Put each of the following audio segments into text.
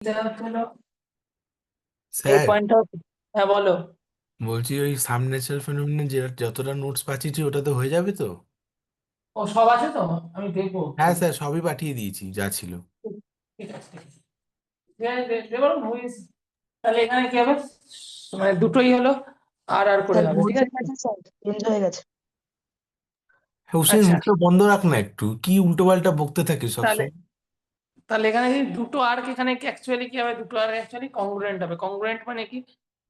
এটা হলো এই স্যার, পয়েন্টটা। হ্যাঁ বলো। বলছি ওই সাম ন্যাচারাল ফেনোমেনন যে যতটা নোটস পাঠিয়েছি ওটাতে হয়ে যাবে তো? ও সব আছে তো, আমি দেখবো হ্যাঁ একটু। স্যার, সবই পাঠিয়ে দিয়েছি যা ছিল। ঠিক আছে ঠিক আছে। হ্যাঁ, দেখো হয়েছে। তাহলে এখানে কি হবে, মানে দুটোই হলো আর আর করে স্যার হবে, ভুল ঠিক হয়ে আছে। গেছে স্যার, চেঞ্জ হয়ে গেছে। হোসেন, আচ্ছা, মুখটা বন্ধ রাখ না একটু, কি উল্টো পাল্টা বকতে থাকে তাহলে সবসময়। তাহলে এখানে যদি দুটো আর্ক, এখানে কি অ্যাকচুয়ালি কি হবে, দুটো আর্ক অ্যাকচুয়ালি কংগ্রুয়েন্ট হবে। কংগ্রুয়েন্ট মানে কি,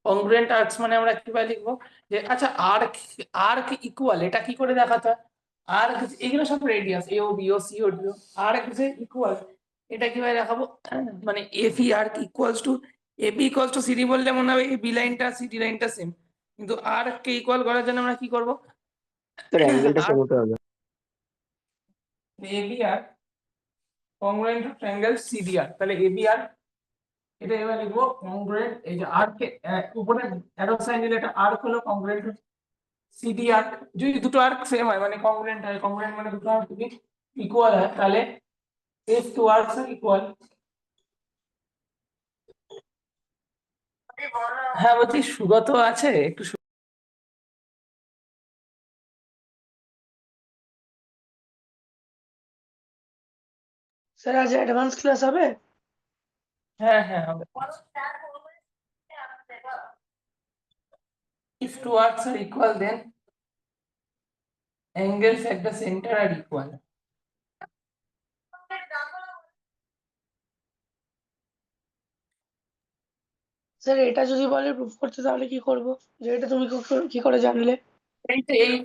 কংগ্রুয়েন্ট আর্কস মানে আমরা কিভাবে লিখবো, যে আচ্ছা আর্ক, আর্ক ইকুয়াল এটা কি করে দেখাতে হয়। আর্ক, এগুলো সব radius, AO B O C O D O, arc যে ইকুয়াল এটা কিভাবে দেখাবো, মানে F E arc equals to A B equals to CD বললে মনে হবে এই বি লাইনটা সিডি লাইনটা সেম, কিন্তু আর্ক কে ইকুয়াল করার জন্য আমরা কি করবো, স্যার অ্যাঙ্গেলটা সেম আর্ক হতে হবে। এ বি আর কংগ্রুয়েন্ট টু ট্রায়াঙ্গেল সিডিআর, তাহলে এ বি আর এটা এবার লিখবো কংগ্রুয়েন্ট, এই যে আর্ক কে উপরে অ্যারো সাইন দিলে এটা আর্ক হলো কংগ্রুয়েন্ট সিডি আর্ক। যদি দুটো আর্ক সেম হয় মানে কংগ্রুয়েন্ট হয়, কংগ্রুয়েন্ট মানে দুটো আর্ক যদি ইকুয়াল হয় তাহলে এফ টু আর্কস আর ইকুয়াল। হ্যাঁ বলছি সুগত আছে একটু স্যার আজ অ্যাডভান্স ক্লাস হবে? হ্যাঁ হ্যাঁ হবে। If two arcs are equal, then angles at the center are equal. Sir এটা যদি বলে প্রুফ করতে তাহলে কি করব? যে এটা তুমি কি করে জানলে?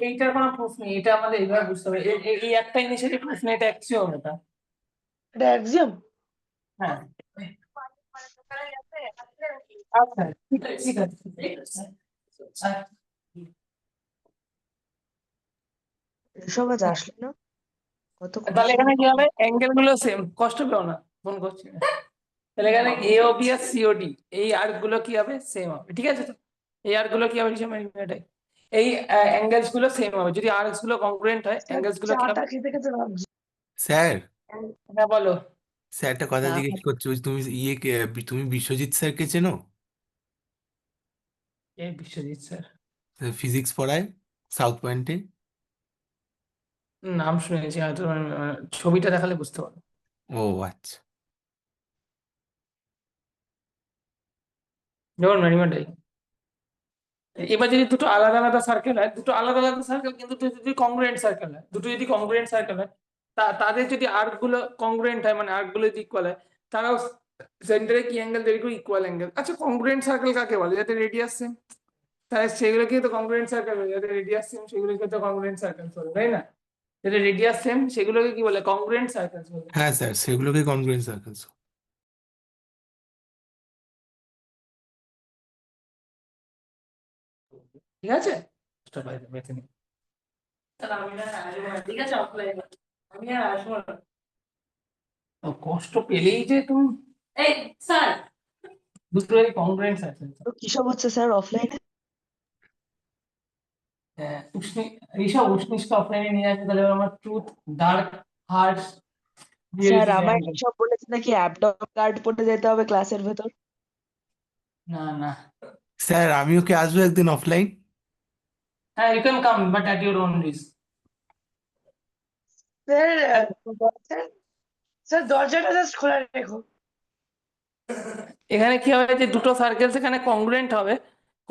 এইটার কোনো প্রুফ নেই, এটা আমাদের এইভাবে বুঝতে হবে, এই একটা ইনিশিয়ালি প্রুফ নেই, এটা অ্যাক্সিওম এটা। এটা অ্যাক্সিওম? হ্যাঁ। আচ্ছা ঠিক আছে ঠিক আছে ঠিক আছে। আচ্ছা, এসব আজ আসলে না, কত তাহলে কোশ্চেন। এখানে কি হবে, অ্যাঙ্গেল গুলো সেম, কষ্ট পেও না, ফোন করছি না। তাহলে এখানে এ ও বি আর সিওডি এই আর্ক গুলো কি হবে, সেম হবে, ঠিক আছে তো। এই আর্ক গুলো কি হবে, এটাই, এই অ্যাঙ্গেলস গুলো সেম হবে, যদি আর্কস গুলো কংগ্রুয়েন্ট হয় স্যার অ্যাঙ্গেলস গুলো কি চাটা হবে। খেতে খেতে ভাবছি। স্যার, হ্যাঁ বলো। স্যার একটা কথা হ্যাঁ জিজ্ঞেস করছি, ওই তুমি তুমি বিশ্বজিৎ স্যারকে চেনো? এই বিশ্বজিৎ স্যার, ফিজিক্স পড়ায় সাউথ পয়েন্টে। নাম শুনেছি হয়তো, ছবিটা দেখালে বুঝতে পারবো। ও আচ্ছা। যেমন ম্যানিমেটাই, এবার যদি দুটো আলাদা আলাদা সার্কেল হয়, দুটো আলাদা আলাদা সার্কেল কিন্তু যদি কংগ্রুয়েন্ট সার্কেল হয়, দুটো যদি কংগ্রুয়েন্ট সার্কেল হয়, তাদের যদি আর্ক গুলো কংগ্রুয়েন্ট হয়, মানে আর্ক গুলো যদি ইকুয়াল হয়, তারাও সেন্টারে কি অ্যাঙ্গেল তৈরি করে, ইকুয়াল অ্যাঙ্গেল। আচ্ছা কংগ্রুয়েন্ট সার্কেল কাকে বলে, যাতে রেডিয়াস সেম, তাহলে সেগুলোকে তো কংগ্রুয়েন্ট সার্কেল বলে, যাতে রেডিয়াস সেম সেগুলোকে তো কংগ্রুয়েন্ট সার্কেল বলে, তাই না। যাতে রেডিয়াস সেম সেগুলোকে কি বলে, কংগ্রুয়েন্ট সার্কেল বলে। হ্যাঁ স্যার, সেগুলোকে কনগ্রুয়েন্ট সার্কেলস। ঠিক আছে, বেছে নিই। তাহলে আমি না আসবো না, ঠিক আছে অফলাইন, আমি আর আসবো না। ও, কষ্ট পেলেই যে তুমি, এই স্যার, দুটোই কংগ্রুয়েন্ট আছে। তো কি সব হচ্ছে স্যার অফলাইনে? হ্যাঁ, ঋষভ উষ্ণিষকে অফলাইনে নিয়ে আসবে, তাহলে আমার truth, dark, hearts, sir reality আমার ট্রায়াঙ্গেল। সব বলেছে নাকি অ্যাবডোমেন গার্ড পরে যেতে হবে ক্লাসের ভেতর। না না, স্যার, আমিও কি আসবো একদিন অফলাইন? হ্যাঁ you can come but at your own risk. Sir sir sir দরজাটা জাস্ট খোলা রেখো। এখানে কি হবে, যে দুটো সার্কেলস এখানে কংগ্রুয়েন্ট হবে।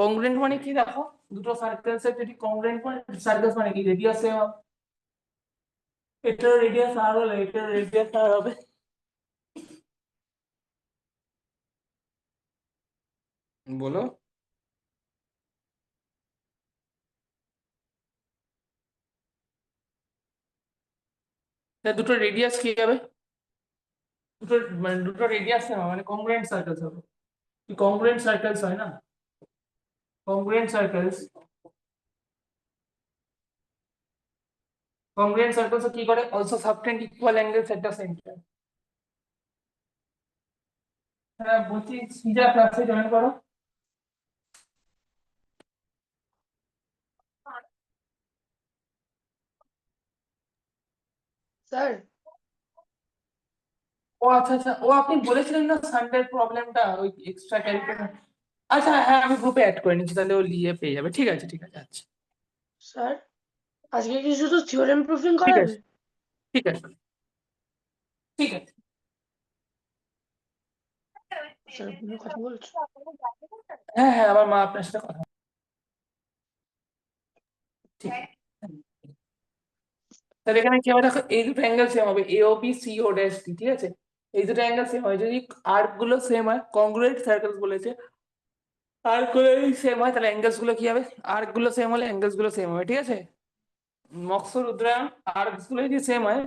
কংগ্রুয়েন্ট মানে কি দেখো, দুটো সার্কেলস এর যদি কংগ্রুয়েন্ট মানে, সার্কেলস মানে কি, রেডিয়াস সেম হবে, এটার রেডিয়াস আর হলে এটার রেডিয়াস আর হবে। বলো, তা দুটো রেডিয়াস কি হবে, দুটো মানে দুটো রেডিয়াস সেম হবে, মানে কংগ্রুয়েন্ট সার্কেলস হবে, কংগ্রুয়েন্ট সার্কেলস হয় না, কংগ্রুয়েন্ট সার্কেলস, congruent circles কি করে, also subtend equal angles at the center। হ্যাঁ বলছি, সিজা ক্লাসে জয়েন করো। স্যার ও আচ্ছা আচ্ছা, ও আপনি বলেছিলেন না সানডের প্রবলেমটা ওই এক্সট্রা ক্যালকুলেশন। আচ্ছা হ্যাঁ, আমি গ্রুপে অ্যাড করে নিচ্ছি, তাহলে ও নিয়ে পেয়ে যাবে। ঠিক আছে ঠিক আছে, আচ্ছা স্যার আজকে কি শুধু থিওরেম প্রুফিং ঠিক করাবে? আছে ঠিক আছে ঠিক আছে। স্যার কোনো কথা বলছো? হ্যাঁ হ্যাঁ, আমার মা আপনার সাথে কথা ঠিক আছে। তাহলে এখানে কি হবে দেখো, এই দুটো অ্যাঙ্গেল সেম হবে, এ ও বি সি ও ড্যাশ ডি, ঠিক আছে। এই দুটো অ্যাঙ্গেল সেম হয় যদি আর্ক গুলো সেম হয়, কংগ্রুয়েন্ট সার্কেলস বলেছে। আর্ক গুলো সেম হয় তাহলে অ্যাঙ্গেলস গুলো কি হবে, আর্ক গুলো সেম হলে অ্যাঙ্গেলস গুলো সেম হবে, ঠিক আছে। মকসুদ উদ্রায়ণ আর্কস গুলো যদি সেম হয়,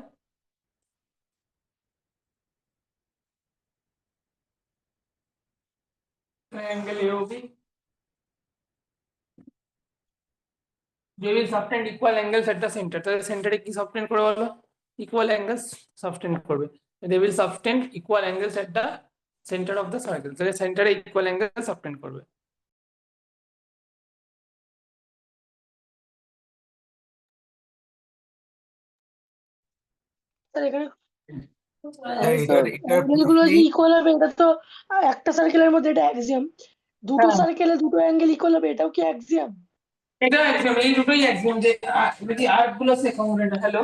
angle A O B they will subtend equal angles at the center, তাহলে সেন্টারে কি সাবটেন্ড করে বলো, ইকুয়াল অ্যাঙ্গেলস সাবটেন্ড করবে। they will subtend equal angles at the center of the circle, তাহলে সেন্টারে ইকুয়াল অ্যাঙ্গেল সাবটেন্ড করবে। স্যার এখানে স্যার স্যার এটার অ্যাঙ্গেল প্রুফ গুলো যে নেই। ইকুয়াল হবে এটা তো একটা সার্কেলের মধ্যে এটা অ্যাক্সিয়াম, দুটো হ্যাঁ সার্কেলে দুটো অ্যাঙ্গেল ইকুয়াল হবে এটাও কি অ্যাক্সিয়াম? এটা একদম, এই দুটোই একদম যে যদি আর্ক গুলো সে কংগ্রুয়েন্ট। হ্যালো,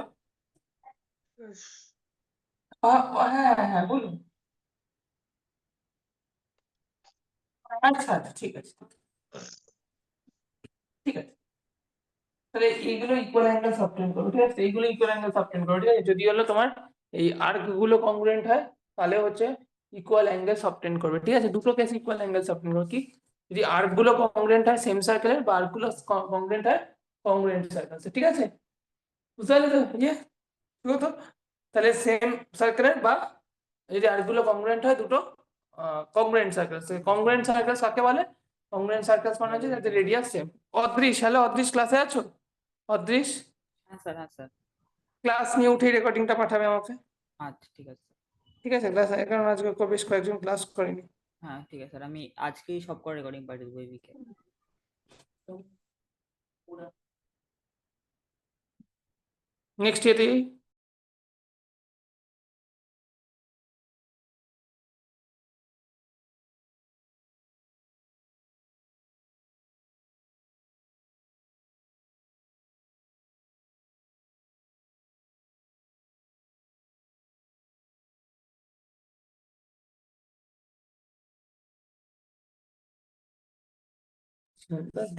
হ্যাঁ হ্যাঁ হ্যাঁ বলুন। আচ্ছা আচ্ছা ঠিক আছে ঠিক আছে, তাহলে এইগুলো ইকুয়াল অ্যাঙ্গেল সাবটেন্ড করবে, ঠিক আছে, এইগুলো ইকুয়াল অ্যাঙ্গেল সাবটেন্ড করবে, ঠিক আছে। যদি হলো তোমার এই আর্ক গুলো কংগ্রুয়েন্ট হয় তাহলে হচ্ছে ইকুয়াল অ্যাঙ্গেল সাবটেন্ড করবে, ঠিক আছে। দুটো কেস ইকুয়াল অ্যাঙ্গেল সাবটেন্ড করবে, কি যদি আর্ক গুলো কংগ্রুয়েন্ট হয় সেম সার্কেলের, বা আর্ক গুলো কংগ্রুয়েন্ট হয় কংগ্রুয়েন্ট সার্কেল, ঠিক আছে। বুঝতে পারলে তো ইয়ে কি হতো, তাহলে সেম সার্কেলের বা যদি আর্ক গুলো কংগ্রুয়েন্ট হয় দুটো কংগ্রুয়েন্ট সার্কেল, কংগ্রুয়েন্ট সার্কেল কাকে বলে, কংগ্রুয়েন্ট সার্কেল মানে হচ্ছে যাদের রেডিয়াস সেম। অদৃশ, হ্যালো অদৃশ, ক্লাসে আছো? অদৃশ, হ্যাঁ স্যার, হ্যাঁ স্যার। ক্লাস নিয়ে উঠে রেকর্ডিংটা পাঠাবে আমাকে, আচ্ছা ঠিক আছে স্যার। ঠিক আছে। ক্লাস, কারণ আজকে বেশ কয়েকজন ক্লাস করেনি। হ্যাঁ ঠিক আছে স্যার, আমি আজকেই সব করে রেকর্ডিং পাঠিয়ে দেবো এই উইকে। নেক্সট ইয়েতে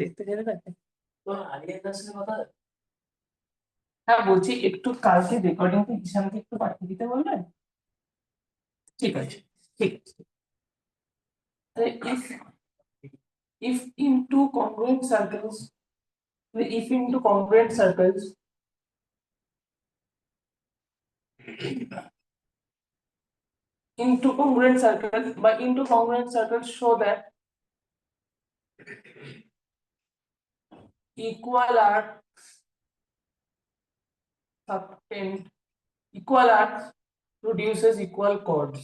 দেখতে চাই না তো আলিয়া দাসের কথা। হ্যাঁ বলছি, একটু কালকে রেকর্ডিংটা ঈশানকে একটু পাঠিয়ে দিতে বলবেন। ঠিক আছে ঠিক আছে। if if in two congruent circles, if in two congruent circles into congruent circles, by into congruent circles show that equal arcs subtend, equal arcs produces equal chords.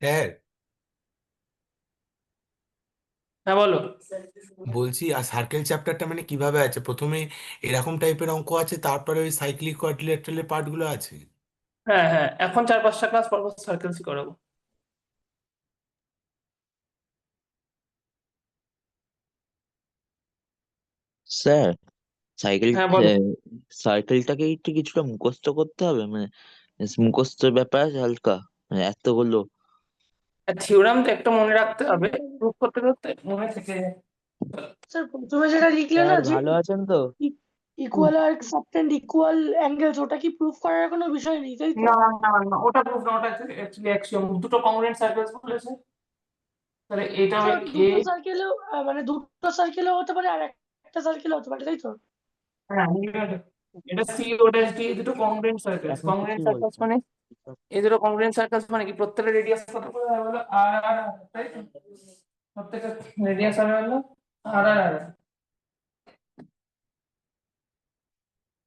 Sir হ্যাঁ বলো। বলছি, আর সার্কেল চ্যাপ্টারটা মানে কিভাবে আছে? প্রথমে এরকম টাইপের অঙ্ক আছে, তারপরে ওই সাইক্লিক কোয়াড্রিল্যাটারালের পার্টগুলো আছে। হ্যাঁ হ্যাঁ, এখন 4-5টা ক্লাস পর পর সার্কেলসই করাবো। স্যার সাইকেল হ্যাঁ বলো। সার্কেলটাকে একটু কিছুটা মুখস্থ করতে হবে, মানে মুখস্থের ব্যাপার আছে হালকা, মানে এতগুলো। থিওরাম তো একটা মনে রাখতে হবে, প্রুফ করতে করতে মনে থেকে যায়। স্যার প্রথমে যেটা লিখলে না স্যার যে ভালো আছেন তো? ইকুয়াল আর্ক সাবটেন্ড ইকুয়াল অ্যাঙ্গেলস, ওটা কি প্রুফ করার কোনো বিষয় নেই তাই তো? না না না, ওটা প্রুফ না, ওটা অ্যাকচুয়ালি অ্যাক্সিওম। দুটো কংগ্রুয়েন্ট সার্কেলস বলেছে, তাহলে এটা হবে স্যার এ। দুটো সার্কেলেও মানে দুটো সার্কেলেও হতে পারে আর একটা সার্কেলে হতে পারে তাই তো? হ্যাঁ এটা সি ও ড্যাশ ডি, এই দুটো কংগ্রুয়েন্ট সার্কেলস। এখন কংগ্রুয়েন্ট কিছুই সার্কেলস বলছেন না। মানে, এই দুটো কংগ্রুয়েন্ট সার্কেলস মানে কি, প্রত্যেকটা রেডিয়াস কত করে হলো আর আর আর, তাই তো? প্রত্যেকটা রেডিয়াস হবে হলো আর আর আর।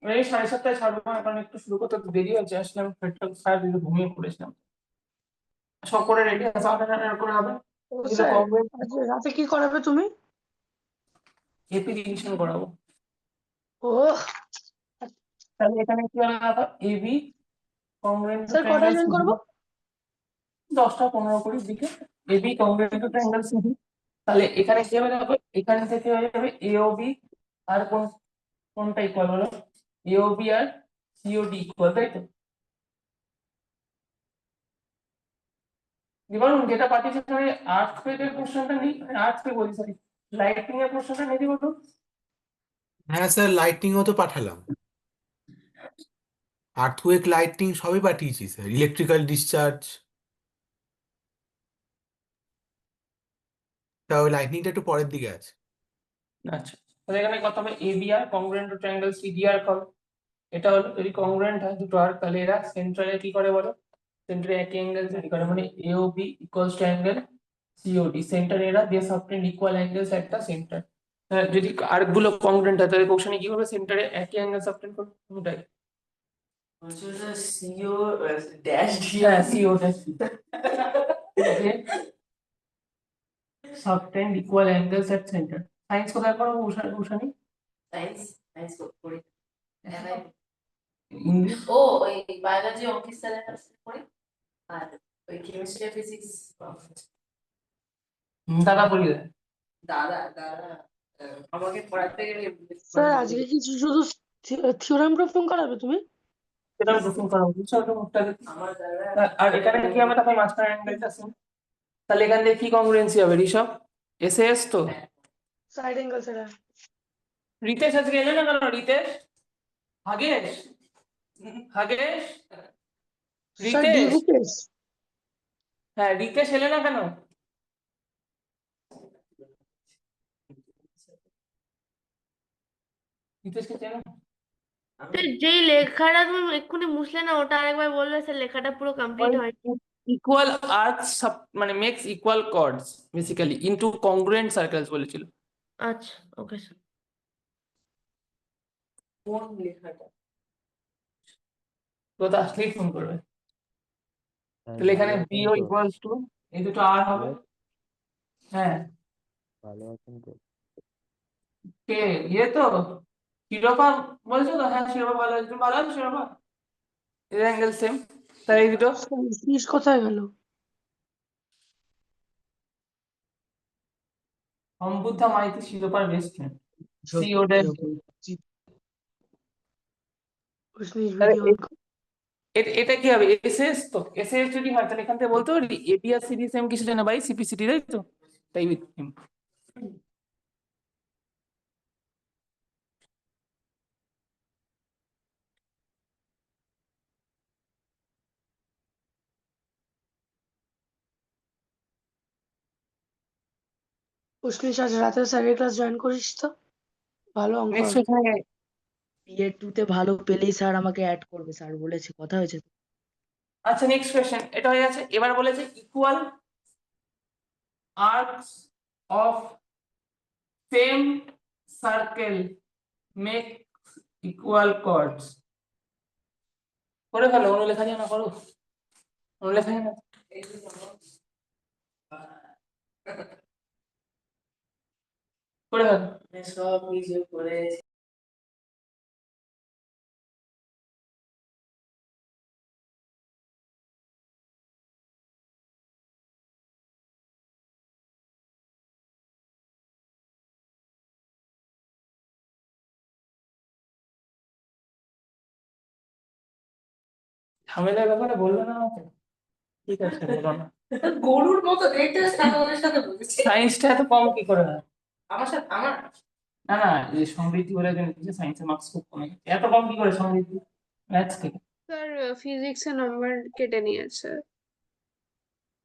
এই 7:30 ছাড়বো না, কারণ একটু শুরু করতে একটু দেরি হয়েছে, আসলাম পেটটা খারাপ, একটু ঘুমিয়ে পড়েছিলাম। সব করে রেডিয়াস আর আর আর করে হবে। ও দুটো স্যার কংগ্রেন্ট আজ রাতে কি করাবে তুমি? এপি রিভিশন করাবো। ও তাহলে এখানে কি হবে দেখো, AB congruent to sir triangle কটায় জয়েন সিডি, করবো? 10টা 15 কুড়ির দিকে AB congruent to triangle CD. তাহলে এখানে কি হবে দেখো, এখান থেকে হয়ে যাবে এওবি আর কোনটা ইকুয়াল হলো, এওবি আর সিওডি ইকুয়াল, তাই তো? এবার যেটা পাঠিয়েছে সেখানে আর্থকুয়েকের কোশ্চেনটা নেই, আর্থকুয়েক বলছি সরি, লাইটনিং এর কোশ্চেনটা নেই বলতো। হ্যাঁ স্যার, লাইটনিংও তো পাঠালাম, আর্থকুয়েক লাইটনিং সবই পাঠিয়েছি স্যার, ইলেকট্রিক্যাল ডিসচার্জ। তা ওই লাইটনিংটা একটু পরের দিকে আছে। আচ্ছা, তাহলে এখানে কত হবে, এবিআর কংগ্রুয়েন্ট টু ট্রায়াঙ্গেল সিডিআর হবে। এটা হলো যদি কংগ্রুয়েন্ট হয় দুটো আর্ক, তাহলে এরা সেন্ট্রালে কি করে বলো, সেন্টারে একই অ্যাঙ্গেল তৈরি করে, মানে AOB equals to angle COD, সেন্টারে এরা they subtend equal angles at the centre. যদি আর্ক গুলো কংগ্রুয়েন্ট হয় তাহলে কোশ্চেনে কি করবে, সেন্টারে একই অ্যাঙ্গেল সাবটেন্ড করবে, ওটাই। সিও ড্যাশ হ্যাঁ, সিও ড্যাশ সাবটেন্ড ইকুয়াল অ্যাঙ্গেলস এট সেন্টার। সায়েন্স কোথায় করবো উষানি? সায়েন্স সায়েন্স করি ইংলিশ ও ওই বায়োলজি অঙ্কিত স্যারের কাছে পড়ি আর ওই কেমিস্ট্রি ফিজিক্স দাদা পড়িয়ে দেয়। দাদা দাদা আমাকে পড়াতে গেলে স্যার আজকে কি শুধু থিওরাম প্রুফিং করাবে তুমি? সেটা প্রথম করা উচিত, ছোট মুখটা দেখি। আমার দাদা আর এখানে কি হবে তাহলে মাঝখানে অ্যাঙ্গেলটা আছে, তাহলে এখান থেকে কি কংগ্রুয়েন্সি হবে ঋষভ, এসএস তো। Side angle sir. রিতেশ আজকে এলে না কেন, Ritesh, Hagesh, Hagesh, sir Ritesh, DV case. হ্যাঁ রিতেশ এলে না কেন? রিতেশকে চেনো? স্যার যেই লেখাটা তুমি এক্ষুনি মুছলে না ওটা আরেকবার বলবে স্যার, লেখাটা পুরো কমপ্লিট হয়। ইকুয়াল আর্ক মানে makes equal chords basically into congruent circles বলেছিল। আচ্ছা ওকে স্যার। কোন লেখাটা তো তা আসলেই ফোন করবে। তাহলে এখানে বিও ইকুয়ালস টু এই দুটো আর হবে। হ্যাঁ ভালো আছেন তো? কে ইয়ে তো শিরোপা বলছো তো, হ্যাঁ শিরোপা ভালো আছে, তুমি ভালো আছো শিরোপা? এর অ্যাঙ্গেল সেম, তাই এই দুটো ফিস কোথায় গেল? অম্বুদ্ধা মাইতি শিরোপার best friend, CO dash. Video এটা কি হবে, এসএস তো, এসএস যদি হয় তাহলে এখান থেকে বলতে পারি এবি আর সিডি সেম কিছু না বাই সিপিসিটি, তাই তো? তাই উইথ হিম। উষ্ণিস আজ রাতে স্যারের ক্লাস জয়েন করিস তো, ভালো অঙ্ক নেক্সট হবে। এখানে পিএ 2 তে ভালো পেলেই স্যার আমাকে অ্যাড করবে, স্যার বলেছে, কথা হয়েছে তো। আচ্ছা নেক্সট কোয়েশ্চেন এটা হয়ে গেছে, এবার বলেছে equal arcs of same circle make equal chords. করে ফেলো, অনুলেখা জানা করো, অনুলেখা জানা করে ফেলো। সব কিছু করে ঝামেলার ব্যাপারে বললো না আমাকে, ঠিক আছে বলো না। গরুর মতো দেখতে সাথে সাথে বলেছি সায়েন্সটা এত কম কি করে হয়? আমার সাথে আমার না না, এই সমৃদ্ধি বলে যে সায়েন্সের মার্কস খুব কমে গেছে, এত কম কি করে সমৃদ্ধি ম্যাথস থেকে? স্যার ফিজিক্সে নাম্বার কেটে নিয়েছে,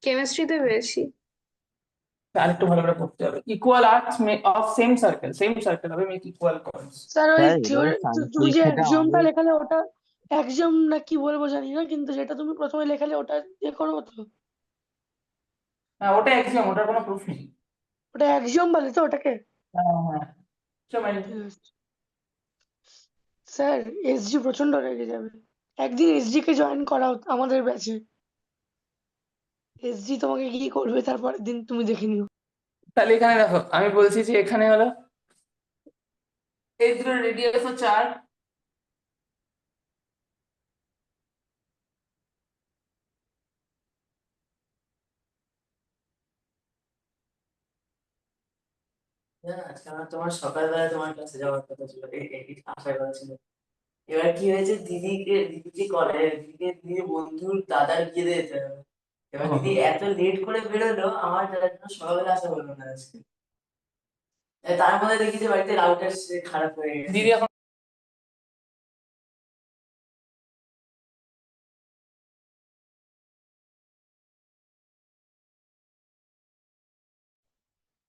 কেমিস্ট্রিতে বেশি। আরেকটু ভালো করে পড়তে হবে, equal arcs of same circle হবে মেক ইকুয়াল কর্ডস। স্যার ওই স্যার এবার থিওরি সায়েন্স তুমি যে লেখাটা অ্যাক্সিওমটা অনেক লেখালে ওটা অ্যাক্সিওম না কি বলবো জানি না, কিন্তু যেটা তুমি প্রথমে লেখালে ওটা ইয়ে করবো তো? হ্যাঁ ওটা এক্সাম, ওটার কোনো প্রুফ নেই। ওটা অ্যাক্সিওম বলে তো ওটাকে? হ্যাঁ হ্যাঁ চল ঠিক আছে। স্যার এসজি প্রচন্ড রেগে যাবে, একদিন এসজি কে জয়েন করাও আমাদের ব্যাচে। এসজি তোমাকে কি করবে তারপরের দিন তুমি দেখে নিও। তাহলে এখানে দেখো আমি বলছি যে এখানে হলো এই দুটো রেডিয়াস 4, আজকে আমার তোমার সকালবেলা তোমার কাছে যাওয়ার কথা ছিল, আসার কথা ছিল। এবার কি হয়েছে, দিদিকে কলে দিদির বন্ধুর দাদার বিয়ে দিয়ে যেতে হবে। এবার দিদি এত লেট করে বেরোলো, আমার যার জন্য সকালবেলা আসা হলো না আজকে। তার মধ্যে দেখি যে বাড়িতে রাউটার খারাপ হয়ে গেছে। দিদি এখন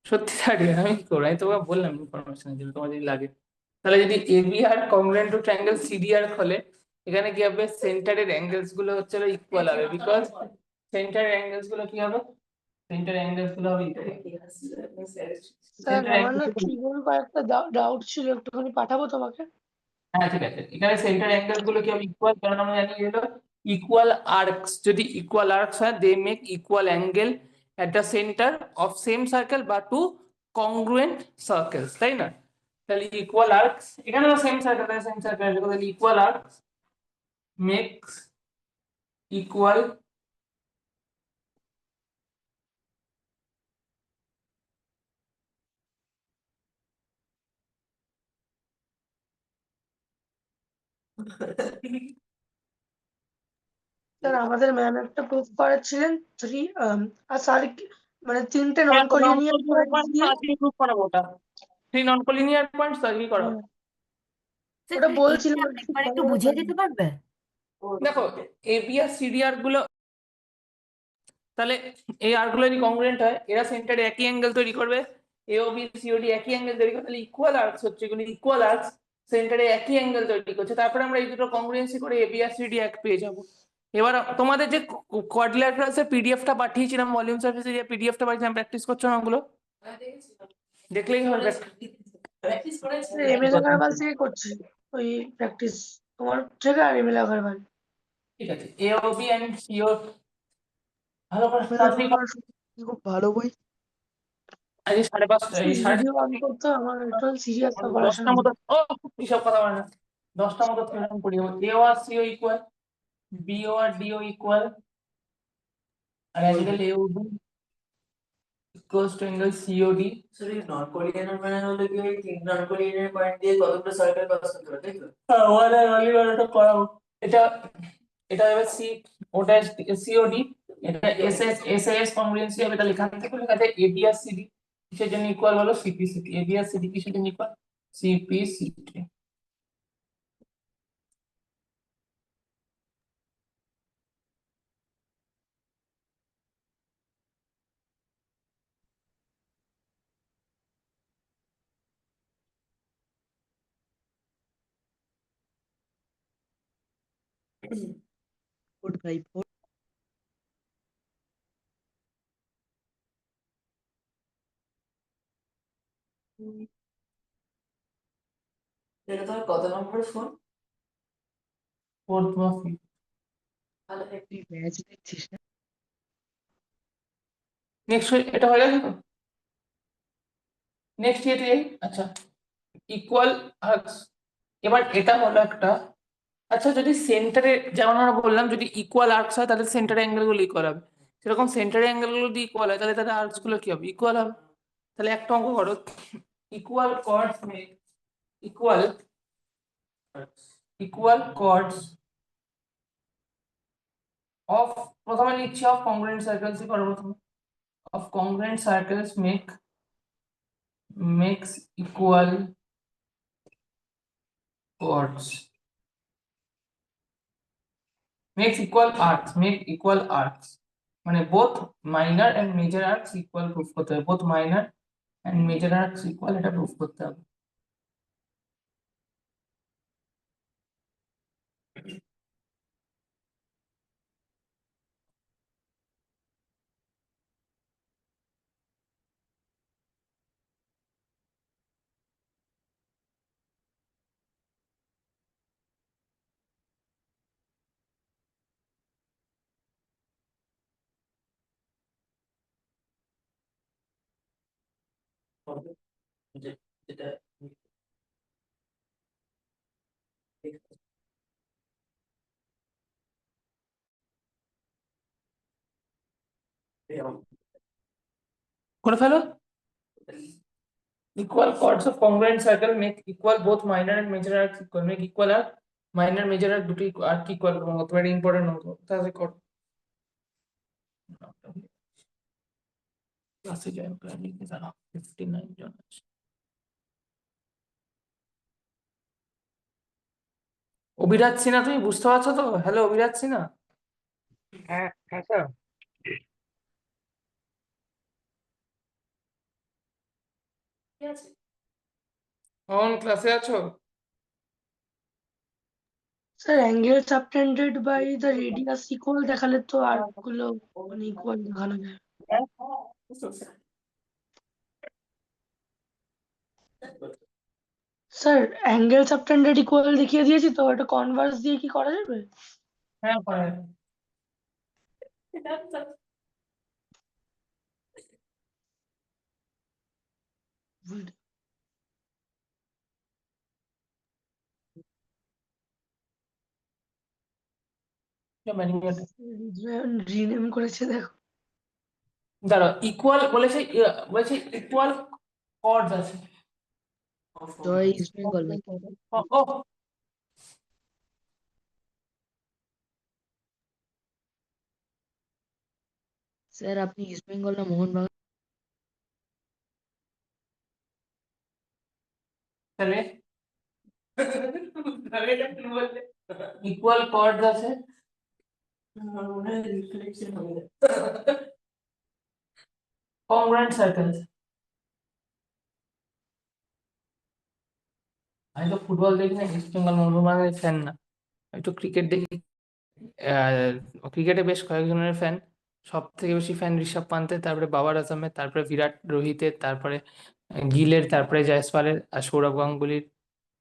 সত্যি থাকলে আমি কি করবো, আমি তোমাকে বললাম ইনফরমেশন যদি তোমার যদি লাগে। তাহলে যদি AB R congruent to triangle CDR হলে এখানে কি হবে, সেন্টারের অ্যাঙ্গেলস গুলো হচ্ছে ইকুয়াল হবে, বিকজ সেন্টারের অ্যাঙ্গেলস গুলো কি হবে, সেন্টার অ্যাঙ্গেলস গুলো হবে স্যার সেন্টার আমার না অ্যাঙ্গেলস। ট্রিগন কয়েকটা ডাউট ছিল, একটুখানি পাঠাবো তোমাকে? হ্যাঁ ঠিক আছে, এখানে সেন্টার অ্যাঙ্গেল গুলো কি হবে ইকুয়াল, কারণ আমরা জানি হলো ইকুয়াল আর্কস, যদি ইকুয়াল আর্কস হয় they make equal angle at the centre of same circle বা টু কংগ্রুয়েন্ট সার্কেলস, তাই না? তাহলে ইকুয়াল আর্কস, এখানে সেম সার্কেল, সেম সার্কেল, তাহলে equal arcs makes equal sir আমাদের ম্যাম একটা প্রুফ করাচ্ছিলেন আর স্যার মানে 3টে নন কোলিনিয়ার পয়েন্ট দিয়ে। প্রুফ করাবো ওটা, 3 নন কোলিনিয়ার পয়েন্টস কি করাবো। ওটা বলছিলাম একটু একটু ভালো করে বুঝিয়ে দিতে পারবে? দেখো এবি আর সিডিআর গুলো, তাহলে এই আর গুলো যদি কংগ্রুয়েন্ট হয় এরা সেন্টারে একই অ্যাঙ্গেল তৈরি করবে, এওবি সিওডি একই অ্যাঙ্গেল তৈরি করবে, তাহলে ইকুয়াল আর্কস হচ্ছে, এগুলো ইকুয়াল আর্কস সেন্টারে একই অ্যাঙ্গেল তৈরি করছে, তারপরে আমরা এই দুটো কংগ্রুয়েন্সি করে এবি আর সিডি এক পেয়ে যাব। এবার তোমাদের যে কোয়াড্রিল্যাটারালস এর পিডিএফটা পাঠিয়েছিলাম, ভলিউম সারফেস এরিয়া পিডিএফটা পাঠিয়েছিলাম, প্র্যাকটিস করছো না ওগুলো? দেখলেই হবে। প্র্যাকটিস করেছি। এমএল আগারওয়াল থেকে করছি ওই প্র্যাকটিস, তোমার থেকে আর এমএল আগারওয়াল। ঠিক আছে, এওবি এন্ড সিও ভালো করে তাড়াতাড়ি করো। খুব ভালো বই। আজ 5:30, এই ভিডিও অন করতে আমার একটু সিরিয়াস পড়াশোনা 10টা মতো, ও এইসব কথা বলে না, 10টা মতো থিওরেম করি, এও আর সিও ইকুয়াল, বিও আর ডিও ইকুয়াল, আর angle AOB equals to angle COD. Sorry, north কোরিয়ানের মানে হলো কি ওই 3 নর্থ কোরিয়ানের পয়েন্ট দিয়ে কতগুলো সার্কেল পাস করতে হবে, তাই তো? ওয়ান আর অনলি ওয়ানটা করাবো। এটা এটা হবে সি, ওটা সিওডি, এটা এসএস কংগ্রুয়েন্সি হবে, তাহলে এখান থেকে লেখা যায় এবি আর সিডি কিসের জন্য ইকুয়াল হলো, সিপি সিটি, এবি আর সিডি কিসের জন্য equal, CP CT. Four by four. এটা তোমার কত নম্বরের ফোন? ফোর্থ বা ফিফথ। তাহলে তুই ম্যাচ দেখছিস না? নেক্সট এটা হয়ে গেছে তো, নেক্সট ইয়েতে যাই। আচ্ছা, ইকুয়াল আর্কস, এবার এটা হলো একটা, আচ্ছা যদি সেন্টারে, যেমন আমরা বললাম যদি ইকুয়াল আর্কস হয় তাহলে সেন্টার অ্যাঙ্গেল গুলো ইকুয়াল হবে, সেরকম সেন্টার অ্যাঙ্গেল গুলো যদি ইকুয়াল হয় তাহলে তাদের আর্কস গুলো কি হবে, ইকুয়াল হবে। তাহলে একটা অঙ্ক করো, equal chords make equal equal chords of, প্রথমে লিখছি অফ কংগ্রুয়েন্ট সার্কেলস করো, প্রথমে of congruent circles makes equal chords, make equal arcs, মানে both minor and major arcs equal proof করতে হবে, both minor and major arcs equal, এটা proof করতে হবে। হবে যেটা করে ফেলো। Equal chords of congruent circle make equal both minor and major arcs equal. Make equal arc, minor major arc দুটো arc equal করো, very important অঙ্ক তাহলে কর। ক্লাসে জয়েন করে লিখে দাও 59 জন আছে। অভিরাজ সিনহা তুমি বুঝতে পারছো তো? হ্যালো অভিরাজ সিনহা। হ্যাঁ হ্যাঁ স্যার ঠিক আছে অন ক্লাসে আছো? Sir angle subtended by the radius equal দেখালে তো আর্কগুলো মানে ইকুয়াল দেখানো যায়। স্যার অ্যাঙ্গেল সাবটেন্ডেড ইকুয়াল দেখিয়ে দিয়েছি তো, এটা কনভার্স দিয়ে কি করা যাবে? হ্যাঁ পারে। রিনেম করেছে দেখো। দাঁড়াও ইকুয়াল বলেছে, বলেছে ইকুয়াল কর্ডস আছে। জয় ইস্ট বেঙ্গল নাকি? ও স্যার আপনি ইস্ট বেঙ্গল না মোহনবাগান? তাহলে ইকুয়াল কর্ডস আছে। রিফ্লেকশন হবে congruent circles। আমি তো ফুটবল দেখি না, ইস্ট বেঙ্গল মোহনবাগানের ফ্যান না, আমি তো ক্রিকেট দেখি। ক্রিকেটে বেশ কয়েকজনের ফ্যান, সব থেকে বেশি ফ্যান ঋষভ পান্তের, তারপরে বাবার আজমের, তারপরে বিরাট রোহিতের, তারপরে গিলের, তারপরে জয়সওয়ালের আর সৌরভ গাঙ্গুলির।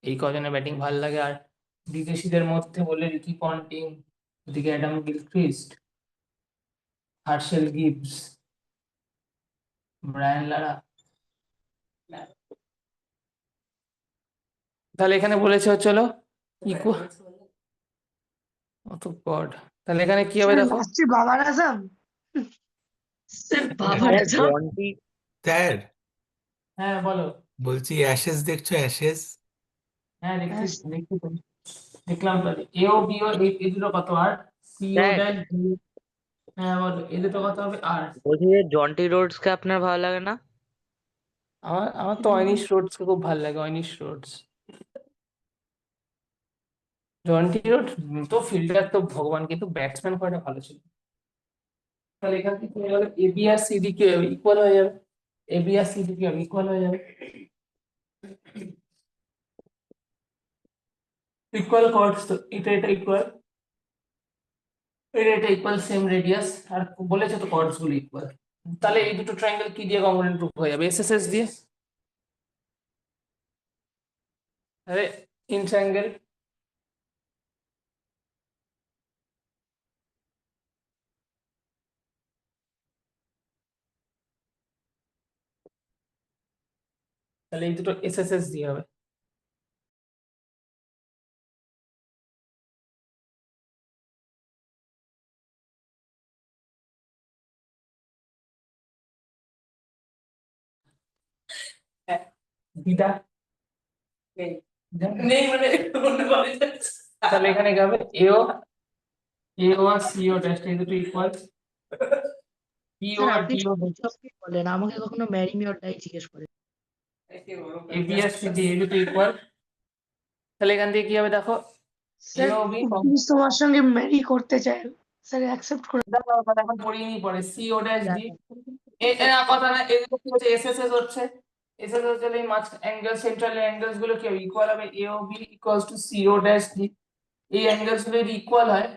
এই কজনের ব্যাটিং ভালো লাগে। আর বিদেশিদের মধ্যে বলে রিকি পন্টিং, ওদিকে Adam Gilchrist, Herschel Gibbs, Brian Lara. তাহলে এখানে বলেছে হচ্ছিল ইকুয়াল অত গড। তাহলে এখানে কি হবে দেখো, লাস্টে বাবার আসাম। স্যার বাবার স্যার আসাম? জন্টি স্যার হ্যাঁ বলো। বলছি অ্যাশেস দেখছো অ্যাশেস? হ্যাঁ দেখছি তো, দেখলাম তো। এও বিও এই দুটো কত, আর সিও স্যার ড্যাশ ডি। হ্যাঁ বলো এই দুটো কত হবে আর। বলছি যে জন্টি রোডসকে আপনার ভালো লাগে না? আমার তো অনিশ রোডসকে খুব ভালো লাগে, অনিশ রোডস। জন্টি রোড তো ফিল্ডার তো ভগবান, কিন্তু ব্যাটসম্যান কয়টা ভালো ছিল। তাহলে এখান থেকে হয়ে গেল এবি আর সিডি কি ইকুয়াল হয়ে যাবে, এবি আর সিডি কি ইকুয়াল হয়ে যাবে। ইকুয়াল কর্ডস তো এটা ইকুয়াল, এটা ইকুয়াল সেম রেডিয়াস, আর বলেছে তো কর্ডস গুলো ইকুয়াল। তাহলে এই দুটো ট্রায়াঙ্গেল কি দিয়ে কংগ্রুয়েন্ট রূপ হয়ে যাবে? এসএসএস দিয়ে। আরে ইন ট্রায়াঙ্গেল তাহলে এই দুটো এসএসএস দিয়ে হবে। দিদা নেই মানে তাহলে এখানে কি হবে, এও আর সিও ড্যাশ এই দুটো ইকুয়াল, পিও স্যার আর আপনি ডিও সবকে বলেন, আমাকে কখনো ম্যারি মি অর ডাই জিজ্ঞেস করেন। এবি আর সিডি এই দুটো ইকুয়াল। তাহলে এখান থেকে কি হবে দেখো, স্যার এও বি প্লিজ তোমার সঙ্গে ম্যারি করতে চাই, স্যার অ্যাকসেপ্ট করে। এখন পড়িয়ে পরে সিও ড্যাশ ডি কথা না, এগুলো কি হচ্ছে এসএসএস হচ্ছে। এসএসএস হলে এই মাঝ অ্যাঙ্গেল সেন্ট্রাল অ্যাঙ্গেলস গুলো কি হবে, ইকুয়াল হবে। AO B equals to CO dash D. এই অ্যাঙ্গেলস গুলো যদি ইকুয়াল হয়,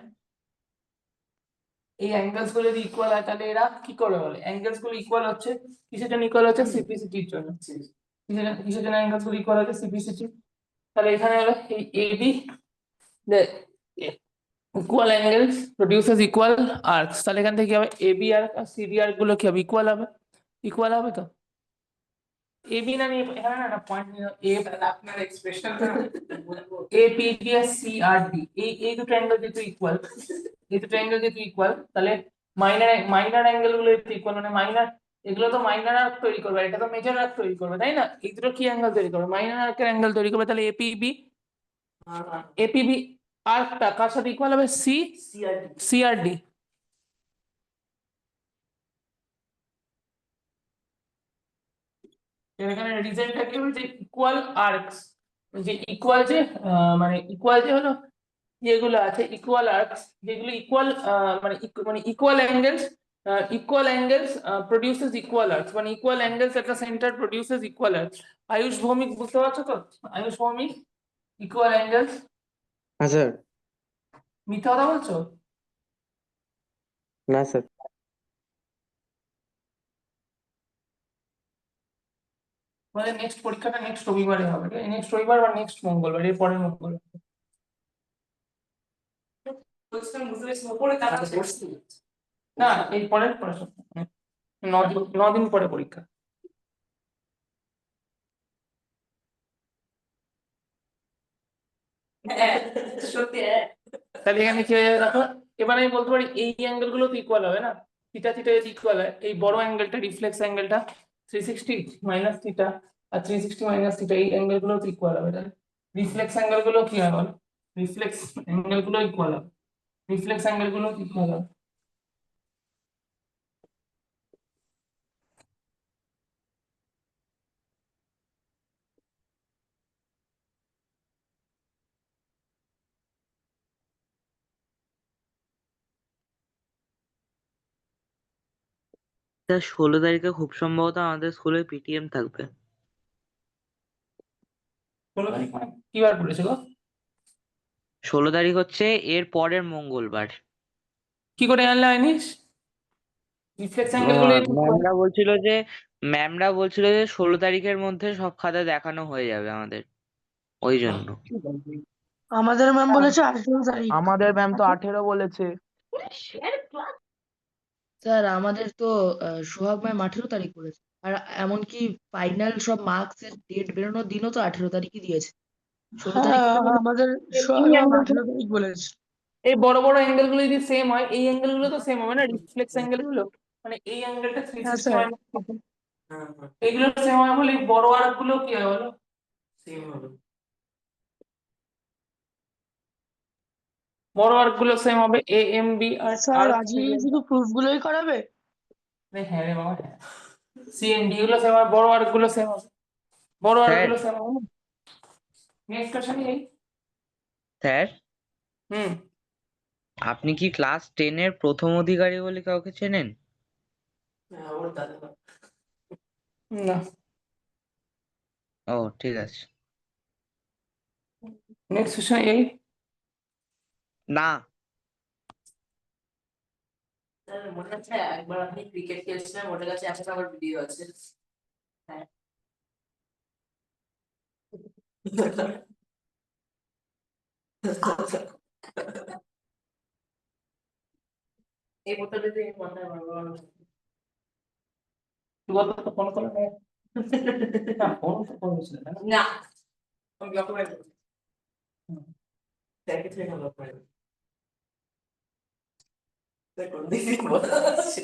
এই অ্যাঙ্গেলস গুলো যদি ইকুয়াল হয়, তাহলে এরা কি করে বলে, অ্যাঙ্গেলস গুলো ইকুয়াল হচ্ছে কিসের জন্য ইকুয়াল হচ্ছে, সিপিসিটির জন্য। কিসের জন্য অ্যাঙ্গেলস গুলো ইকুয়াল হচ্ছে, সিপিসিটি। তাহলে এখানে হলো এই AB equal angles produces equal arcs. তাহলে এখান থেকে কি হবে, এবি আর্ক আর সিডি আর্ক গুলো কি হবে, ইকুয়াল হবে, ইকুয়াল হবে তো। এবি না নিয়ে এখানে না পয়েন্ট এ আপনার এক্সপ্রেশন APB আর CRD এই দুটো অ্যাঙ্গেল যেহেতু ইকুয়াল, এই দুটো অ্যাঙ্গেল যেহেতু ইকুয়াল, তাহলে মাইনার অ্যাঙ্গেল গুলো যেহেতু ইকুয়াল, মানে মাইনার এগুলো তো মাইনার আর্ক তৈরি করবে, এটা তো মেজর আর্ক তৈরি করবে, তাই না? এই দুটো কি অ্যাঙ্গেল তৈরি করবে? মাইনার আর্কের অ্যাঙ্গেল তৈরি করবে। তাহলে APB আর্কটা কার সাথে ইকুয়াল হবে? CRD। এখানে রিজল্টটা কি হবে? যে ইকুয়াল আর্কস, যে ইকুয়াল যে মানে ইকুয়াল যে হলো যেগুলো আছে ইকুয়াল আর্কস, যেগুলো ইকুয়াল মানে equal angles produces equal arcs, মানে equal angles at the centre produces equal arcs. Ayush Bhowmik বুঝতে পারছো তো? Ayush Bhowmik equal angles. হ্যাঁ স্যার। মিথ্যা কথা বলছো? না স্যার। আমাদের নেক্সট পরীক্ষাটা নেক্সট রবিবারে হবে, নেক্সট রবিবার বা নেক্সট মঙ্গলবার, এর পরের মঙ্গলবার। না, এই পরের সপ্তাহে, 9 দিন পরে পরীক্ষা। সত্যি তাহলে এখানে কি হয়ে যাবে দেখো, এবার আমি বলতে পারি এই অ্যাঙ্গেল গুলো তো ইকুয়াল হবে না, থিটা থিটা যদি ইকুয়াল হয়, এই বড় অ্যাঙ্গেলটা রিফ্লেক্স অ্যাঙ্গেলটা 360 মাইনাস থিটা আর 360 মাইনাস থিটা, এই অ্যাঙ্গেল গুলো তো ইকুয়াল হবে। তাহলে রিফ্লেক্স অ্যাঙ্গেল গুলো কি হবে? রিফ্লেক্স অ্যাঙ্গেল গুলো ইকুয়াল হবে, রিফ্লেক্স অ্যাঙ্গেল গুলো ইকুয়াল হবে। স্যার 16 তারিখে খুব সম্ভবত আমাদের স্কুলে পিটিএম থাকবে। 16 তারিখ মানে কি বার পড়েছে গো? 16 তারিখ হচ্ছে এর পরের মঙ্গলবার। কি করে জানলে আইনিস? রিফ্লেক্স অ্যাঙ্গেল গুলো ম্যামরা বলছিল যে 16 তারিখের মধ্যে সব খাতা দেখানো হয়ে যাবে আমাদের, ওই জন্য। আমাদের ম্যাম বলেছে 18 তারিখ। আমাদের ম্যাম তো 18 বলেছে। স্যার আমাদের তো সোহাগ ম্যাম 18 তারিখ বলেছে, আর এমনকি ফাইনাল সব মার্কস এর ডেট বেরোনোর দিনও তো 18 তারিখই দিয়েছে। 16 তারিখ হ্যাঁ, আমাদের সোহাগ ম্যাম 18 তারিখ বলেছে। এই বড় বড় অ্যাঙ্গেল গুলো যদি সেম হয়, এই অ্যাঙ্গেল গুলো তো সেম হবে না, রিফ্লেক্স অ্যাঙ্গেল গুলো, মানে এই অ্যাঙ্গেলটা হ্যাঁ 360 স্যার। মাইনাস এগুলো সেম হয় বলে এই বড় আর্ক গুলো কি হয় বলো? সেম হবে। বড় আর্ক গুলো সেম হবে, এ এম বি আর স্যার আর আজকে শুধু প্রুফ গুলোই করাবে? হ্যাঁ রে বাবা, সি এন ডি গুলো সেম হবে, বড় আর্ক গুলো সেম হবে, বড় আর্ক স্যার গুলো সেম হবে। নেক্সট কোশ্চেন এই স্যার হুম আপনি কি ক্লাস 10-এর প্রথম অধিকারী বলে কাউকে চেনেন? ওর দাদা না। ও ঠিক আছে। নেক্সট কোশ্চেন এই না স্যার মনে আছে একবার আপনি ক্রিকেট খেলছিলেন, ওটার কাছে এখন আবার ভিডিও আছে। হ্যাঁ এই বোতলে দিয়ে মাথায় মারবো তুই বল তো ফোন করে না, ফোন তো করেছিল না। না, আমি ব্লক করে দেবো। দেখে তুই না ব্লক করে দেবো। দেখো দিদি বলা আছে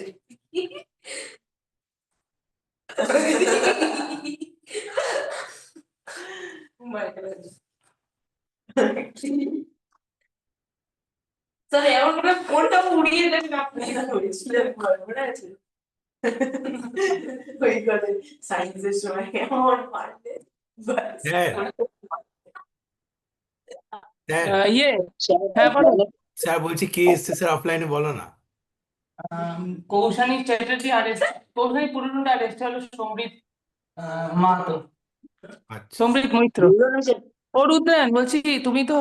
স্যার এমন করে ফোনটা উড়িয়ে দেবেন আপনি, হয়েছিলেন মনে আছে ওই করে সায়েন্সের সময় এমন পারলে স্যার স্যার ইয়ে হ্যাঁ বলো। স্যার বলছি কে এসছে স্যার অফলাইনে বলো না। কৌশানী চ্যাটার্জি আরেস্ট, কৌশানী পুরুলিয়া আরেস্ট হলো সমৃদ্ধ মাহাতো, আচ্ছা সমৃদ্ধ মৈত্র। ও রুদ্রায়ণ বলছি, তুমি তো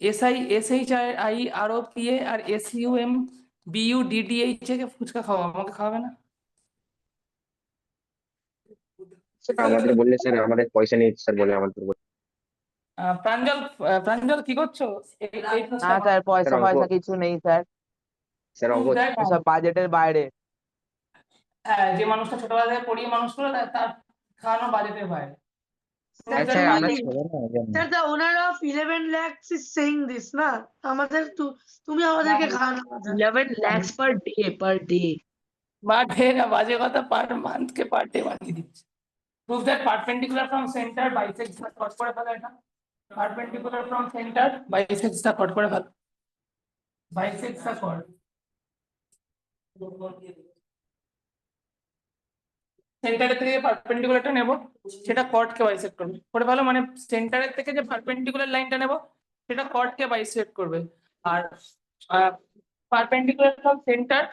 SHI ROPA আর SUM BUDDH কে ফুচকা খাওয়া, আমাকে খাওয়াবে না? আমাদের বললে স্যার আমাদের পয়সা নেই স্যার বলে আমাদের বললে। প্রাঞ্জল কি করছো? এই না স্যার পয়সা পয়সা কিছু নেই স্যার। স্যার দেখ না, সব বাজেটের বাইরে। যে মানুষটা ছোটবেলা থেকে পড়িয়ে মানুষ করে তার খাওয়ানো বাজেটের বাইরে Sir, স্যার আমরা তুমি ছেলে না ওই জন্য। Sir, the owner of 11 lakhs is saying this, না? আমাদের তুমি আমাদেরকে খাওয়ানো কথা। 11 lakhs per day. বাজে না, বাজে কথা, পার মান্থ কে পার ডে বানিয়ে দিচ্ছে। Prove that perpendicular from centre bisects the কট করে ফেলো এটা। Perpendicular from centre bisects the কট করে ফেলো। বাইসেক্টস দা কট। সেন্টারের থেকে যে পারপেন্ডিকুলারটা নেব সেটা কর্ডকে বাইসেক্ট করবে করে ভালো, মানে সেন্টারের থেকে যে পারপেন্ডিকুলার লাইনটা নেব সেটা কর্ডকে বাইসেক্ট করবে। আর perpendicular from centre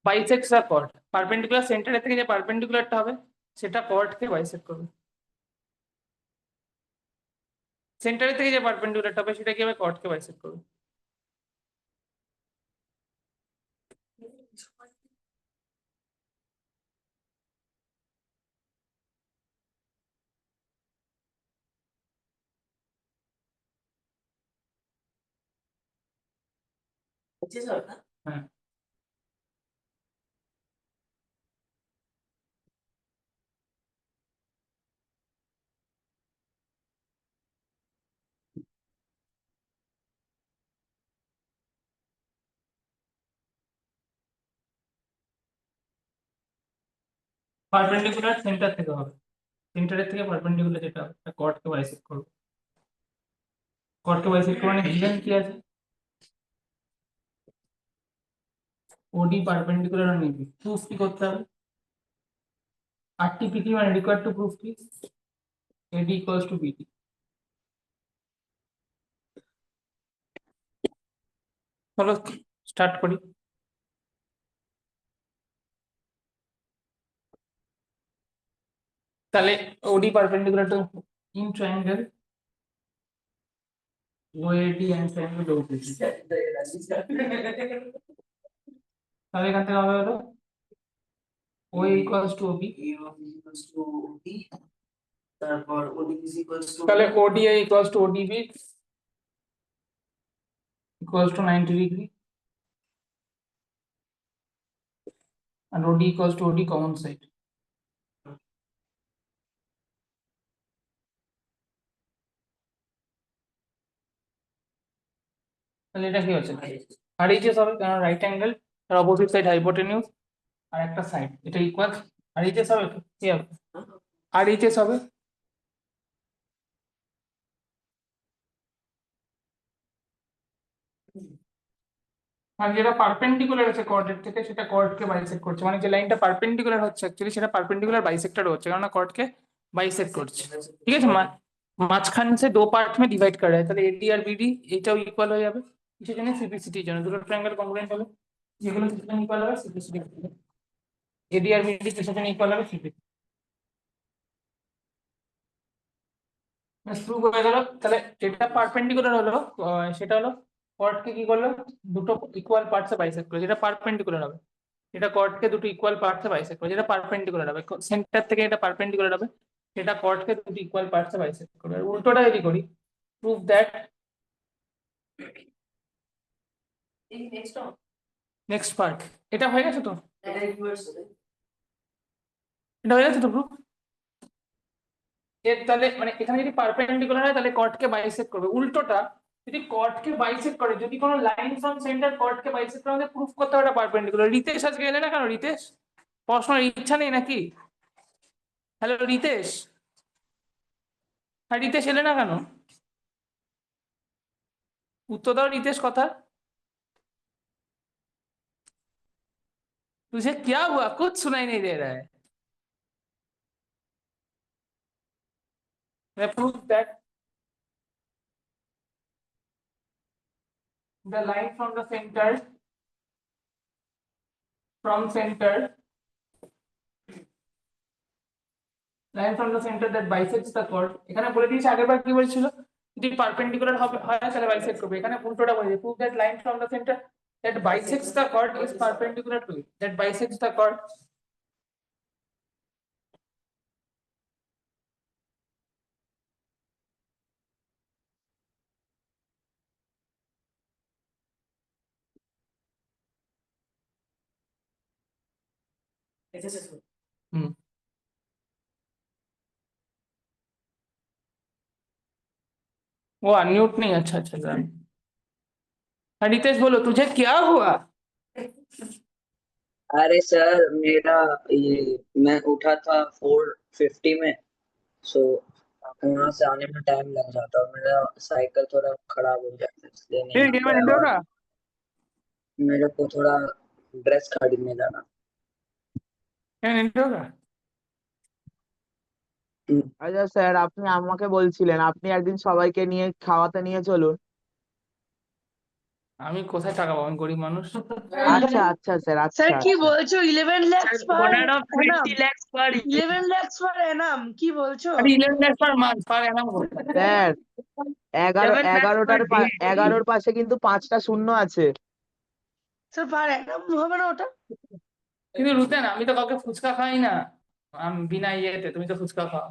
bisects the chord, perpendicular সেন্টারের থেকে যে পারপেন্ডিকুলারটা হবে সেটা কর্ডকে বাইসেক্ট করবে। সেন্টারের থেকে যে পারপেন্ডিকুলারটা হবে সেটা কি হবে, কর্ডকে বাইসেক্ট করবে। হচ্ছে স্যার না? হ্যাঁ, পারপেন্ডিকুলার সেন্টার থেকে হবে, সেন্টারের থেকে পারপেন্ডিকুলার যেটা কর্ডকে বাইসেক্ট করবে। কর্ডকে বাইসেক্ট করবে মানে গিভেন কি আছে, ওডি পারপেন্ডিকুলার অন এবি। প্রুফ কি করতে হবে, RTPT মানে রিকোয়ার্ড টু প্রুফ কি, AD ইকুয়ালস টু BD। চলো স্টার্ট করি। তাহলে OD perpendicular to in triangle OAD and triangle OPC। তাহলে এখান থেকে হবে হলো OA ইকুয়ালস টু OB, তারপর ODBC equals to তাহলে ODA equals to ODB equals to 90 degree and OD equals to OD common side। তাহলে এটা কি হচ্ছে, RHS হবে কারণ রাইট অ্যাঙ্গেল, তার অপোজিট সাইড হাইপোটেনিউস আর একটা সাইড এটা ইকুয়াল। RHS হবে কি হবে, RHS হবে আর যেটা পারপেন্ডিকুলার আছে কর্ডের থেকে সেটা কর্ডকে বাইসেক্ট করছে, মানে যে লাইনটা পারপেন্ডিকুলার হচ্ছে অ্যাকচুয়ালি সেটা পারপেন্ডিকুলার বাইসেক্টর হচ্ছে কারণ কর্ডকে বাইসেক্ট করছে। ঠিক আছে, মাঝখান से दो पार्ट में डिवाइड कर रहा है, তাহলে AD আর BD এটাও ইকুয়াল হয়ে যাবে কিসের জন্য, সিপিসিটির জন্য। দুটো ট্রায়াঙ্গেল কংগ্রুয়েন্ট হবে, যেগুলো কিসের জন্য ইকুয়াল হবে, সিপিসিটি। AD আর BD কিসের জন্য ইকুয়াল হবে, সিপিসিটি। প্রুভ হয়ে গেল। তাহলে যেটা পারপেন্ডিকুলার হলো সেটা হলো কর্ডকে কি করলো, দুটো ইকুয়াল পার্টসে বাইসেক্ট করলো, যেটা পারপেন্ডিকুলার হবে এটা কর্ডকে দুটো ইকুয়াল পার্টসে বাইসেক্ট করবে, যেটা পারপেন্ডিকুলার হবে সেন্টার থেকে এটা পারপেন্ডিকুলার হবে সেটা কর্ডকে দুটো ইকুয়াল পার্টসে বাইসেক্ট করবে। আর উল্টোটা যদি করি, প্রুভ দ্যাট এই নেক্সট নেক্সট পার্ট, এটা হয়ে গেছে তো, এটা রিভার্স হবে। এটা হয়ে গেছে তো প্রুফ। এর তাহলে মানে এখানে যদি পারপেন্ডিকুলার হয় তাহলে কর্ডকে বাইসেক্ট করবে, উল্টোটা যদি কর্ডকে বাইসেক্ট করে, যদি কোনো লাইন ফ্রম সেন্টার কর্ডকে বাইসেক্ট করে আমাদের প্রুফ করতে হবে পারপেন্ডিকুলার। রিতেশ আজকে এলে না কেন, রিতেশ পড়াশোনার ইচ্ছা নেই নাকি? হ্যালো রিতেশ, হ্যাঁ রিতেশ এলে না কেন, उत्तर दाओ रितेश কথা। तुझे क्या हुआ, कुछ सुनाई नहीं दे रहा है। मैं prove that the line from the center that bisects the chord, এখানে বলে দিয়েছি আগেরবার কি বলছিল, যদি পারপেন্ডিকুলার হবে হয় তাহলে বাইসেক্ট করবে, এখানে উল্টোটা বলেছে prove that line from the center that bisects the chord is perpendicular to it, that bisects the chord এটা শেষ করো। হুম वो अनम्यूट नहीं, अच्छा अच्छा सर। हाँ, रितेश बोलो, तुझे क्या हुआ? अरे सर मेरा ये मैं उठा था 4:50 में, सो वहां से आने में टाइम लग जाता और मेरा साइकिल थोड़ा खराब हो गया था, इसलिए नहीं फिर आ क्या पाया। और होगा? मेरे को थोड़ा ड्रेस खरीदने जाना। क्या होगा? আচ্ছা স্যার, আপনি আমাকে বলছিলেন আপনি একদিন সবাইকে নিয়ে খাওয়াতে নিয়ে চলুন। আমি কোথায় টাকা পাবো, আমি গরিব মানুষ। আচ্ছা আচ্ছা স্যার, স্যার আচ্ছা কি আচ্ছা। বলছো? 11 lakhs per annum? lakhs per 11 lakhs per annum কি বলছো? আরে 11 lakh per month per annum করতে। Sir 7 lakhs per day। 11টার পাশে কিন্তু 5টা শূন্য আছে। স্যার পার annum হবে না ওটা? কিন্তু রুতেন, আমি তো কাউকে ফুচকা খাই না, আমি বিনা ইয়েতে, তুমি তো ফুচকা খাও।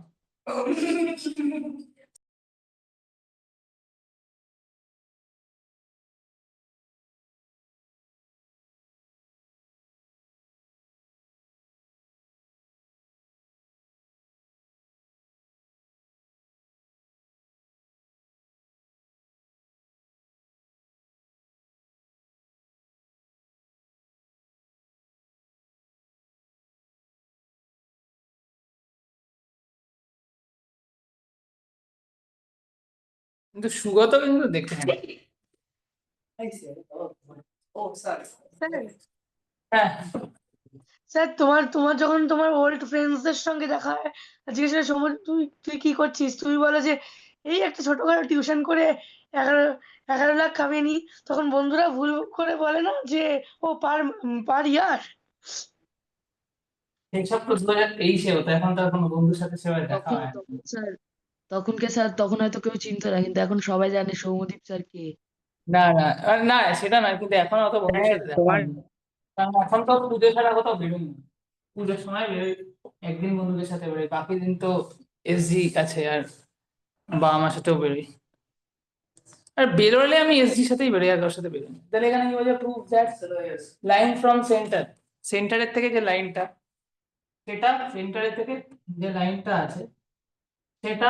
কিন্তু সুগত কিন্তু দেখতে নেই। হ্যাঁ, স্যার তোমার তোমার যখন তোমার ওল্ড ফ্রেন্ডসদের সঙ্গে দেখা হয় আর জিজ্ঞেস করে সৌম্য তুই তুই কি করছিস, তুমি বলো যে এই একটা ছোটখাটো টিউশন করে 11 লাখ কামিয়ে নি, তখন বন্ধুরা ভুল করে বলে না যে ও পার ইয়ার? এইসব তো 2023-এ হতো, এখন তো কোনো বন্ধুর সাথে সেভাবে দেখা তখন হয় না। তখন স্যার তখন হয়তো কেউ চিনতো না, কিন্তু এখন সবাই জানে সৌম্যদীপ স্যার কে। না না না, সেটা নয়, কিন্তু এখন অত বন্ধুর সাথে দেখা হয় না। কারণ এখন তো পুজো ছাড়া কোথাও বেরোই না। পুজোর সময় বেরোই, একদিন বন্ধুদের সাথে বেরোই, বাকি দিন তো এসজি আছে আর বাবা মার সাথেও বেরোই। আর বেরোলে আমি এসজির সাথেই বেরোই, আর কারোর সাথে বেরোই না। তাহলে এখানে কি বলছে, prove that line from centre, সেন্টারের থেকে যে লাইনটা, সেটা সেন্টারের থেকে যে লাইনটা আছে সেটা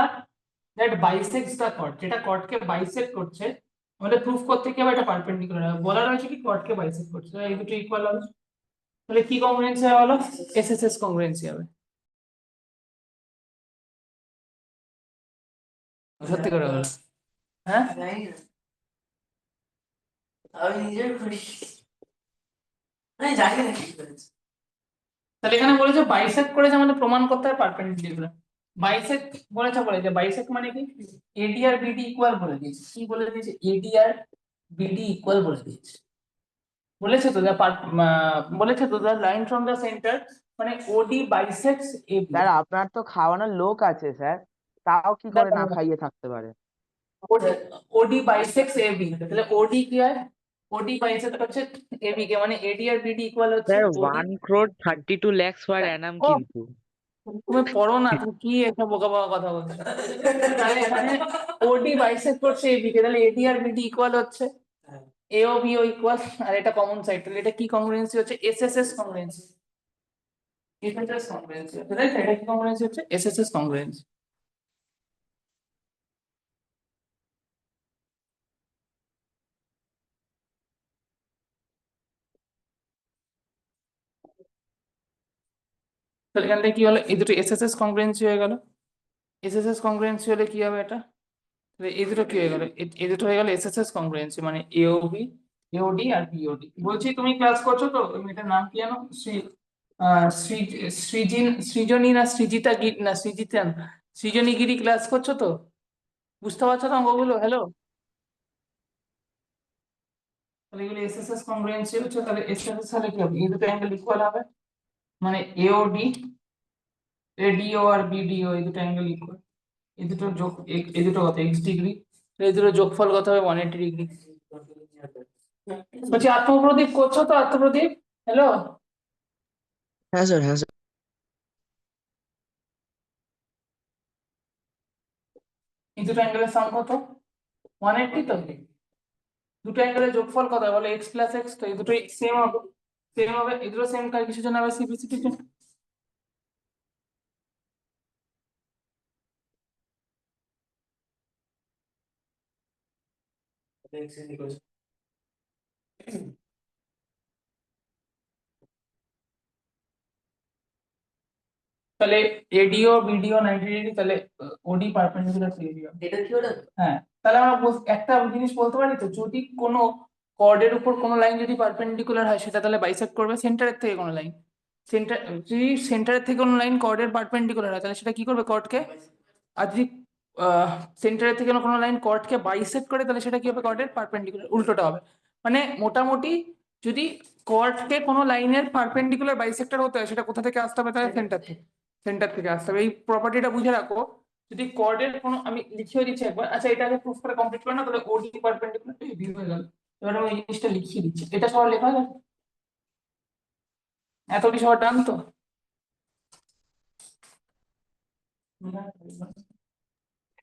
দ্যাট বাইসেক্টস দা কর্ড, যেটা কর্ডকে বাইসেক্ট করছে, আমাদের প্রুফ করতে কি হবে, এটা পারপেন্ডিকুলার হবে। বলা রয়েছে কি কর্ডকে বাইসেক্ট করছে, তাহলে এই দুটো ইকুয়াল হবে। তাহলে কি কংগ্রুয়েন্সি হবে বলো? এসএসএস কংগ্রুয়েন্সি হবে। সত্যি করে বলো। হ্যাঁ, আমি নিজের খুশি, আমি জানি না কি করেছে। তাহলে এখানে বলেছে বাইসেক্ট করেছে, আমাদের প্রমাণ করতে হবে পারপেন্ডিকুলার। বাইসেক্ট বলেছে বাইসেক্ট মানে কি, এডি আর বিডি ইকুয়াল বলে দিয়েছে। কি বলে দিয়েছে? এডি আর বিডি ইকুয়াল বলে দিয়েছে। বলেছে তো বলেছে তো লাইন ফ্রম দ্য সেন্টার মানে ওডি বাইসেক্টস এবি। স্যার আপনার তো খাওয়ানোর লোক আছে স্যার, তাও কি করে না খাইয়ে থাকতে পারে? ওডি বাইসেক্টস এবি, তাহলে ওডি কি হয়? ওডি বাইসেক্ট হচ্ছে এবি কে, মানে এডি আর বিডি ইকুয়াল হচ্ছে স্যার ওডি। 1 crore 32 lakhs per annum ও, কিন্তু। তুমি পড়ো না, তুমি কি একটা বোকা বোকা কথা বলছো। তাহলে এখানে ওডি বাইসেক্ট করছে এবি কে, তাহলে এডি আর বিডি ইকুয়াল হচ্ছে এও বিও ইকুয়াল, আর এটা কমন সাইড, তাহলে এটা কি কংগ্রুয়েন্সি হচ্ছে? SSS congruency. এসএসএস কংগ্রুয়েন্সি হচ্ছে, তাই তো? এটা কি কংগ্রুয়েন্সি হচ্ছে? SSS congruency. তাহলে এখান থেকে কি হলো, এই দুটো এসএসএস কংগ্রুয়েন্সি হয়ে গেল। এসএসএস কংগ্রুয়েন্সি হলে কি হবে এটা? তাহলে এই দুটো কি হয়ে গেল? এই দুটো হয়ে গেল এসএসএস কংগ্রুয়েন্সি, মানে এওবি, এওডি আর বিওডি। বলছি তুমি ক্লাস করছো তো? ওই মেয়েটার নাম কি জানো? সৃজনী না সৃজিতা না সৃজিতা, সৃজনী গিরি ক্লাস করছো তো? বুঝতে পারছো তো অঙ্কগুলো? হ্যালো, তাহলে এগুলো এসএসএস কংগ্রুয়েন্সি হচ্ছে। তাহলে এসএসএস হলে কি হবে? এই দুটো অ্যাঙ্গেল ইকুয়াল হবে, মানে এওডি, এডিও আর বিডিও এই দুটো অ্যাঙ্গেল ইকুয়াল। এই দুটো যোগ, এই দুটো কত? X degree. এই দুটো যোগফল কত হবে? 180 ডিগ্রি। বলছি আত্মপ্রদীপ করছো তো? আত্মপ্রদীপ, হ্যালো, হ্যাঁ স্যার, হ্যাঁ স্যার। এই দুটো অ্যাঙ্গেলের সাম কত? 180 তো। দুটো অ্যাঙ্গেলের যোগফল কত হবে বলো? এক্স প্লাস এক্স, তো এই দুটো সেম হবে, সেম হবে। এই দুটো সেম কাজ কিসের জন্য হবে? সিম্পলিসিটির জন্য। এক্সচেঞ্জ করেছে। তাহলে এডিও বিডিও 90 ডিগ্রি, তাহলে ওডি পারপেন্ডিকুলার টু এডিও। এটা কি ওটা? হ্যাঁ, তাহলে আমরা একটা জিনিস বলতে পারি তো, যদি কোনো কর্ডের উপর কোনো লাইন যদি পারপেন্ডিকুলার হয় সেটা তাহলে বাইসেক্ট করবে সেন্টারের থেকে কোনো লাইন। যদি সেন্টারের থেকে কোনো লাইন কর্ডের পারপেন্ডিকুলার হয় তাহলে সেটা কি করবে কর্ডকে, আর যদি সেন্টারের থেকে কোনো লাইন কর্ডকে বাইসেক্ট করে তাহলে সেটা কি হবে কর্ডের পারপেন্ডিকুলার, উল্টোটা হবে। মানে মোটামুটি যদি কর্ডকে কোনো লাইনের পারপেন্ডিকুলার বাইসেক্টর হতে হয় সেটা কোথা থেকে আসতে হবে, তাহলে সেন্টার থেকে আসতে হবে। এই প্রপার্টিটা বুঝে রাখো। যদি কর্ডের কোনো, আমি লিখিয়ে দিচ্ছি একবার, আচ্ছা এটাকে প্রুফ করে কমপ্লিট করে না, তাহলে ওডি পারপেন্ডিকুলার টু এবি হয়ে গেল। এবার আমি এই জিনিসটা লিখিয়ে দিচ্ছি, এটা সবার লেখা যাবে, এতটি সবার ডান তো?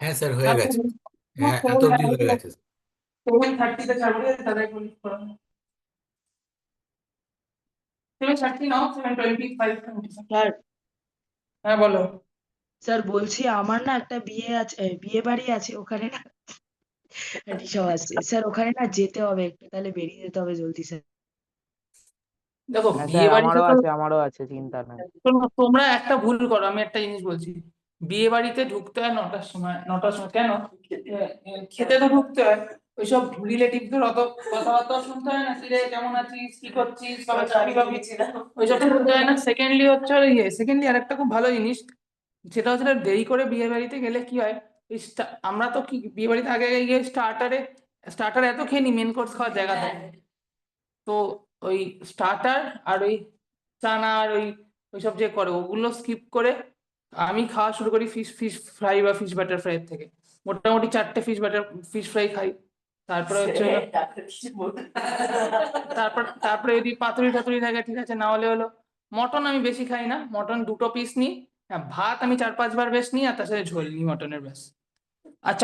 হ্যাঁ স্যার হয়ে গেছে, হ্যাঁ এত অব্দি হয়ে গেছে। 7:30 ছাড়বে, তাদের ক্লিক করো। 7:30 নাও, 7:25। স্যার হ্যাঁ বলো। স্যার বলছি আমার না একটা বিয়ে আছে, বিয়ে বাড়ি আছে ওখানে না সব আছে স্যার, ওখানে না যেতে হবে একটু, তাহলে বেরিয়ে যেতে হবে জলদি স্যার। দেখো হ্যাঁ বিয়ে স্যার বাড়িতে তো আমারও আছে চিন্তা নেই। তোমরা একটা ভুল করো, আমি একটা জিনিস বলছি, বিয়ে বাড়িতে ঢুকতে হয় 9টার সময়। 9টার সময় কেন? খেতে তো ঢুকতে হয়, ওইসব রিলেটিভদের অত কথাবার্তা শুনতে হয় না, কিরে কেমন আছিস, কি করছিস, কবে চাকরি পাবি, ওইসব শুনতে হয় না। সেকেন্ডলি হচ্ছে সেকেন্ডলি আরেকটা খুব ভালো জিনিস, সেটা হচ্ছে দেরি করে বিয়ে বাড়িতে গেলে কি হয়, আমরা তো কি বিয়ে বাড়িতে আগে আগে গিয়ে স্টার্টার এত খেয়ে নি, মেন কোর্স খাওয়ার জায়গা থাকে। তো ওই স্টার্টার আর ওই চানা আর ওইসব যে করে ওগুলো স্কিপ করে আমি খাওয়া শুরু করি ফিশ ফ্রাই বা ফিশ বাটার ফ্রাই থেকে। মোটামুটি 4টে ফিশ ফ্রাই খাই। তারপরে হচ্ছে তারপরে যদি পাতুরি টাতুরি থাকে ঠিক আছে, না হলে হলো মটন। আমি বেশি খাই না, মটন 2টো পিস নিই। হ্যাঁ, ভাত আমি 4-5 বার বেশ নিই, আর তার সাথে ঝোল নিই মটনের ব্যাস। আর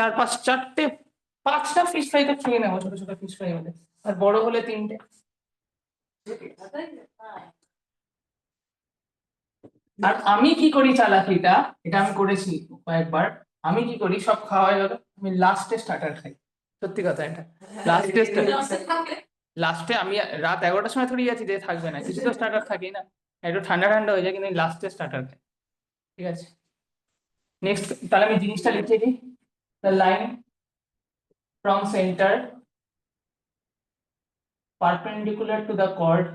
5টা ফিশ ফ্রাই তো খেয়ে নেবো, ছোট ছোট ফিশ ফ্রাই হলে, আর বড় হলে 3টে। আর আমি কি করি চালাকিটা, এটা আমি করেছি কয়েকবার। আমি কি করি, সব খাওয়া হয়ে গেল, আমি লাস্টে স্টার্টার খাই। সত্যি কথা এটা, লাস্টে আমি রাত 11টার সময় থরি আছি যে থাকবে না, কিছু তো স্টার্টার থাকেই না, একটু ঠান্ডা ঠান্ডা হয়ে যায়, কিন্তু লাস্টে স্টার্টার খাই। ঠিক আছে, নেক্সট তাহলে আমি জিনিসটা লিখে দিই। The line from centre perpendicular to the chord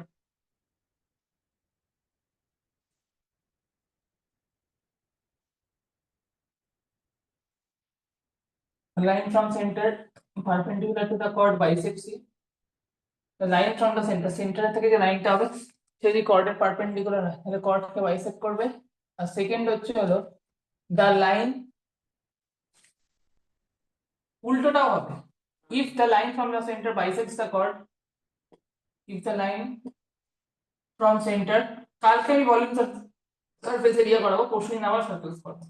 line from center perpendicular to the chord bisects it. The line from the center থেকে যে লাইনটা হবে যদি chord-এর perpendicular হয় তাহলে chord-কে bisect করবে। আর সেকেন্ড হচ্ছে হলো the line, উল্টোটাও হবে, if the line from the center bisects the chord, if the line from center, কালকে আমি ভলিউম সারফেস এরিয়া করাবো, পরশুদিন আবার সার্কেলস করবো।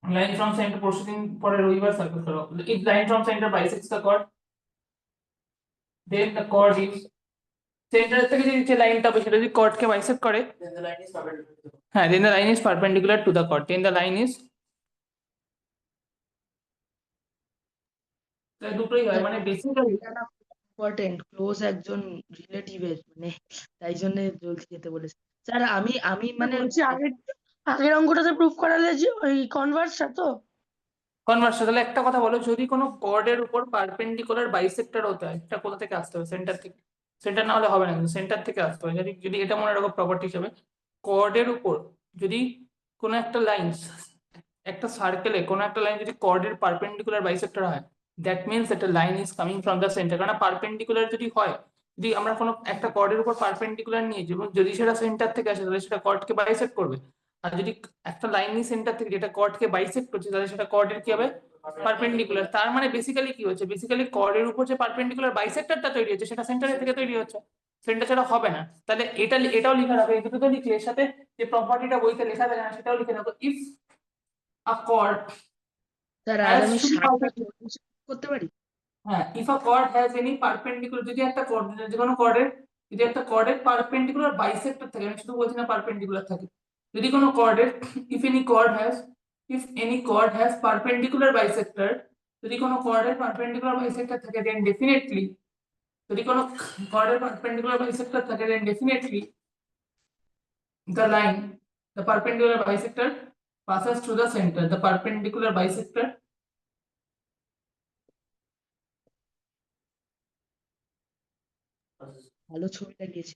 লাইন ফ্রম সেন্টার পরশুদিন পরে রবিবার সার্কেল করাবো। if line from center bisects the chord, then the chord is centre থেকে যে লাইনটা হবে সেটা যদি chord-কে বাইসেক্ট করে, হ্যাঁ, then the line is perpendicular to the chord, then the line is, তাই দুটোই হয়, মানে বেসিক্যালি ইম্পর্টেন্ট, ক্লোজ একজন রিলেটিভের, মানে তাই জন্য জলদি যেতে বলেছে স্যার। আমি মানে বলছি আগের অঙ্কটাতে প্রুফ করালে যে ওই কনভার্সটা তো। কনভার্স। তাহলে একটা কথা বলো, যদি কোনো chord-এর উপর পারপেন্ডিকুলার বাইসেক্টর হতে হয় এটা কোথা থেকে আসতে হবে? সেন্টার থেকে। সেন্টার না হলে হবে না, কিন্তু সেন্টার থেকে আসতে হবে। যদি এটা মনে রাখো প্রপার্টি হিসেবে, chord-এর উপর যদি কোনো একটা লাইন, একটা সার্কেলে কোনো একটা লাইন যদি chord-এর পারপেন্ডিকুলার বাইসেক্টর হয়, দ্যাট মিনস একটা line is coming from the centre. কারণ পারপেন্ডিকুলার যদি হয়, যদি আমরা কোনো একটা chord-এর উপর পারপেন্ডিকুলার নিয়ে এবং যদি সেটা সেন্টার থেকে আসে তাহলে সেটা chord-কে বাইসেক্ট করবে। আর যদি একটা লাইনই সেন্টার থেকে যেটা chord-কে বাইসেক্ট করছে তাহলে সেটা chord-এর কি হবে? পারপেন্ডিকুলার। তার মানে বেসিক্যালি কি হচ্ছে, বেসিক্যালি chord-এর উপর যে পারপেন্ডিকুলার বাইসেক্টরটা তৈরি হচ্ছে সেটা সেন্টারের থেকে তৈরি হচ্ছে, সেন্টার ছাড়া হবে না। তাহলে এটাও লেখা রাখো, এই দুটো তো লিখলে, এর সাথে যে প্রপার্টিটা বইতে লেখা থাকে না সেটাও লিখে রাখো। ইফ আ chord স্যার আর has আমি two 60টা করতে পারি। হ্যাঁ, if a chord has any perpendicular, যদি একটা chord, যে কোনো chord-এর যদি একটা chord-এর পারপেন্ডিকুলার বাইসেক্টর থাকে, আমি শুধু বলছি না পারপেন্ডিকুলার থাকে, যদি কোনো chord-এর if any chord has perpendicular bisector, যদি কোনো কর্ডের পারপেন্ডিকুলার বাইসেক্টর থাকে দেন ডেফিনেটলি যদি কোনো কর্ডের পারপেন্ডিকুলার বাইসেক্টর থাকে then definitely the line the perpendicular bisector passes through the center the perpendicular bisector ভালো ছবিটা দিয়েছে।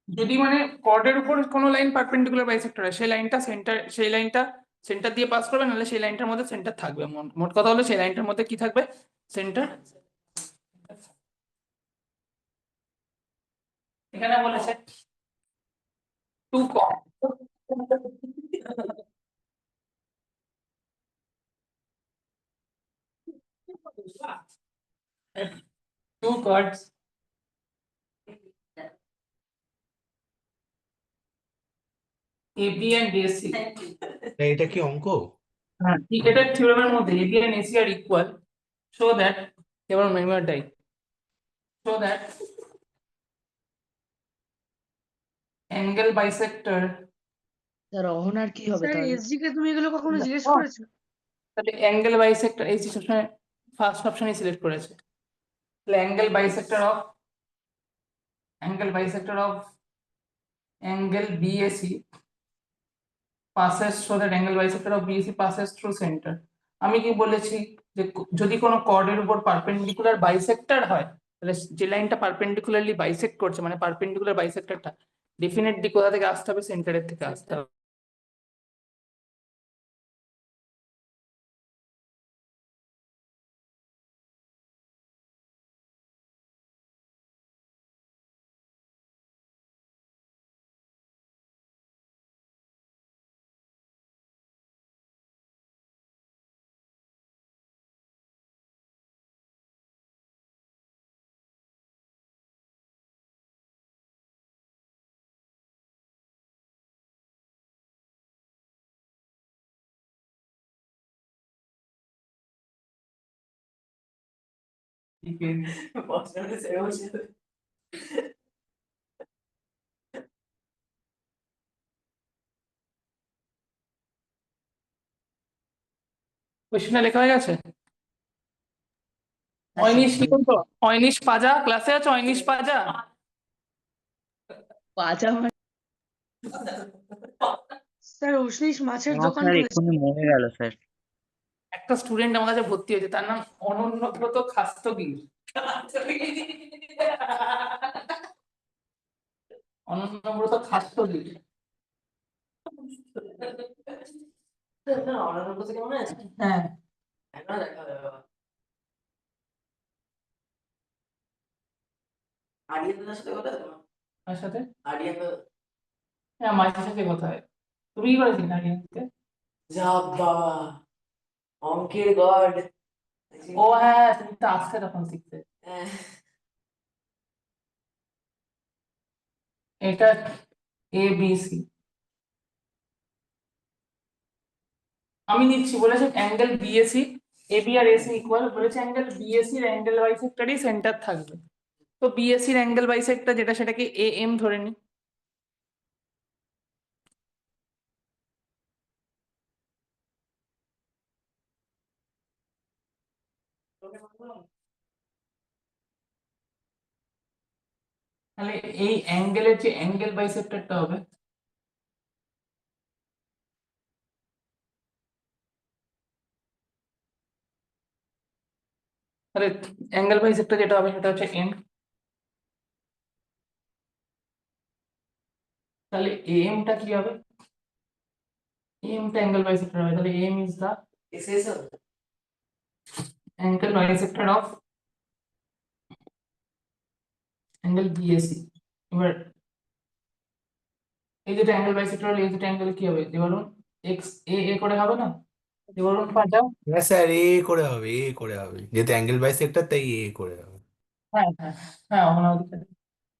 যদি মানে কর্ডের উপর কোনো লাইন পারপেন্ডিকুলার বাইসেক্টর হয় সেই লাইনটা সেন্টার দিয়ে পাস করবে নাহলে সেই লাইনটার মধ্যে সেন্টার থাকবে মোট কথা হলো সেই লাইনটার মধ্যে কি থাকবে সেন্টার এখানে বলেছে two chord two chords AB and AC এটা কি অঙ্ক? হ্যাঁ এটা থিওরেমের মধ্যে AB and AC are equal so that এবার মেমোরিটাই so that angle bisector sir অহনার কি হবে স্যার তাহলে? এসজি কে তুমি এগুলো কখনো জিজ্ঞেস করেছো? তাহলে অ্যাঙ্গেল বাইসেক্টর AC সবসময় ফার্স্ট অপশনই সিলেক্ট করেছে তাহলে angle bisector of angle BAC passes so that angle bisector of BAC passes through center আমি কি বলেছি যে যদি কোনো কর্ডের উপর পারপেন্ডিকুলার বাইসেক্টর হয় তাহলে যে লাইনটা পারপেন্ডিকুলারলি বাইসেক্ট করছে মানে পারপেন্ডিকুলার বাইসেক্টরটা ডেফিনেটলি কোথা থেকে আসতে হবে সেন্টারের থেকে আসতে হবে বছরে সে বসে কোশ্চেনে লেখা হয়ে গেছে অয়নিশ লিখুন তো অয়নিশ পাজা ক্লাসে আছে অয়নিশ পাজা পাঁচা মানে স্যার উষ্ণিশ মাছের না দোকান স্যার করেছে। এক্ষুনি মনে গেল স্যার। একটা স্টুডেন্ট আমার কাছে ভর্তি হয়েছে তার নাম অনন্যব্রত খাস্তগির অনন্যব্রত খাস্তগির অনার কাছে কেমন আছে হ্যাঁ এখনো দেখা হবে বাবা আরিয়ান দাদার সাথে কথা হয় তোমার আমার সাথে আরিয়ান দাদা হ্যাঁ মাঝে সাথে কথা হয় তুমি কি করেছিস না আরিয়ানকে? যা বাবা অঙ্কের গড ও হ্যাঁ তুমি তো আসতে তখন শিখতে এটা ABC আমি নিচ্ছি বলেছে অ্যাঙ্গেল BAC AB আর AC ইকুয়াল বলেছে অ্যাঙ্গেল BAC এর অ্যাঙ্গেল বাইসেক্টরই সেন্টার থাকবে তো BAC এর অ্যাঙ্গেল বাইসেক্টর যেটা সেটাকে AM ধরে নি তাহলে এই অ্যাঙ্গেলের যে অ্যাঙ্গেল বাইসেক্টরটা হবে তাহলে অ্যাঙ্গেল বাইসেক্টর যেটা হবে সেটা হচ্ছে M তাহলে AM টা কি হবে AM টা অ্যাঙ্গেল বাইসেক্টর হবে তাহলে AM is the SS angle bisector of angle BAC এবার এই দুটো অ্যাঙ্গেল বাইসেক্টর হলে এই দুটো অ্যাঙ্গেল কি হবে এবার x a করে হবে না এবার পাঠাও হ্যাঁ স্যার এ করে হবে যেহেতু অ্যাঙ্গেল বাইসেক্টর তাই এ করে হবে। হ্যাঁ হ্যাঁ হ্যাঁ অনাদিকে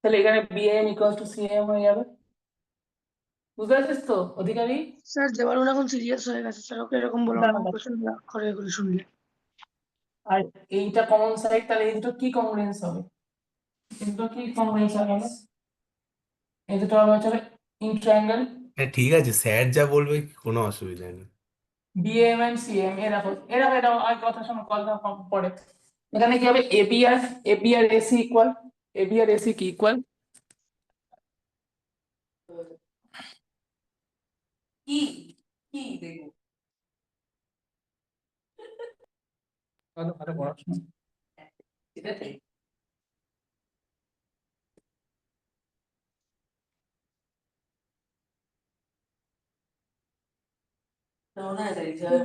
তাহলে এখানে BAM ইকুয়ালস টু CAM হয়ে যাবে বুঝতে পারছিস তো অধিকারী স্যার দেবারুন এখন সিরিয়াস হয়ে গেছে স্যার ওকে এরকম বলো না দাঁড়া, কোশ্চেন রাগ করে এগুলো শুনলে। আর এইটা কমন সাইড তাহলে এই দুটো কি কংগ্রুয়েন্স হবে এই দুটো কি কংগ্রুয়েন্স হবে এই দুটো হবে হচ্ছে ইন ট্রায়াঙ্গেল হ্যাঁ ঠিক আছে স্যার যা বলবে কোনো অসুবিধা নেই। বিএম এন্ড সিএম এরা আর কথা শোনো কথা পড়ে এখানে কি হবে এবি আর এসি ইকুয়াল এবি আর এসি কি ইকুয়াল কি কি দেখবো ভালো ভালো পড়াশোনা ঠিক আছে মনে হয় এইভাবে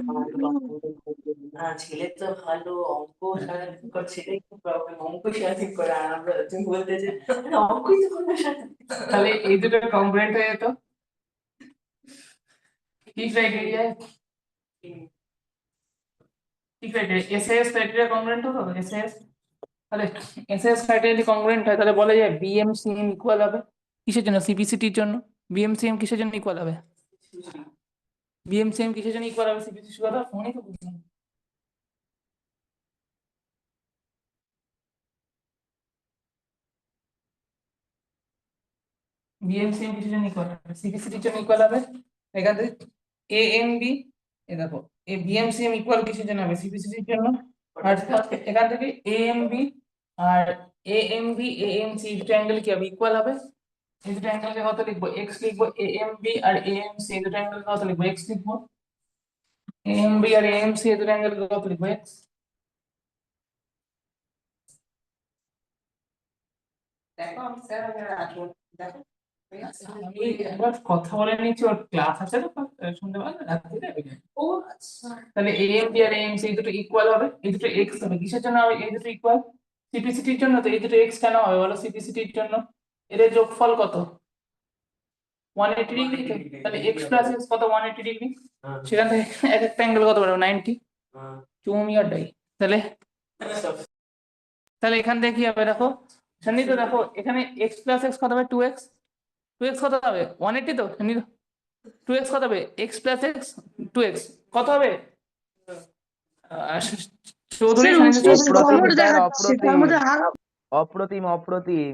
ছেলে তো ভালো অঙ্ক সারাদিন করে ছেলে খুব প্রবলেম অঙ্ক সারাদিন করে আর আমরা তুমি বলতে যে অঙ্কই তো করবে সারাদিন তাহলে এই দুটো কংগ্রেন্ট হয়ে যেত কি ক্রাইটেরিয়া কি ক্রাইটেরিয়া এসএস ক্রাইটেরিয়া কংগ্রেন্ট হতো এসএস তাহলে এসএস ক্রাইটেরিয়া কংগ্রেন্ট হয় তাহলে বলা যায় বিএমসিএম ইকুয়াল হবে কিসের জন্য সিপিসিটির জন্য বিএমসিএম কিসের জন্য ইকুয়াল হবে বিএমসিএম কিসের জন্য ইকুয়াল হবে সিপিসিটি কথা ফোনই তো বুঝলাম বিএমসিএম কিসের জন্য ইকুয়াল হবে সিপিসিটির জন্য ইকুয়াল হবে এখান থেকে এএমবি এ দেখো এই বিএমসিএম ইকুয়াল কিসের জন্য হবে সিপিসিটির জন্য আর এখান থেকে এএমবি আর এএমসি দুটো অ্যাঙ্গেল কি হবে ইকুয়াল হবে এই দুটো অ্যাঙ্গেলকে কত লিখবো এক্স লিখবো এএমবি আর এএমসি এই দুটো অ্যাঙ্গেল কত লিখবো এক্স লিখবো এএমবি আর এএমসি এই দুটো অ্যাঙ্গেল কত লিখবো এক্স দেখো আমি স্যার আসবো দেখো আমি একবার কথা বলে নিচ্ছি ওর ক্লাস আছে তো শুনতে পারলে রাত্রিতে ও আচ্ছা তাহলে এএমবি আর এএমসি এই দুটো ইকুয়াল হবে এই দুটো এক্স হবে কিসের জন্য হবে এই দুটো ইকুয়াল সিপিসিটির জন্য তো এই দুটো এক্স কেন হবে বলো সিপিসিটির জন্য এর যোগফল কত 180 ডিগ্রি তাহলে এক্স প্লাস এক্স কত 180 ডিগ্রি সেখান থেকে এক একটা অ্যাঙ্গেল কত পারবে 90 চুমি আর ডাই তাহলে তাহলে এখান থেকে কি হবে দেখো সন্নি তো দেখো এখানে এক্স প্লাস এক্স কত হবে 2x কত হবে 180 তো সন্নি 2x কত হবে এক্স প্লাস এক্স 2x কত হবে চৌধুরী স্যার সন্নি চৌধুরী কমর দেখাচ্ছে তার মধ্যে অপ্রতিম অপ্রতিম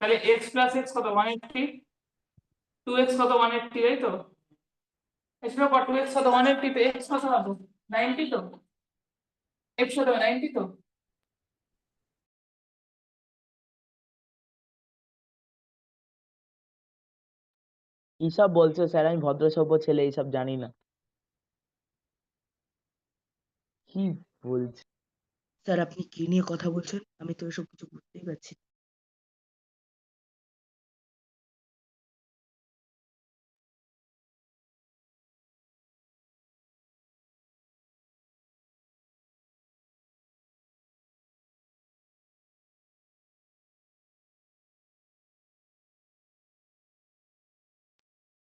তাহলে এক্স প্লাস এক্স কত 180 2x কত 180 তাই তো এছাড়া কত 2x কত 180 তো x কত হবে 90 তো x কত হবে 90 তো কি সব বলছো স্যার আমি ভদ্রসভ্য ছেলে এইসব জানি না কি বলছি স্যার আপনি কি নিয়ে কথা বলছেন আমি তো এসব কিছু বুঝতেই পারছি না।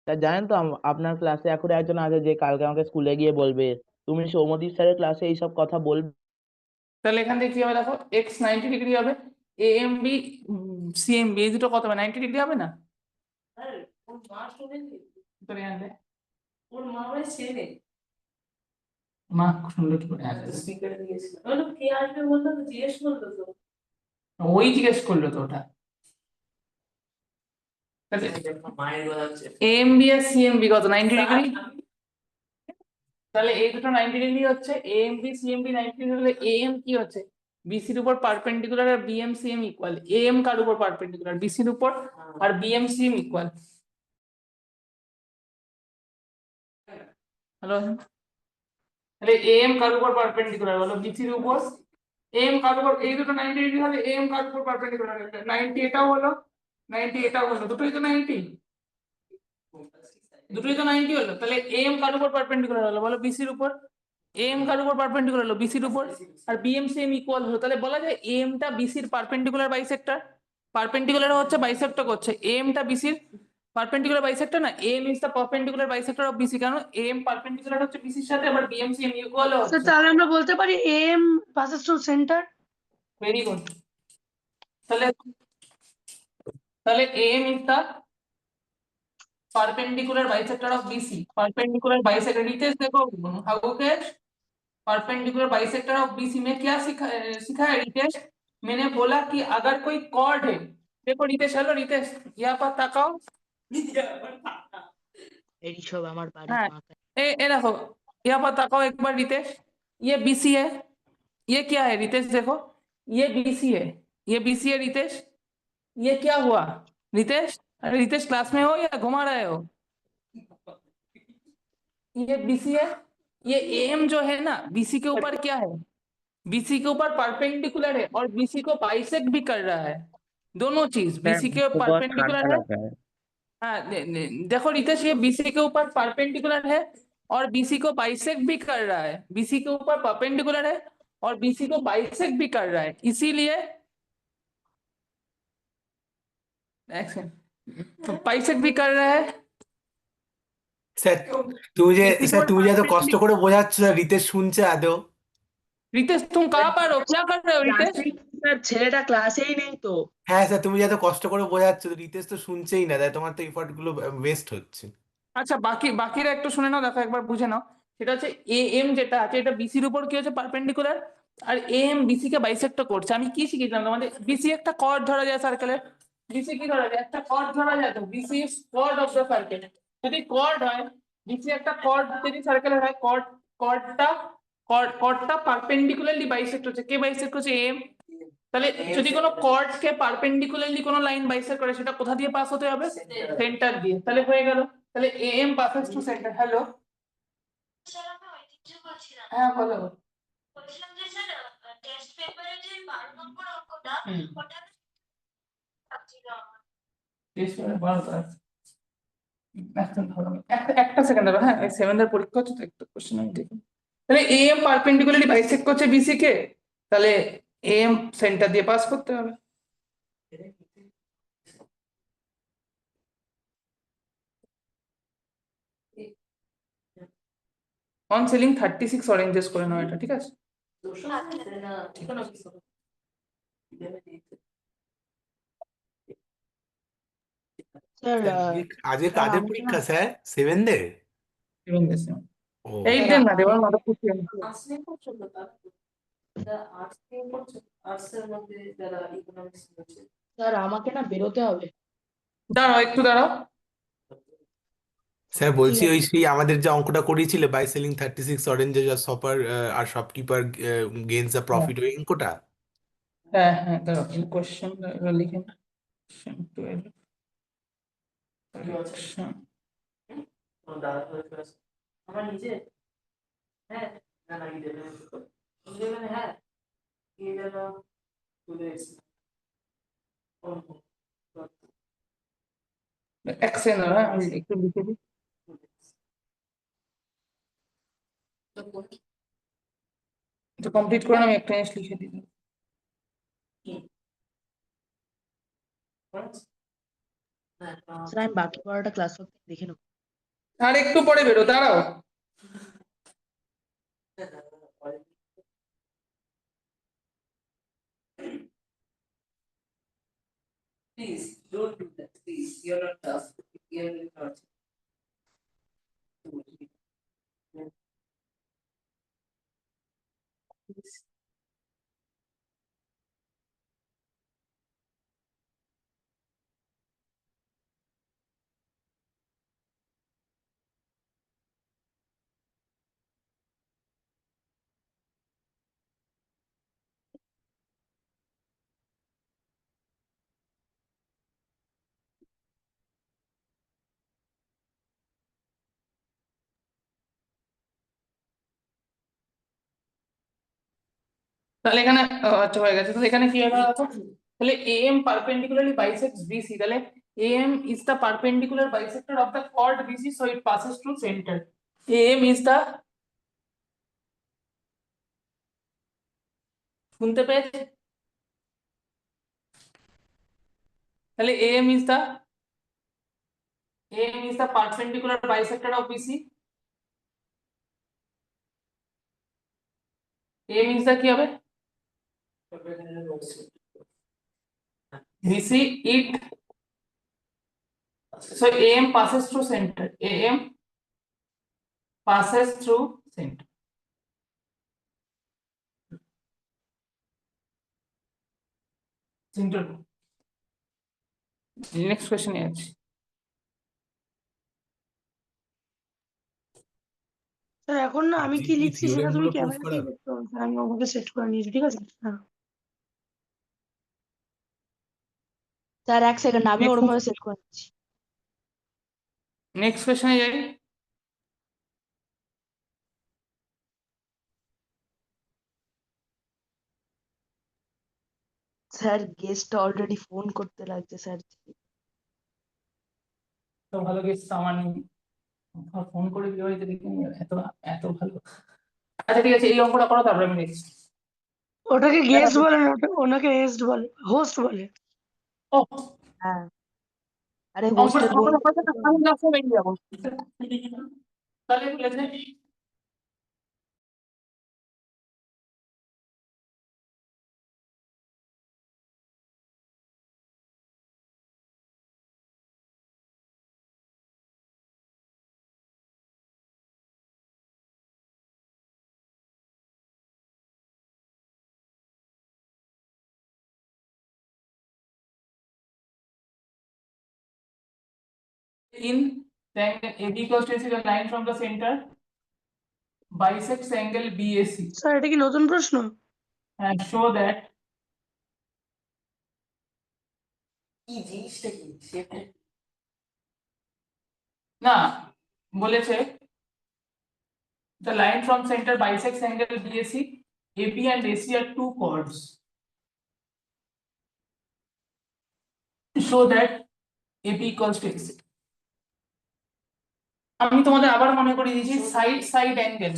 স্যার জানেন তো আপনার ক্লাসে এখন একজন আছে যে কালকে আমাকে স্কুলে গিয়ে বলবে তুমি সৌম্যদীপ স্যারের ক্লাসে এইসব কথা বলবে তাহলে এখান থেকে কি হবে দেখো x 90 ডিগ্রি হবে এএমবি সিএমবি এই দুটো কত হবে 90 ডিগ্রি হবে না আরে ওর মা শোনেনি তোর এখান থেকে ওর মা ভাই ছেলে মা শুনলো কি করে স্পিকারে দিয়েছিল বলো কে আসবে বললো তো জিজ্ঞেস করলো তো ওই জিজ্ঞেস করলো তো ওটা মায়ের কথা হচ্ছে এএমবি আর সিএমবি কত 90 ডিগ্রি তাহলে এই দুটো 90 ডিগ্রি হচ্ছে এএমবি সিএমবি 90 ডিগ্রি হলে এএম কি হচ্ছে বিসির উপর পারপেন্ডিকুলার আর বিএম সিএম ইকুয়াল এএম কার উপর পারপেন্ডিকুলার বিসির উপর আর বিএম সিএম ইকুয়াল হ্যালো তাহলে এএম কার উপর পারপেন্ডিকুলার বলো বিসির উপর এএম কার উপর এই দুটো 90 ডিগ্রি হলে এএম কার উপর পারপেন্ডিকুলার 90 এটাও হলো 90 এটাও হলো দুটোই তো 90 দুটোই তো 90 হলো তাহলে এম কার উপর পারপেন্ডিকুলার হলো বলো বিসির উপর এম কার উপর পারপেন্ডিকুলার হলো বিসির উপর আর বিএম সেম ইকুয়াল হলো তাহলে বলা যায় এমটা বিসির পারপেন্ডিকুলার বাইসেক্টর পারপেন্ডিকুলার হচ্ছে বাইসেক্টর করছে এমটা বিসির পারপেন্ডিকুলার বাইসেক্টর না M is the perpendicular bisector of BC কারণ এম পারপেন্ডিকুলার হচ্ছে বিসির সাথে আবার বিএম সেম ইকুয়াল স্যার হচ্ছে তাহলে আমরা বলতে পারি এম passes through সেন্টার ভেরি গুড তাহলে তাহলে M is the perpendicular bisector of BC perpendicular bisector Ritesh देखो हाउ के perpendicular bisector of BC में क्या सिखा है रितेश मैंने बोला कि अगर कोई कॉर्ड है देखो रितेश हेलो रितेश यहाँ पर ताकाओ এই সব আমার বাড়ির हाँ মাথায় ए देखो यहाँ पर ताकाओ एक बार रितेश, ये बीसी है, ये क्या है रितेश देखो, ये बीसी है, ये बीसी है रितेश, ये क्या हुआ रितेश? अरे रितेश क्लास में हो या घुमा रहे हो? ये बीसी है, ये एम जो है ना बीसी के ऊपर क्या है, बीसी के ऊपर परपेंडिकुलर है और बीसी को बाइसेक्ट भी कर रहा है, दोनों चीज স্যার बीसी के बहुत परपेंडिकुलर ঠান্ডা है। লাগা है हाँ देखो रितेश, ये बीसी के ऊपर परपेंडिकुलर है और बीसी को बाइसेक्ट भी कर रहा है, बीसी के ऊपर परपेंडिकुलर है और बीसी को बाइसेक्ट भी कर रहा है, इसीलिए बाइसेक्ट भी कर रहा है। স্যার স্যার তুমি যে এত কষ্ট परपेंडिकुलर। করে বোঝাচ্ছ স্যার রিতেশ শুনছে আদৌ? रितेश तुम कहाँ पर हो, क्या कर रहे हो रितेश? ক্লাসেই স্যার ছেলেটা ক্লাসেই নেই তো। হ্যাঁ স্যার, তুমি যে এত কষ্ট করে বোঝাচ্ছ রিতেশ তো শুনছেই না, তাই তোমার তো এফর্ট গুলো ওয়েস্ট হচ্ছে। আচ্ছা বাকিরা একটু শুনে নাও, দেখো একবার বুঝে নাও, সেটা হচ্ছে এ এম যেটা আছে এটা বিসির উপর কি হচ্ছে পারপেন্ডিকুলার, আর এ এম বিসি কে বাইসেক্ট করছে। আমি কি শিখেছিলাম তোমাদের, বিসি একটা কর্ড ধরা যায় সার্কেলের, বিসি কি ধরা যায়, একটা কর্ড ধরা যায়, তো BC is chord of the circle. যদি কর্ড হয়, বিসি একটা কর্ড যদি সার্কেলের হয়, কর্ডটা পারপেন্ডিকুলারলি বাইসেক্ট হচ্ছে, কে বাইসেক্ট হচ্ছে, এম। তাহলে যদি কোনো কর্ড কে পারপেন্ডিকুলারলি কোনো লাইন বাইসেক্ট করে, সেটা কোথা দিয়ে পাস হতে হবে, সেন্টার দিয়ে, তাহলে হয়ে গেল। তাহলে M passes to centre. Hello, sir আমি ঐতিহ্য বলছিলাম। হ্যাঁ বলো। বলছিলাম যে স্যার টেস্ট পেপারে যে 12 নম্বর অঙ্কটা ওটা ভাবছিল আমার। একটা সেকেন্ড দাঁড়াও, হ্যাঁ সেভেন্থের পরীক্ষা হচ্ছে তো, একটা কোশ্চেন আমি দেখি। তাহলে এম পারপেন্ডিকুলারলি বাইসেক্ট করছে বিসি কে, তাহলে এম সেন্টার দিয়ে পাস করতে হবে। অন সেলিং 36 অরেঞ্জেস করে নাও এটা, ঠিক আছে? স্যার আজকে স্যার কাদের আমাকে না পরীক্ষা স্যার? সেভেনদের? ও এই দেন না দেওয়ার মতো খুশি আর্টস নিয়ে পড়ছো তো তারা আর্টস নিয়ে পড়ছো, আর্টসের মধ্যে যারা ইকোনমিক্স পড়ছে। স্যার আমাকে না বেরোতে হবে। দাঁড়াও একটু দাঁড়াও। স্যার ঠিক বলছি আছে ওই সেই আমাদের যে অঙ্কটা করিয়েছিলে বাই সেলিং 36 অরেঞ্জেস আর শপার আর শপকিপার গেইনস আ হ্যাঁ প্রফিট, ওই অঙ্কটা। হ্যাঁ দাঁড়াও, কোশ্চেন লিখে নাও। Question 12 কি বলছে correction। তোমার দাদা হয়েছে আমার নিজে, হ্যাঁ না না ইলেভেন ইলেভেন, হ্যাঁ ইলেভেন তুলে এসেছি। এক সেকেন্ড দাঁড়াও, হ্যাঁ, আমি একটু লিখে দিই। এটা কমপ্লিট করে আমি একটা জিনিস লিখে দিই। স্যার আমি বাকি পড়াটা ক্লাস দেখে নেবো। আর একটু পরে বেরো, দাঁড়াও। Please don't do that. Please, you're not tough. You're not. তাহলে এখানে আচ্ছা হয়ে গেছে, তাহলে এখানে কি হবে দেখো, তাহলে এম পারপেন্ডিকুলারলি বাইসেক্টস বিসি, তাহলে M is the perpendicular bisector of the chord BC, so it passes through center. M is the, শুনতে পেয়েছে? তাহলে M is the perpendicular bisector of BC, M is the কি হবে, BC it, so AM passes through center. AM passes through center. Center. Next question is sir এখন না আমি আজকে কি কি লিখছি সেটা থিওরেম তুমি গুলো প্রুফ ক্যামেরাতেই করাবে? দেখতে পাবে স্যার, আমি ওভাবে সেট করে নিয়েছি, ঠিক আছে? হ্যাঁ স্যার এক সেকেন্ড, আমি নেক্সট ওরকম ভাবে সেট করে নিচ্ছি। নেক্সট কোয়েশ্চনে যাই। স্যার গেস্ট অলরেডি ফোন করতে লাগছে স্যার। এত ভালো গেস আমার নেই, ফোন করে কি হয়েছে দেখি এত এত ভালো। আচ্ছা ঠিক আছে, এই অঙ্কটা করো তারপরে আমি নেক্সট। ওটাকে গেস্ট বলে না, ওনাকে হোস্ট বলে। ও হ্যাঁ, আরে অঙ্কটা হোস্টের বোন। অঙ্কটা করতে আমি ক্লাসে বেরিয়ে যাবো তাহলে বলেছে। In triangle AB equals to AC, the line from the center bisects angle BAC sir এটা কি নতুন প্রশ্ন? and show that কি জিনিসটা কি সেটা না বলেছে the line from center bisects angle BAC, AB and AC are two chords. Show that AB equals to AC. আমি তোমাদের আবার মনে করে দিয়েছি সাইড সাইড অ্যাঙ্গেল,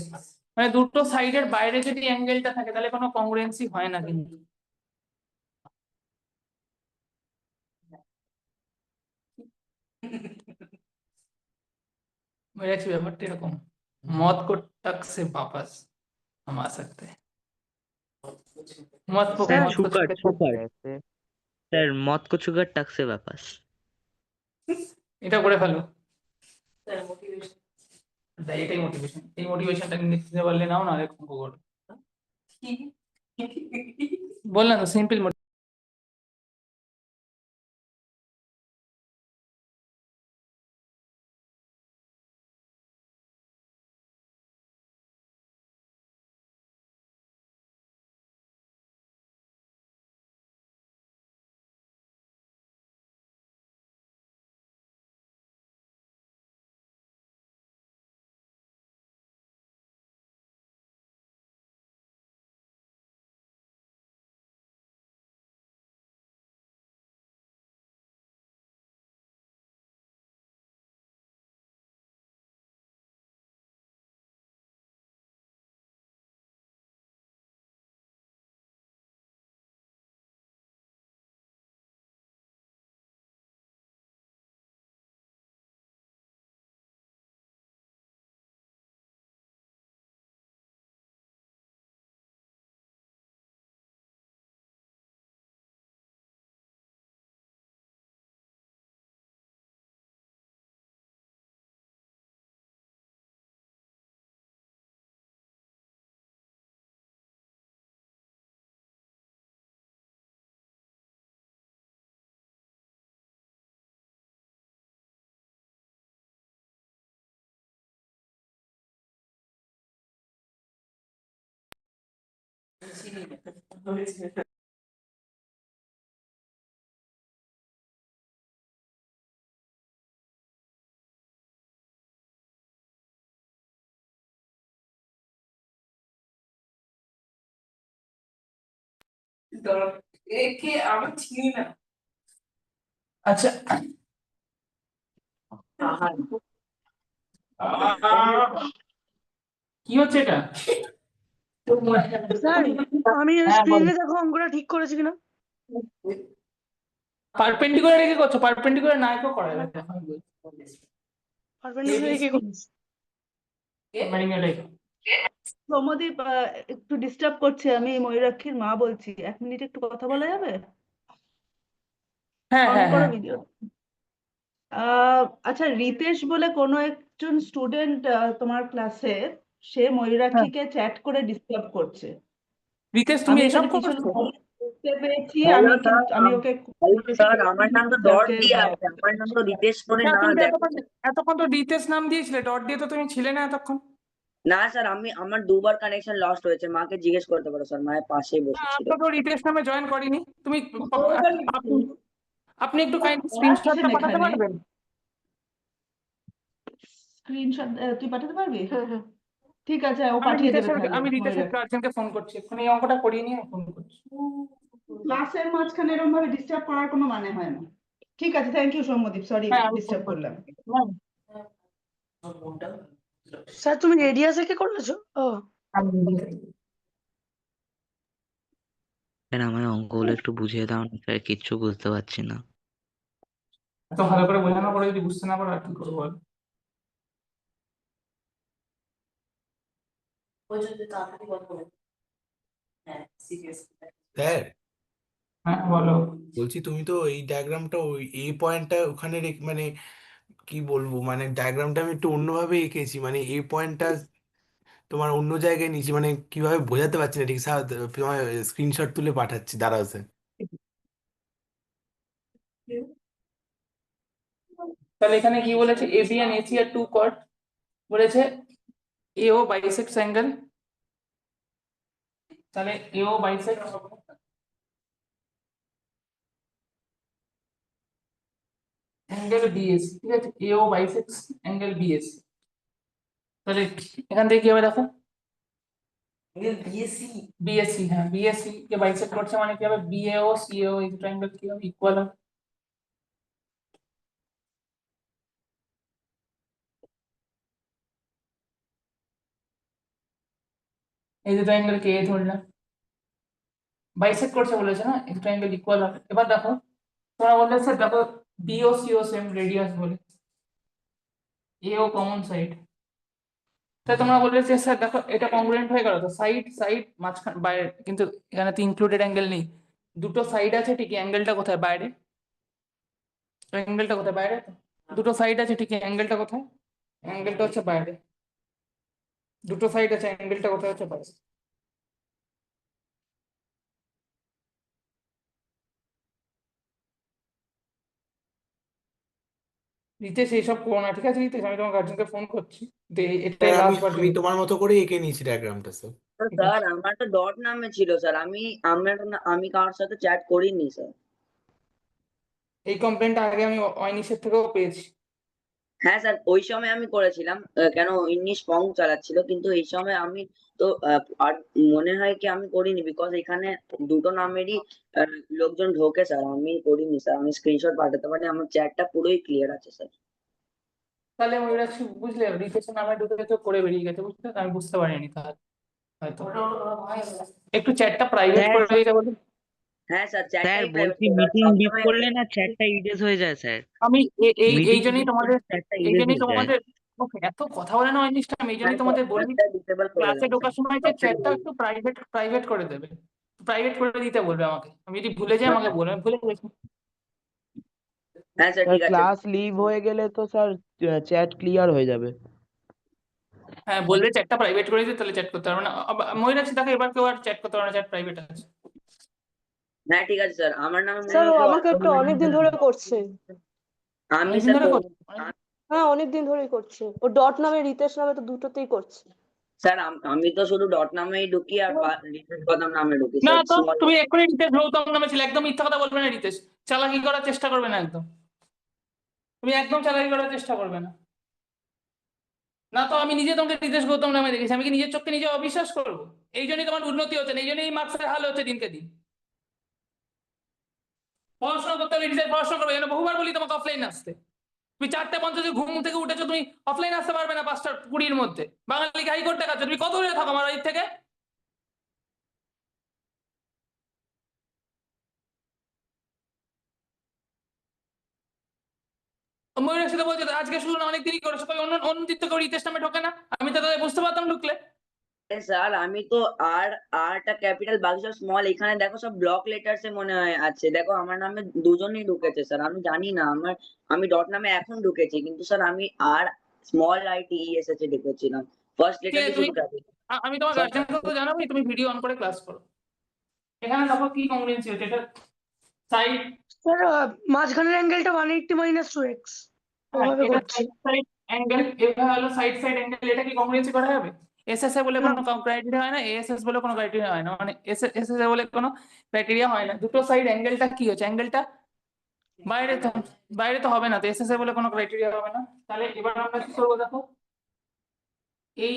মানে দুটো সাইডের বাইরে যদি অ্যাঙ্গেলটা থাকে তাহলে কোনো কংগ্রুয়েন্সি হয় না কিন্তু। मेरा ব্যাপারটা এরকম, मौत को टक से वापस हम आ सकते हैं। मौत को স্যার मौत को छूकर छूकर छूकर सर मौत को छूकर टक से वापस। এটা করে ফেলো। মোটিভেশন এটাই মোটিভেশন, এই মোটিভেশনটা নিতে পারলে নাও, না আরেক অঙ্ক করো। বললাম তো সিম্পল। একে আমি চিনি না। আচ্ছা কি হচ্ছে এটা? স্যার আমি হ্যাঁ বলো। স্ক্রিনে দেখো অঙ্কটা ঠিক করেছি কিনা। পারপেন্ডিকুলার রেখে করছো, পারপেন্ডিকুলার না কেউ করা যাবে না। পারপেন্ডিকুলার কি করছি? মানে এটাই সৌম্যদীপ একটু ডিস্টার্ব করছে, আমি ময়ূরাক্ষীর মা বলছি, 1 মিনিট একটু কথা বলা যাবে? হ্যাঁ অন হ্যাঁ করো হ্যাঁ ভিডিও। আচ্ছা, রিতেশ বলে কোনো একজন স্টুডেন্ট তোমার ক্লাসে, সে হ্যাঁ। ময়ূরাক্ষীকে চ্যাট করে ডিস্টার্ব করছে। রিতেশ তুমি আমি এসব এখানে কিছু করছো? বুঝতে পেরেছি, হ্যালো আমি স্যার, কিন্তু আমি ওকে স্যার আমার নাম তো ডট স্যারকে দিয়ে আছে, আমার নাম তো রিতেশ করে হ্যাঁ না, তুমি তো দেখো। এতক্ষণ তো রিতেশ নাম দিয়েছিলে, ডট দিয়ে তো তুমি ছিলে না এতক্ষণ। না স্যার, আমার দুবার কানেকশন লস্ট হয়েছে, মাকে জিজ্ঞেস করতে পারো স্যার, মায়ের পাশেই বসেছিল। আপনাকে রিতেশ নামে জয়েন করিনি তুমি আপনি একটু কাইন্ডলি স্ক্রিনশটটা পাঠাতে পারবেন? স্ক্রিনশট তুই পাঠাতে পারবি? ঠিক আছে, ও আমি পাঠিয়ে দেবে রিতেশের তাহলে আমি রিতেশের ময়ূরের। গার্জেনকে ফোন করছি, এক্ষুনি এই অঙ্কটা করিয়ে নিয়ে ফোন করছি। ক্লাসের মাঝখানে এরকম ভাবে ডিস্টার্ব করার কোনো মানে হয় না। ঠিক আছে, থ্যাংক ইউ সৌম্যদীপ, সরি হ্যাঁ আমি ফোন ডিস্টার্ব করছি। করলাম। স্যার তুমি রেডিয়াস থেকে করেছো? ও স্যার আমার অঙ্কগুলো একটু বুঝিয়ে দাও না স্যার, কিচ্ছু বুঝতে পারছি না। এত ভালো করে বোঝানোর পরে যদি বুঝতে না পারো আর কি করবো বল? ওই জন্য তাড়াতাড়ি কথা বলে। হ্যাঁ সিরিয়াস। স্যার হ্যাঁ বলো। বলছি তুমি তো এই ডায়াগ্রামটা ওই এই পয়েন্টটা ওখানে মানে কি বলবো, মানে ডায়াগ্রামটা আমি একটু অন্যভাবে এঁকেছি, মানে এই পয়েন্টটা তোমার অন্য জায়গায় নিয়েছি, মানে কিভাবে বোঝাতে পারছি না ঠিক, স্যার তোমার স্ক্রিনশট তুলে পাঠাচ্ছি, দাঁড়াও স্যার। তাহলে এখানে কি বলেছে, AB and AC are two কট, বলেছে এও বাইসেক্টস অ্যাঙ্গেল, তাহলে এও বাইসেক্টস অ্যাঙ্গেল বিএসি, ঠিক আছে, এও বাইসেক্টস অ্যাঙ্গেল বিএসি। তাহলে এখান থেকে কি হবে দেখো, বিএসসি বিএসসি, হ্যাঁ বিএসসি কে বাইসেক্ট করছে মানে কি হবে, বিএও সিএও এই দুটো অ্যাঙ্গেল কি হবে, ইকুয়াল হবে। এই দুটো অ্যাঙ্গেল কে ধরলাম, বাইসেক্ট করছে বলেছে না, এই দুটো অ্যাঙ্গেল ইকুয়াল হবে। এবার দেখো তোমরা বললে স্যার দেখো বিও সিও সেম রেডিয়াস বলে, এও কমন সাইড, তাই তোমরা বললে যে স্যার দেখো এটা কংগ্রুয়েন্ট হয়ে গেল তো, সাইড সাইড মাঝখান বাইরে, কিন্তু এখানে তো ইনক্লুডেড অ্যাঙ্গেল নেই, দুটো সাইড আছে ঠিকই, অ্যাঙ্গেলটা কোথায়, বাইরে, অ্যাঙ্গেলটা কোথায়, বাইরে তো, দুটো সাইড আছে ঠিকই, অ্যাঙ্গেলটা কোথায়, অ্যাঙ্গেলটা হচ্ছে বাইরে, দুটো সাইড আছে, অ্যাঙ্গেলটা কোথায় হচ্ছে বাইরে। রিতেশ এইসব করো না, ঠিক আছে রিতেশ, আমি তোমার গার্জেনকে ফোন করছি, এটাই স্যার আমি লাস্ট বার। আমি তোমার মতো করে এঁকে নিয়েছি ডায়াগ্রামটা স্যার। স্যার আমার তো ডট নামে ছিল স্যার, আমি কারোর সাথে চ্যাট করিনি স্যার। এই কমপ্লেনটা আগে আমি অয়নিশের থেকেও পেয়েছি। হ্যাঁ স্যার, ওই সময় আমি করেছিলাম, কেন ইংলিশ ফর্ম চালাচ্ছিল, কিন্তু এই সময় আমি তো আর মনে হয় কি আমি করিনি, বিকজ এখানে দুটো নামেরই লোকজন ঢোকে স্যার, আমি করিনি স্যার, আমি স্ক্রিনশট পাঠাতে পারি, আমার চ্যাটটা পুরোই ক্লিয়ার আছে স্যার। তাহলে ময়ূরাক্ষী বুঝলে রিতেশের নামে ঢুকে তো করে বেরিয়ে গেছে, বুঝলে আমি বুঝতে পারিনি, তাহলে হয়তো একটু চ্যাটটা প্রাইভেট স্যার করে দিতে বলুন। হ্যাঁ স্যার, স্যার চ্যাটটাই বলছি মিটিং লিভ করলে না চ্যাটটা ইরেজ হয়ে যায় স্যার, আমি এই মিটিং এই জন্যই লিভ করলে তোমাদের চ্যাটটা এই ইরেজ জন্যই হয়ে যায়। তোমাদের ওকে, এত কথা বলে না অনিশটা, আমি এই জন্যই তোমাদের বলি ডিসেবল করে ক্লাসে দেবেন ঢোকার সময় যে স্যার, চ্যাটটা একটু প্রাইভেট করে দেবে, প্রাইভেট করে দিতে বলবে আমাকে, আমি যদি ভুলে যাই আমাকে বলবে, আমি ভুলে গেছি। হ্যাঁ স্যার স্যার ঠিক আছে। ক্লাস লিভ হয়ে গেলে তো স্যার চ্যাট ক্লিয়ার হয়ে যাবে। হ্যাঁ বলবে চ্যাটটা প্রাইভেট করে দিতে, তাহলে চ্যাট করতে পারবে না। ময়ূরাক্ষী দেখো এবার কেউ আর চ্যাট করতে পারবে না, চ্যাট প্রাইভেট আছে। হ্যাঁ ঠিক আছে স্যার, আমার নামে মনে স্যার হয় ও কেউ আমাকে একটা অনেকদিন ধরে করছে। আমি অনেকদিন স্যার ধরে করছো? হ্যাঁ অনেকদিন ধরেই করছে, ও ডট নামে রিতেশ নামে তো দুটোতেই করছে। স্যার আমি তো শুধু ডট নামেই ঢুকি আর রিতেশ গৌতম নামে ঢুকি না স্যার, তো স্মল। তুমি এক্ষুনি রিতেশ গৌতম নামে ছিল, একদম মিথ্যা কথা বলবে না রিতেশ, চালাকি করার চেষ্টা করবে না একদম, তুমি একদম চালাকি করার চেষ্টা করবে না। না তো আমি নিজে তোমাকে রিতেশ গৌতম নামে দেখেছি, আমি কি নিজের চোখকে নিজে অবিশ্বাস করবো? এই জন্যই তোমার উন্নতি হচ্ছে না, এই জন্যই এই মার্কসের হাল হচ্ছে দিনকে দিন। পড়াশোনা করতে হবে, রিতেশ পড়াশোনা করবে, এখানে বহুবার বলি তোমাকে অফলাইন আসতে, তুমি 4:50 ঘুম থেকে উঠেছো, তুমি অফলাইন আসতে পারবে না 5:20 মধ্যে, বাঙালিকে হাইকোর্ট দেখাচ্ছ, তুমি কত দূরে থাকো আমার বাড়ির থেকে? ময়ূরের সাথে বলছে আজকে শুরু না, অনেক দেরি করেছো, অন্য অন্যদিন কেউ রিতেশ নামে ঢোকে না, আমি তো তাদের বুঝতে পারতাম ঢুকলে। স্যার আমি তো আরটা ক্যাপিটাল বাকি সব স্মল, এখানে দেখো সব ব্লক লেটার্স এ মনে হয় আছে, দেখো আমার নামে দুজনেই ঢুকেছে স্যার, আমি জানি না, আমি ডট নামে এখন ঢুকেছি, কিন্তু স্যার আমি আর স্মল ITES এ ঢুকেছিলাম, ফার্স্ট ঠিক লেটারই আছে, তুমি শুধু ক্যাপিটাল। আমি তোমার গার্জেনকে তো জানাবোই, তুমি ভিডিও অন করে ক্লাস করো। এখানে দেখো কি কংগ্রেন্সি হচ্ছে, এটা সাইড, স্যার মাঝখানের অ্যাঙ্গেলটা 180 - 2x ওভাবে এটা করছি। সাইড অ্যাঙ্গেল, এটা হলো সাইড অ্যাঙ্গেল, এটা কি কংগ্রেন্সি করা যাবে? এসএসএ বলে কোনো ক্রাইটেরিয়া হয় না, এএসএস বলে কোনো ক্রাইটেরিয়া হয় না, মানে এসএসএ বলে কোনো ক্রাইটেরিয়া হয় না, দুটো সাইড অ্যাঙ্গেলটা কি হচ্ছে, অ্যাঙ্গেলটা বাইরে তো হবে না, তো এসএসএ বলে কোনো ক্রাইটেরিয়া হবে না। তাহলে এবার আমরা কি করবো দেখো, এই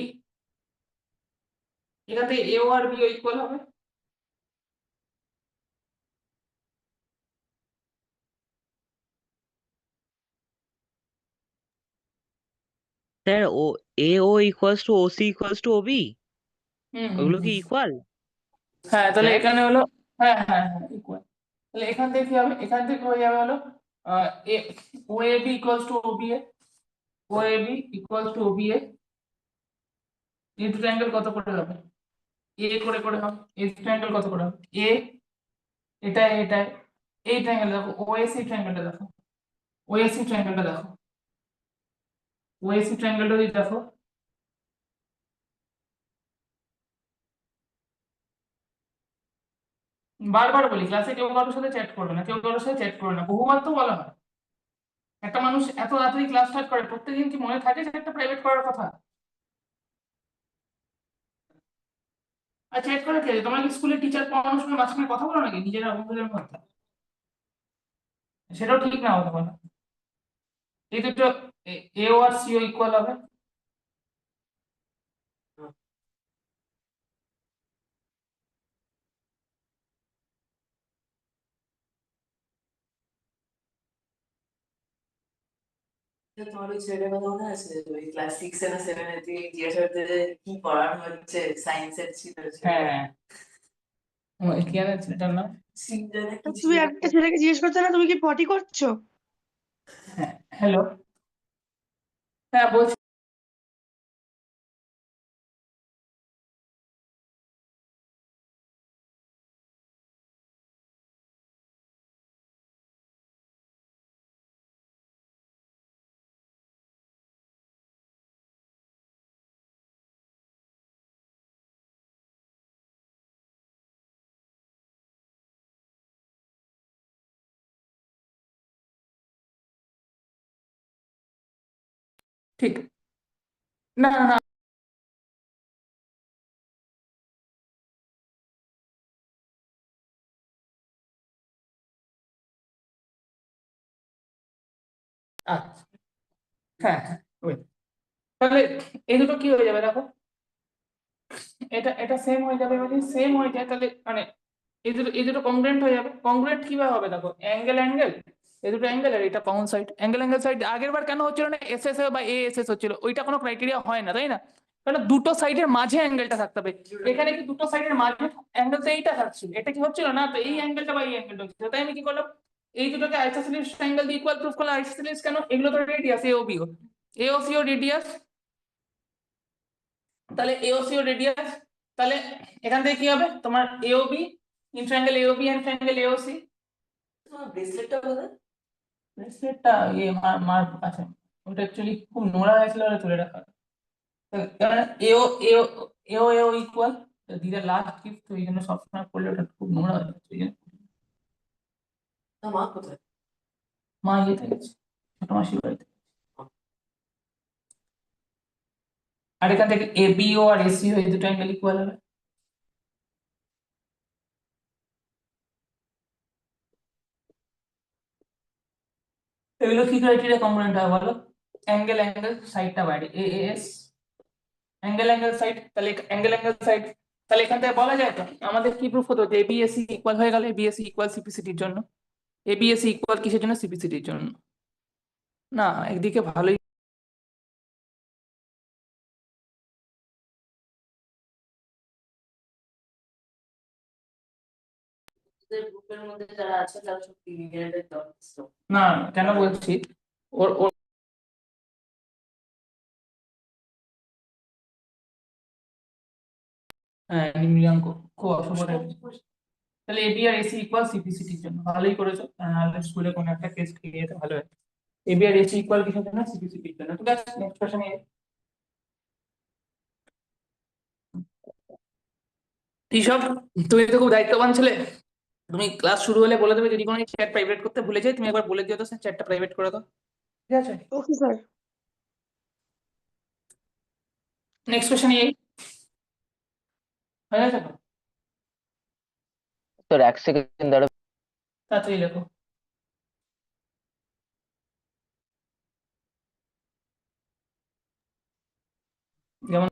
এটাতে এও আর বিও ইকুয়াল হবে। Sir O A O equals to O C equals to O B, ওগুলো কি ইকুয়াল? হ্যাঁ তাহলে স্যার এখানে হলো, হ্যাঁ হ্যাঁ হ্যাঁ ইকুয়াল। তাহলে এখান থেকে কি হবে, এখান থেকে হয়ে যাবে হলো O A B equals to O B A, O A B equals to O B A, এই দুটো অ্যাঙ্গেল কত করে হবে, এ করে হবে, এই দুটো অ্যাঙ্গেল কত করে হবে, এ এটা এই ট্রায়াঙ্গেল দেখো, ওএসি ট্রায়াঙ্গেলটা দেখো, ওএসি ট্রায়াঙ্গেলটা দেখো, ওএসি ট্রায়াঙ্গেলটা যদি দেখো, বারবার বলি ক্লাসে কেউ কারোর সাথে চ্যাট করবে না, কেউ কারোর সাথে চ্যাট করবে না, বহুবার তো বলা হয়। একটা মানুষ এত রাত্রি ক্লাস স্টার্ট করে, প্রত্যেকদিন কি মনে থাকে যে একটা প্রাইভেট করার কথা? আর চ্যাট করে কে, তোমরা কি স্কুলে টিচার পড়ানোর সময় মাঝখানে কথা বলো নাকি নিজেরা বন্ধুদের মধ্যে? সেটাও ঠিক না হতে পারে। এই দুটো এও আর সিও ইকুয়াল হবে। তোমার ওই ছেলেটার কথা মনে আছে, ওই ক্লাস 6 না 7 এ তুই জিজ্ঞাসা করতে যে কি পড়ানো হচ্ছে, সায়েন্সের ছিল হ্যাঁ কি জানে সেটার নাম? সিনজানে কি তুমি ছিল? একটা ছেলেকে জিজ্ঞেস করছো না তুমি কি পটি করছো? হ্যাঁ হ্যালো, হ্যাঁ বলছি। ঠিক, না না না, আচ্ছা হ্যাঁ হ্যাঁ wait। তাহলে এই দুটো কি হয়ে যাবে দেখো, এটা সেম হয়ে যাবে, মানে সেম হয়ে যায়, তাহলে মানে এই দুটো কংগ্রেন্ট হয়ে যাবে। কংগ্রেন্ট কিভাবে হবে দেখো, অ্যাঙ্গেল এই দুটো অ্যাঙ্গেল আর এটা কমন সাইড, অ্যাঙ্গেল সাইড আগের বার কেন হচ্ছিল না, এসএস বা এএসএস হচ্ছিল, ওইটা কোনো ক্রাইটেরিয়া হয় না তাই না, কারণ দুটো সাইডের মাঝে অ্যাঙ্গেলটা থাকতে হবে। এখানে কি দুটো সাইডের মাঝে অ্যাঙ্গেল তো এইটা থাকছিল, এটা কি হচ্ছিল না, তো এই অ্যাঙ্গেলটা বা এই অ্যাঙ্গেলটা হচ্ছিল, তাই আমি কি করলাম, এই দুটোকে আইসোসেলিস ট্রায়াঙ্গেল দিয়ে ইকুয়াল প্রুফ করলাম। আইসোসেলিস কেন, এগুলো তো radius A O B O, A O C O radius, তাহলে এওসি ও রেডিয়াস, তাহলে এখান থেকে কি হবে তোমার AOB in triangle AOB and triangle AOC. তোমার ব্রেসলেটটা কোথায়? ব্রেসলেটটা মার আছে, ওটা অ্যাকচুয়ালি খুব নোংরা হয়েছিল, ওটা তুলে রাখা। এও এও এও এও ইকুয়াল দিদার লাস্ট গিফট, তো এই জন্য সবসময় করলে ওটা খুব নোংরা হয়ে যাচ্ছে, না মা কোথায়? মা ইয়েতে গেছে, ছোট মাসির বাড়িতে। আর এখান থেকে এবিও আর এসিও এই দুটো অ্যাঙ্গেল ইকুয়াল হবে। এগুলো কি ক্রাইটেরিয়া কম্পোনেন্ট হয় বলো, অ্যাঙ্গেল সাইডটা বাইরে এএস, অ্যাঙ্গেল সাইড, তাহলে অ্যাঙ্গেল সাইড, তাহলে এখান থেকে বলা যায় তো আমাদের কি প্রুফ হতো যে এবিএসি ইকুয়াল হয়ে গেল, এবিএসি ইকুয়াল সিপিসিটির জন্য, এবিএসি ইকুয়াল কিসের জন্য, সিপিসিটির জন্য। না একদিকে ভালোই, গ্রুপের মধ্যে যারা আছে তারা সব ক্রিমিনালদের যথেষ্ট। না কেন বলছি, ওর ওর হ্যাঁ নিম্নাঙ্ক খুব অশুভ type। তাহলে এবি আর এসি ইকুয়াল সিপিসিটির জন্য, ভালোই করেছো, নাহলে স্কুলে কোনো একটা কেস খেয়ে যেতে ভালো হয়। এবি আর এসি ইকুয়াল কিসের জন্য, সিপিসিটির জন্য। ঠিক আছে, নেক্সট কোশ্চেন। ঋষভ তুমি তো খুব দায়িত্ববান ছেলে, তুমি ক্লাস শুরু হলে বলে দেবে, যদি কোনো চ্যাট প্রাইভেট করতে ভুলে যাই তুমি একবার বলে দিও তো, চ্যাটটা প্রাইভেট করে দাও, ঠিক আছে? Okay sir. নেক্সট কোশ্চেন এই হয়ে গেছে তো? তোর 1 সেকেন্ড দাঁড়া। তাড়াতাড়ি লেখো। যেমন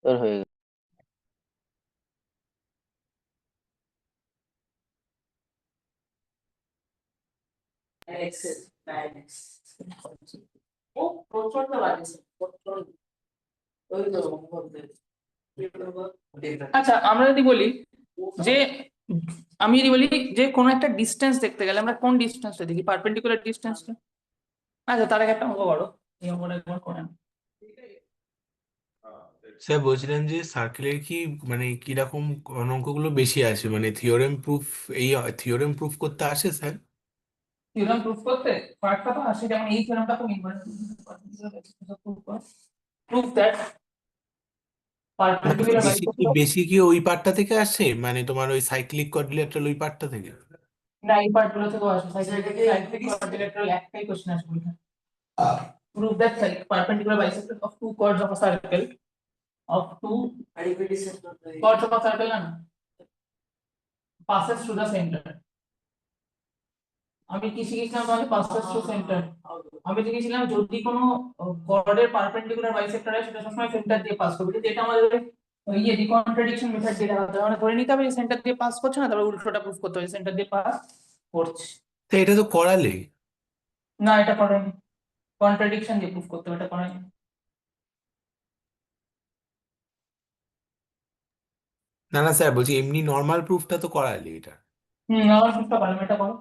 তোর হয়ে গেছে। এক্সেল ও প্রচন্ড লাগছে প্রচন্ড ওই তো বলতে আচ্ছা আমরা যদি বলি যে আমি যদি বলি যে কোনো একটা ডিস্টেন্স দেখতে গেলে আমরা কোন ডিস্টেন্সটা দেখি, পারপেন্ডিকুলার ডিস্টেন্সটা। আচ্ছা তার আগে একটা অঙ্ক করো, এই অঙ্কটা একবার করে নাও। স্যার বলছিলেন যে সার্কেলের কি মানে কিরকম অঙ্কগুলো বেশি আছে, মানে থিওরেম প্রুফ, এই থিওরেম প্রুফ করতে আসে স্যার? থিওরেম প্রুফ করতে কয়েকটা তো আসে, যেমন এই থিওরেমটা খুব ইম্পর্টেন্ট। প্রুফ দ্যাট না পারপেন্ডিকুলার বাইসেক্টর। বেশি কি ওই পার্টটা থেকে আসে, মানে তোমার ওই সাইক্লিক কোয়াড্রিল্যাটারাল ওই পার্টটা থেকে? না এই পার্টগুলো থেকেও আসে, সেটাকে- সাইক্লিক কোয়াড্রিল্যাটারাল একটাই কোশ্চেন আসবে ওইটা। Prove that perpendicular bisector of two chords of a circle of two repetition করতে chords of a circle না passes through the center. আমি কি শিখেছিলাম তাহলে passes through center? আমি শিখেছিলাম যদি কোনো chordের পারপেন্ডিকুলার বাইসেক্টর হয় সেটা সবসময় সেন্টার দিয়ে পাস করবে, কিন্তু এটা আমাদের ওই যে কন্ট্রাডিকশন মেথড দিয়ে দেখাতে হবে, মানে ধরে নিতে হবে যে সেন্টার দিয়ে পাস করছে না, তারপর উল্টোটা প্রুফ করতে হবে সেন্টার দিয়ে পাস করছে। তো এটা তো করালে। না এটা করেনি, কন্ট্রাডিকশন দিয়ে প্রুফ করতে হবে, এটা করেনি। না না স্যার, বলছি এমনি নর্মাল প্রুফটা তো করালে এটা। আমার প্রুফটা পারবে, এটা করো।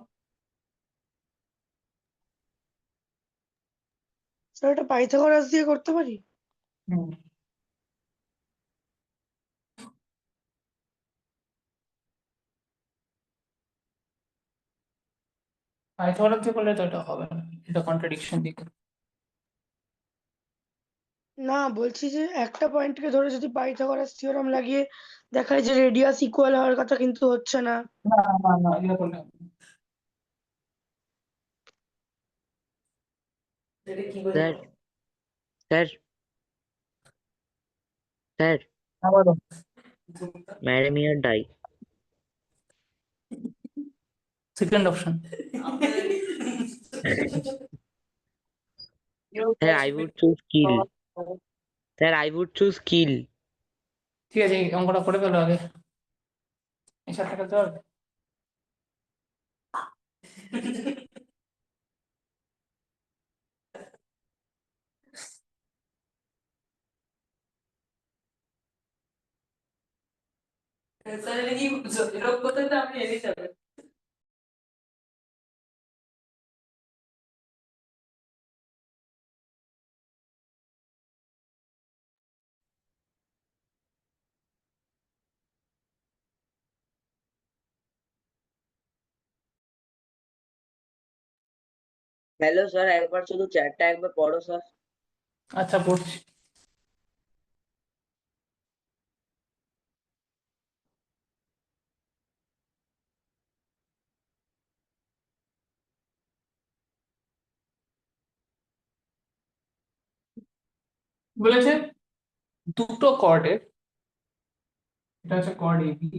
স্যার এটা পাইথাগোরাস দিয়ে করতে পারি? হুম পাইথাগোরাস দিয়ে করলে তো এটা হবে না, এটা কন্ট্রাডিকশন দিয়ে করবে। না বলছি যে একটা পয়েন্টকে ধরে যদি পাইথাগোরাস থিওরেম লাগিয়ে দেখায় যে রেডিয়াস ইকুয়াল হওয়ার কথা, কিন্তু হচ্ছে না। না না না এগুলো করলে হবে না। এটা কি করে স্যার স্যার স্যার আবারও ম্যারি মিয়ার die. Second option. Sir I would choose kill. Sir I would choose kill. ঠিক আছে এই অঙ্কটা করে ফেলো আগে, এর সাথে খেলতে পারবে? স্যার এটা কি বুঝছো? এরকম করতে তো আমি এড়িয়ে যাবে হ্যালো স্যার, একবার শুধু চ্যাটটা একবার পড়ো স্যার। আচ্ছা পড়ছি। বলেছে দুটো কর্ডের, এটা হচ্ছে কর্ড এবি,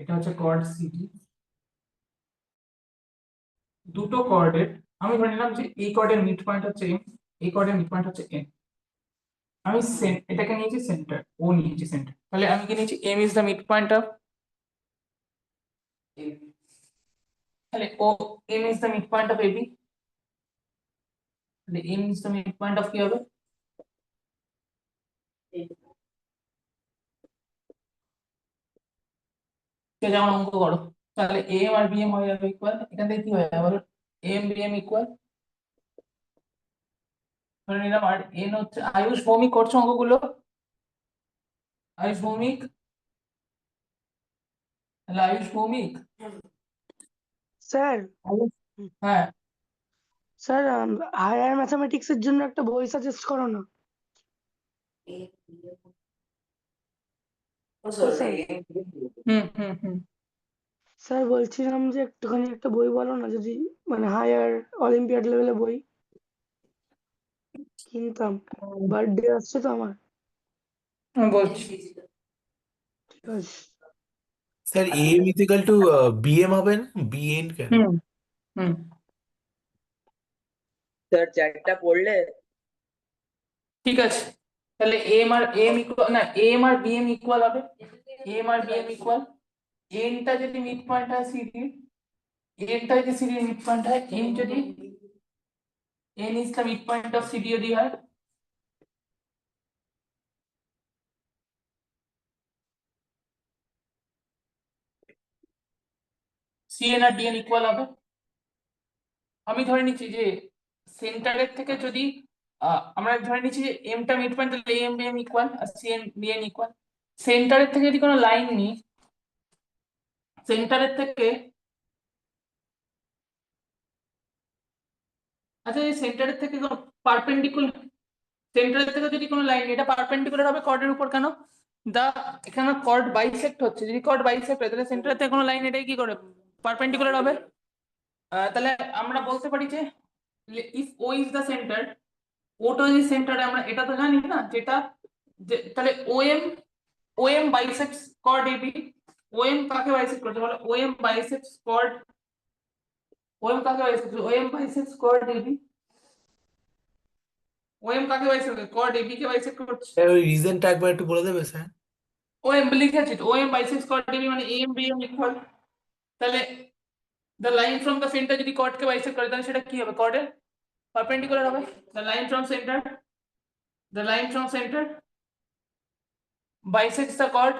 এটা হচ্ছে কর্ড সিডি, দুটো কর্ডের, আমি ধরে নিলাম যে এই কর্ডের মিড পয়েন্ট হচ্ছে এম, এই কর্ডের মিড পয়েন্ট হচ্ছে এন। আমি এটাকে নিয়েছি সেন্টার, ও নিয়েছি সেন্টার, তাহলে আমি কি নিয়েছি M is the mid point of, তাহলে O M is the mid point of AB, তাহলে M is the mid point of কি হবে? যেমন অঙ্ক করো, তাহলে এম আর বিএম হয়ে যাবে ইকুয়াল, এখান থেকে কি হয়ে যাবে বলো, এম বিএম ইকুয়াল ধরে নিলাম, আর এন হচ্ছে, আয়ুষ ভৌমিক করছো অঙ্কগুলো? আয়ুষ ভৌমিক তাহলে আয়ুষ ভৌমিক স্যার হ্যাঁ স্যার হায়ার ম্যাথামেটিক্স এর জন্য একটা বই সাজেস্ট করো না। স্যার হুম স্যার বলছিলাম যে একটুখানি একটা বই বলো না, যদি মানে হায়ার অলিম্পিয়াড লেভেলে বই কিনতাম। বার্থডে আসছে তো আমার। আমি বলছি ঠিক আছে sir M equal to BM হবে না, বিএন কেন? হুম স্যার চ্যাটটা পড়লে ঠিক আছে তাহলে এম আর এম ইকুয়াল না এম আর বিএম ইকুয়াল হবে এম আর বিএম ইকুয়াল এনটা যদি মিড পয়েন্ট হয় সিডি এনটা যদি সিডির মিড পয়েন্ট হয় এন যদি N is the mid point of CD যদি হয় সিএন আর ডিএন ইকুয়াল হবে। আমি ধরে নিচ্ছি যে সেন্টারের থেকে যদি আমরা ধরে নিচ্ছি যে এমটা মিড পয়েন্ট তাহলে এম বিএম ইকুয়াল আর সিএন ডিএন ইকুয়াল। সেন্টারের থেকে যদি কোনো লাইন নিই সেন্টারের থেকে আচ্ছা এই সেন্টারের থেকে পারপেন্ডিকুলার সেন্টারের থেকে যদি কোনো লাইন এটা পারপেন্ডিকুলার হবে কর্ডের উপর কেন এখানে কর্ড বাইসেক্ট হচ্ছে যদি কর্ড বাইসেক্ট হয় তাহলে সেন্টারের থেকে কোনো লাইন এটাই কি করে পারপেন্ডিকুলার হবে। তাহলে আমরা বলতে পারি যে if O is the centre ওটা যদি সেন্টারে আমরা এটা তো জানি না যেটা তাহলে OM bisects chord AB OM কাকে বাইসেক্ট করছে বলো ওএম বাইসেক্টস কর্ড ওএম কাকে bisect OM bisects chord AB OM কাকে বাইসেক্ট কর্ড এবি কে বাইসেক্ট করছে। স্যার ওই রিজনটা একবার একটু বলে দেবে স্যার? ওএম লিখেছি তো ওএম বাইসেক্টস কর্ড এবি মানে এম বিএম ইকুয়াল তাহলে the line from the center যদি কর্ড কে বাইসেক্ট করে তাহলে সেটা কি হবে কর্ডের পারপেন্ডিকুলার হবে। the line from center bisects the chord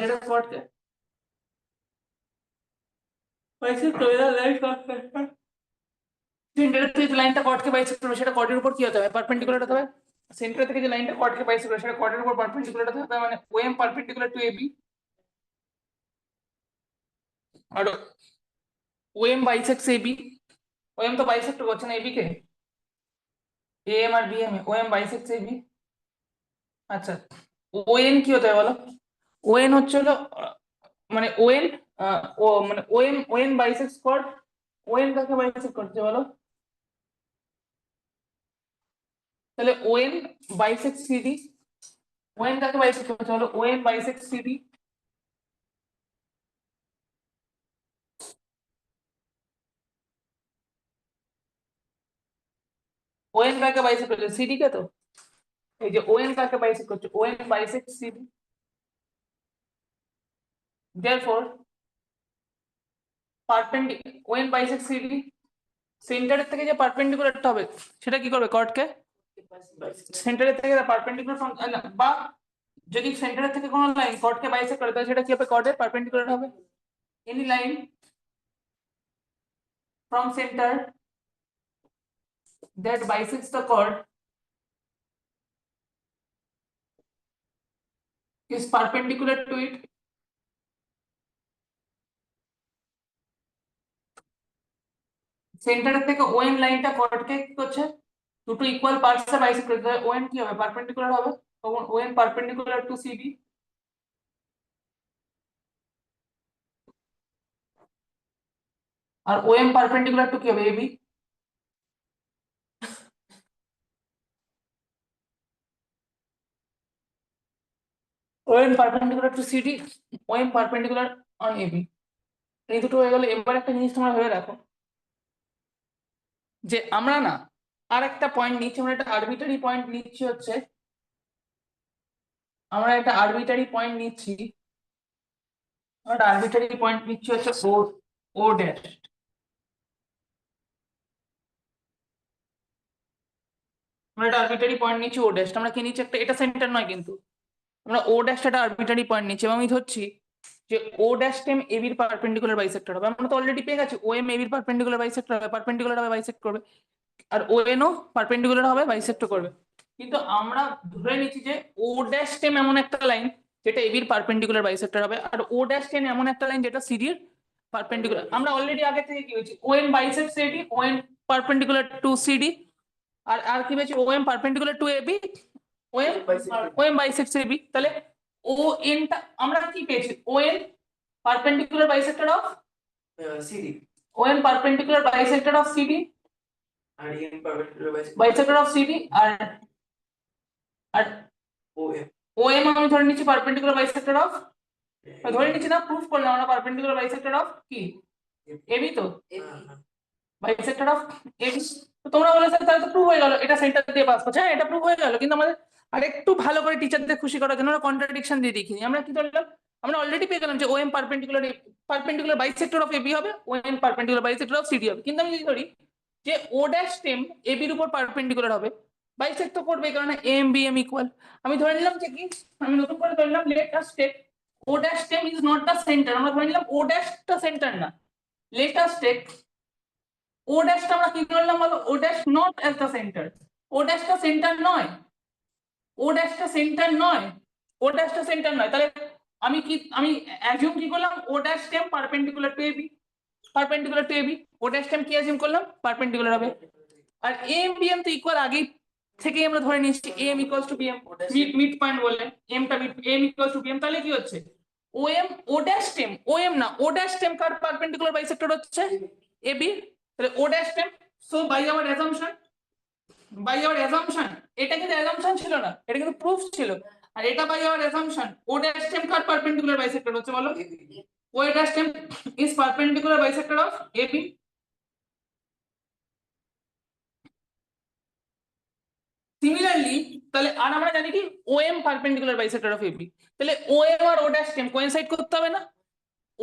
যেটা chord কে bisect করে the line from center centre থেকে যে লাইনটা কর্ড কে বাইসেক্ট করবে সেটা কর্ডের উপর কি হতে হবে পারপেন্ডিকুলার হতে হবে। সেন্টার থেকে যে লাইনটা কর্ড কে বাইসেক্ট করবে সেটা কর্ডের উপর পারপেন্ডিকুলার হতে হবে মানে ওএম পারপেন্ডিকুলার টু এবি আর ওএম বাইসেক্টস এবি ওএম তো বাইসেক্ট করছে না এবি কে এম আর বিএম ওএম বাইসেক্টস এবি। আচ্ছা ওএন কি হতে হবে বলো ওএন হচ্ছে হলো মানে ওএন ও মানে ওএন বাইসেক্টস কর্ড ওএন কাকে বাইসেক্ট করছে বলো তাহলে ওএন বাইসেক্ট সিডি ওএন কাকে বাইসেক্ট করছে বলো ওএন বাইসেক্ট সিডি ওএন কাকে বাইসেক্ট করছে সিডি কে তো এই যে ওএন কাকে বাইসেক্ট করছে ওএন bisect CD therefore perpendicular ওএন bisect CD সেন্টারের থেকে যে পারপেন্ডিকুলারটা হবে সেটা কি করবে কর্ডকে সেন্টারের থেকে পারপেন্ডিকুলার বা যদি সেন্টারের থেকে কোনো লাইন কর্ডকে বাইসেক্ট করে তাহলে সেটা কি হবে কর্ডের পারপেন্ডিকুলার হবে। Any line from center that bisects the chord is perpendicular to it সেন্টারের থেকে ওএন লাইনটা কর্ডকে কি করছে দুটো ইকুয়াল পার্টসে বাইসেক্ট করতে হবে ওএন কি হবে পারপেন্ডিকুলার হবে তখন ওএন পারপেন্ডিকুলার টু সিডি আর ওএম পারপেন্ডিকুলার টু কি হবে AB OM perpendicular to CD OM perpendicular on AB এই দুটো হয়ে গেল। এবার একটা জিনিস তোমরা ভেবে রাখো যে আমরা না আর একটা পয়েন্ট নিচ্ছি আমরা একটা আরবিটারি পয়েন্ট নিচ্ছি হচ্ছে আমরা একটা আরবিটারি পয়েন্ট নিচ্ছি হচ্ছে ও ড্যাশ আমরা একটা আরবিটারি পয়েন্ট নিচ্ছি ও ড্যাশ আমরা কি নিচ্ছি একটা এটা সেন্টার নয় কিন্তু আমরা ও ড্যাশটা একটা আরবিটারি পয়েন্ট নিচ্ছি এবং আমি ধরছি যে ও ড্যাশ টেম এবির পারপেন্ডিকুলার বাইসেক্টর হবে আমরা তো অলরেডি পেয়ে গেছি ও এম এবির পারপেন্ডিকুলার বাইসেক্টর হবে পারপেন্ডিকুলার হবে বাইসেক্ট করবে আর ও এন ও পারপেন্ডিকুলার হবে বাইসেক্ট করবে কিন্তু আমরা ধরে নিচ্ছি যে ও ড্যাশ টেন এমন একটা লাইন যেটা এবির পারপেন্ডিকুলার বাইসেক্টর হবে, আর ও ড্যাশ টেন এমন একটা লাইন যেটা সিডির পারপেন্ডিকুলার। আমরা অলরেডি আগে থেকে কি হয়েছে, OM bisects AD, OM perpendicular to CD, আর কি পেয়েছি, OM perpendicular to AB, OM bisects AB. তাহলে ও এনটা আমরা কি পেয়েছি, OM perpendicular bisector of CD OM perpendicular bisector of CD, আর N perpendicular bisector of CD, আর ওএম ওএম আমি ধরে নিচ্ছি পারপেন্ডিকুলার বাইসেক্টর অফ, ধরে নিচ্ছি না, প্রুফ করলাম আমরা পারপেন্ডিকুলার বাইসেক্টর অফ কি এবি, তো বাইসেক্টর অফ এবি। তো তোমরা বলেছো তাহলে তো প্রুভ হয়ে গেল, এটা সেন্টার দিয়ে পাস করছে। হ্যাঁ, এটা প্রুভ হয়ে গেল, কিন্তু আমাদের আরেকটু ভালো করে টিচারদের খুশি করার জন্য আমরা কন্ট্রাডিকশন দিয়ে দেখিনি। আমরা কি ধরলাম, আমরা অলরেডি পেয়ে গেলাম যে OM perpendicular bisector of AB হবে, OM perpendicular bisector of CD হবে। কিন্তু আমি যদি ধরি যে ও ড্যাশ টেম এবির উপর পারপেন্ডিকুলার হবে, বাইসেক্ট তো করবে, কারণ এম বি এম ইকুয়াল। আমি ধরে নিলাম যে কি, আমি নতুন করে ধরে নিলাম let us take O dash টেম ইজ নট দ্য সেন্টার। আমরা ধরে নিলাম ও ড্যাশটা সেন্টার না, লেট আস টেক ও ড্যাশটা আমরা কি করলাম বলো, O dash not as the centre. O ড্যাশটা সেন্টার নয়, ও ড্যাশটা সেন্টার নয়, ও ড্যাশটা সেন্টার নয়। তাহলে আমি অ্যাজিউম কি করলাম, ও ড্যাশ টেম perpendicular to AB, perpendicular to AB, O dash টেম কি অ্যাজিউম করলাম, পারপেন্ডিকুলার হবে। আর এম বি এম তো ইকুয়াল আগেই থেকেই আমরা ধরে নিচ্ছি, M equals to BM, mid point বললে এমটা এম ইকুয়ালস টু বিএম। তাহলে কি হচ্ছে, ওএম ও ড্যাশ টেম, ওএম না ও ড্যাশ টেম কার পারপেন্ডিকুলার বাইসেক্টর হচ্ছে এবি। তাহলে ও ড্যাশ টেম, সো বাই আওয়ার অ্যাজাম্পশন, এটা কিন্তু অ্যাজাম্পশন ছিল না, এটা কিন্তু প্রুফ ছিল। আর এটা by our assumption, O dash টেম কার পারপেন্ডিকুলার বাইসেক্টর হচ্ছে বলো, ও ড্যাশ টেম is perpendicular bisector of AB. Similarly তাহলে আর আমরা জানি কি, OM perpendicular bisector of AB, তাহলে ওএম আর ও ড্যাশ টেম কোইনসাইড করতে হবে না।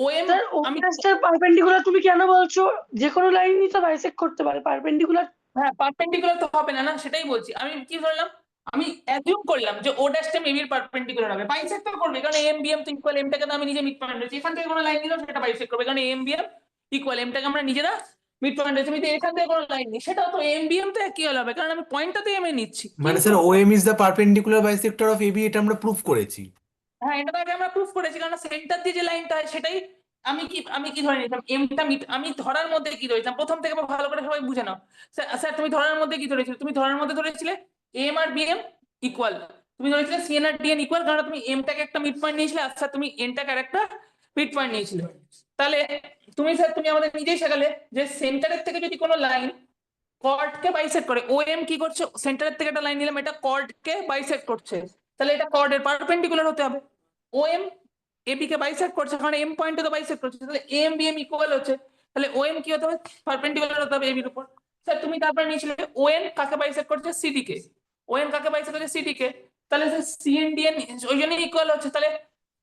ওএম স্যার ও আমি ড্যাশটার পারপেন্ডিকুলার তুমি কেন বলছো, যে কোনো লাইনই তো বাইসেক্ট করতে পারে, পারপেন্ডিকুলার হ্যাঁ পারপেন্ডিকুলার তো হবে না, না সেটাই বলছি। আমি কি ধরলাম, আমি অ্যাজিউম করলাম যে ও ড্যাশ টেম এবি এর পারপেন্ডিকুলার হবে, বাইসেক্ট তো করবে, কারণ এম বি এম তো ইকুয়াল, এমটাকে তো আমি নিজে মিড পয়েন্ট রয়েছে, এখান থেকে কোনো লাইন নিলাম সেটা বাইসেক্ট করবে, কারণ এম বি এম ইকুয়াল, এমটাকে আমরা নিজেরা মিড পয়েন্ট রয়েছে, আমি তো এখান থেকে কোনো লাইন নেই, সেটাও তো এম বি এম তো একই হবে, কারণ আমি পয়েন্টটা তো এম এ নিচ্ছি। মানে sir OM is the perpendicular bisector of AB, এটা আমরা প্রুফ করেছি। হ্যাঁ এটা তো আগে আমরা প্রুফ করেছি, কারণ সেন্টার দিয়ে যে লাইনটা হয় সেটাই আমি কি ধরে নিতাম, এমটা আমি ধরার মধ্যে কি ধরেছিলাম, প্রথম থেকে ভালো করে সবাই বুঝে নাও। স্যার তুমি ধরার মধ্যে কি ধরেছিলে, তুমি ধরার মধ্যে ধরেছিলে M R B M equal, তুমি ধরেছিলে সিএন আর ডিএন ইকুয়াল, কারণ তুমি এমটাকে একটা মিড পয়েন্ট নিয়েছিলে, আর স্যার তুমি এনটাকে আরেকটা মিড পয়েন্ট নিয়েছিলে। তাহলে তুমি আমাদের নিজেই শেখালে যে সেন্টারের থেকে যদি কোনো লাইন কর্ডকে বাইসেক্ট করে, ও এম কি করছে, সেন্টারের থেকে একটা লাইন নিলাম, এটা কর্ডকে বাইসেক্ট করছে, তাহলে এটা কর্ডের পারপেন্ডিকুলার হতে হবে। ও এম এবি কে বাইসেক্ট করছে, কারণ এম পয়েন্টে তো বাইসেক্ট করছে, তাহলে এম বি এম ইকুয়াল হচ্ছে, তাহলে ও এম কি হতে হবে, পারপেন্ডিকুলার হতে হবে এবির উপর। স্যার তুমি তারপরে নিয়েছিলে ও এন কাকে বাইসেক্ট করছে, সিডি কে, ও এন কাকে বাইসেক্ট করছে, সিডি কে, তাহলে স্যার সিএন ডিএন ওই জন্যই ইকুয়াল হচ্ছে। তাহলে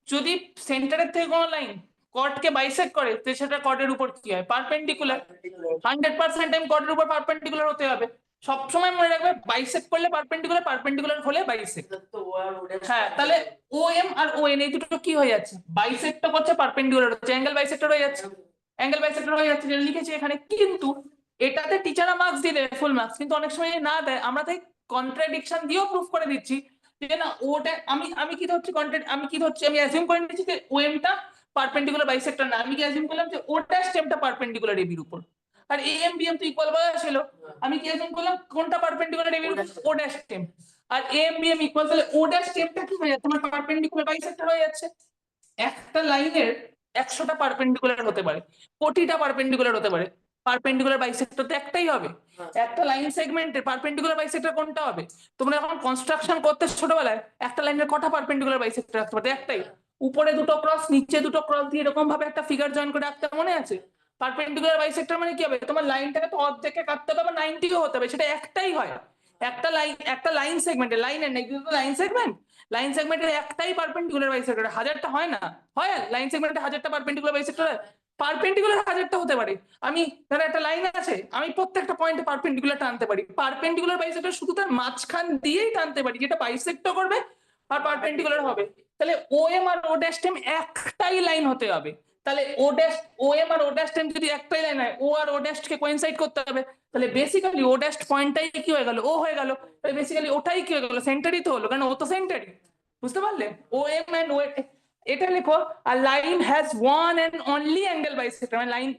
যদি সেন্টারের থেকে কোনো লাইন কর্ডকে বাইসেক্ট করে, তো সেটা কর্ডের উপর কি হয়, পারপেন্ডিকুলার। 100% টাইম কর্ডের উপর পারপেন্ডিকুলার হতে হবে, সবসময় মনে রাখবে, বাইসেক্ট করলে পারপেন্ডিকুলার, পারপেন্ডিকুলার হলে বাইসেক্ট। হ্যাঁ তাহলে O M R O N এই দুটো কি হয়ে যাচ্ছে, বাইসেক্ট করছে, পারপেন্ডিকুলার হচ্ছে, অ্যাঙ্গেল বাইসেক্টর হয়ে যাচ্ছে, অ্যাঙ্গেল বাইসেক্টর হয়ে যাচ্ছে, যেটা লিখেছি এখানে। কিন্তু এটাতে টিচাররা মার্কস দিয়ে দেয় ফুল মার্কস, কিন্তু অনেক সময় না দেয়, আমরা তাই কন্ট্রাডিকশন দিয়েও প্রুফ করে দিচ্ছি যে না ওটা আমি কি ধরছি, আমি অ্যাজিউম করে নিচ্ছি যে ও এমটা পারপেন্ডিকুলার বাইসেক্টর না, আমি কি অ্যাজিউম করলাম যে ওটা স্টেমটা পারপেন্ডিকুলার এবি এর উপর, আর এম বি এম তো ইকুয়াল বলা ছিল, আমি কি অ্যাজিউম করলাম কোনটা পারপেন্ডিকুলার এবি এর উপর, ও ড্যাশ স্টেম, আর এম বি এম ইকুয়াল, তাহলে ও ড্যাশ স্টেমটা কি হয়ে যাচ্ছে, আমার পারপেন্ডিকুলার বাইসেক্টর হয়ে যাচ্ছে। একটা লাইনের 100টা পারপেন্ডিকুলার হতে পারে, কোটিটা পারপেন্ডিকুলার হতে পারে, পারপেন্ডিকুলার বাইসেক্টর তো একটাই হবে। একটা লাইন সেগমেন্টের পারপেন্ডিকুলার বাইসেক্টর কোনটা হবে, তোমরা যখন কনস্ট্রাকশন করতে ছোটবেলায় একটা লাইনের কটা পারপেন্ডিকুলার বাইসেক্টর রাখতে পারতে, একটাই, উপরে দুটো ক্রস নিচে দুটো ক্রস দিয়ে এরকম ভাবে একটা ফিগার জয়েন করে রাখতে মনে আছে। পারপেন্ডিকুলার বাইসেক্টর মানে কি হবে, তোমার লাইনটাকে তো অর্ধেকে কাটতে হবে বা 90ও হতে হবে, সেটা একটাই হয়। একটা লাইন সেগমেন্টে, লাইনের নেই কিন্তু লাইন সেগমেন্টের একটাই পারপেন্ডিকুলার বাইসেক্টর, 1000টা হয় না, হয় লাইন সেগমেন্টে 1000টা পারপেন্ডিকুলার বাইসেক্টর, পারপেন্ডিকুলার 1000টা হতে পারে। আমি ধরো একটা লাইন আছে, আমি প্রত্যেকটা পয়েন্টে পারপেন্ডিকুলার টানতে পারি, পারপেন্ডিকুলার বাইসেক্টর শুধু তার মাঝখান দিয়েই টানতে পারি, যেটা বাইসেক্টও করবে আর পারপেন্ডিকুলার হবে। তাহলে O M R O dash টেম একটাই লাইন হতে হবে, তাহলে O dash O M R O dash টেম যদি একটাই লাইন হয়, ও আর ও ড্যাশ কে কোইনসাইড করতে হবে, তাহলে বেসিক্যালি ও ড্যাশ পয়েন্টটাই কি হয়ে গেল, ও হয়ে গেল, তাহলে বেসিক্যালি ওটাই কি হয়ে গেল, সেন্টারই তো হলো, কারণ ও তো সেন্টারই। বুঝতে পারলে? ও এম এন্ড ও, এটা লিখো, a line has one and only angle bisector, মানে line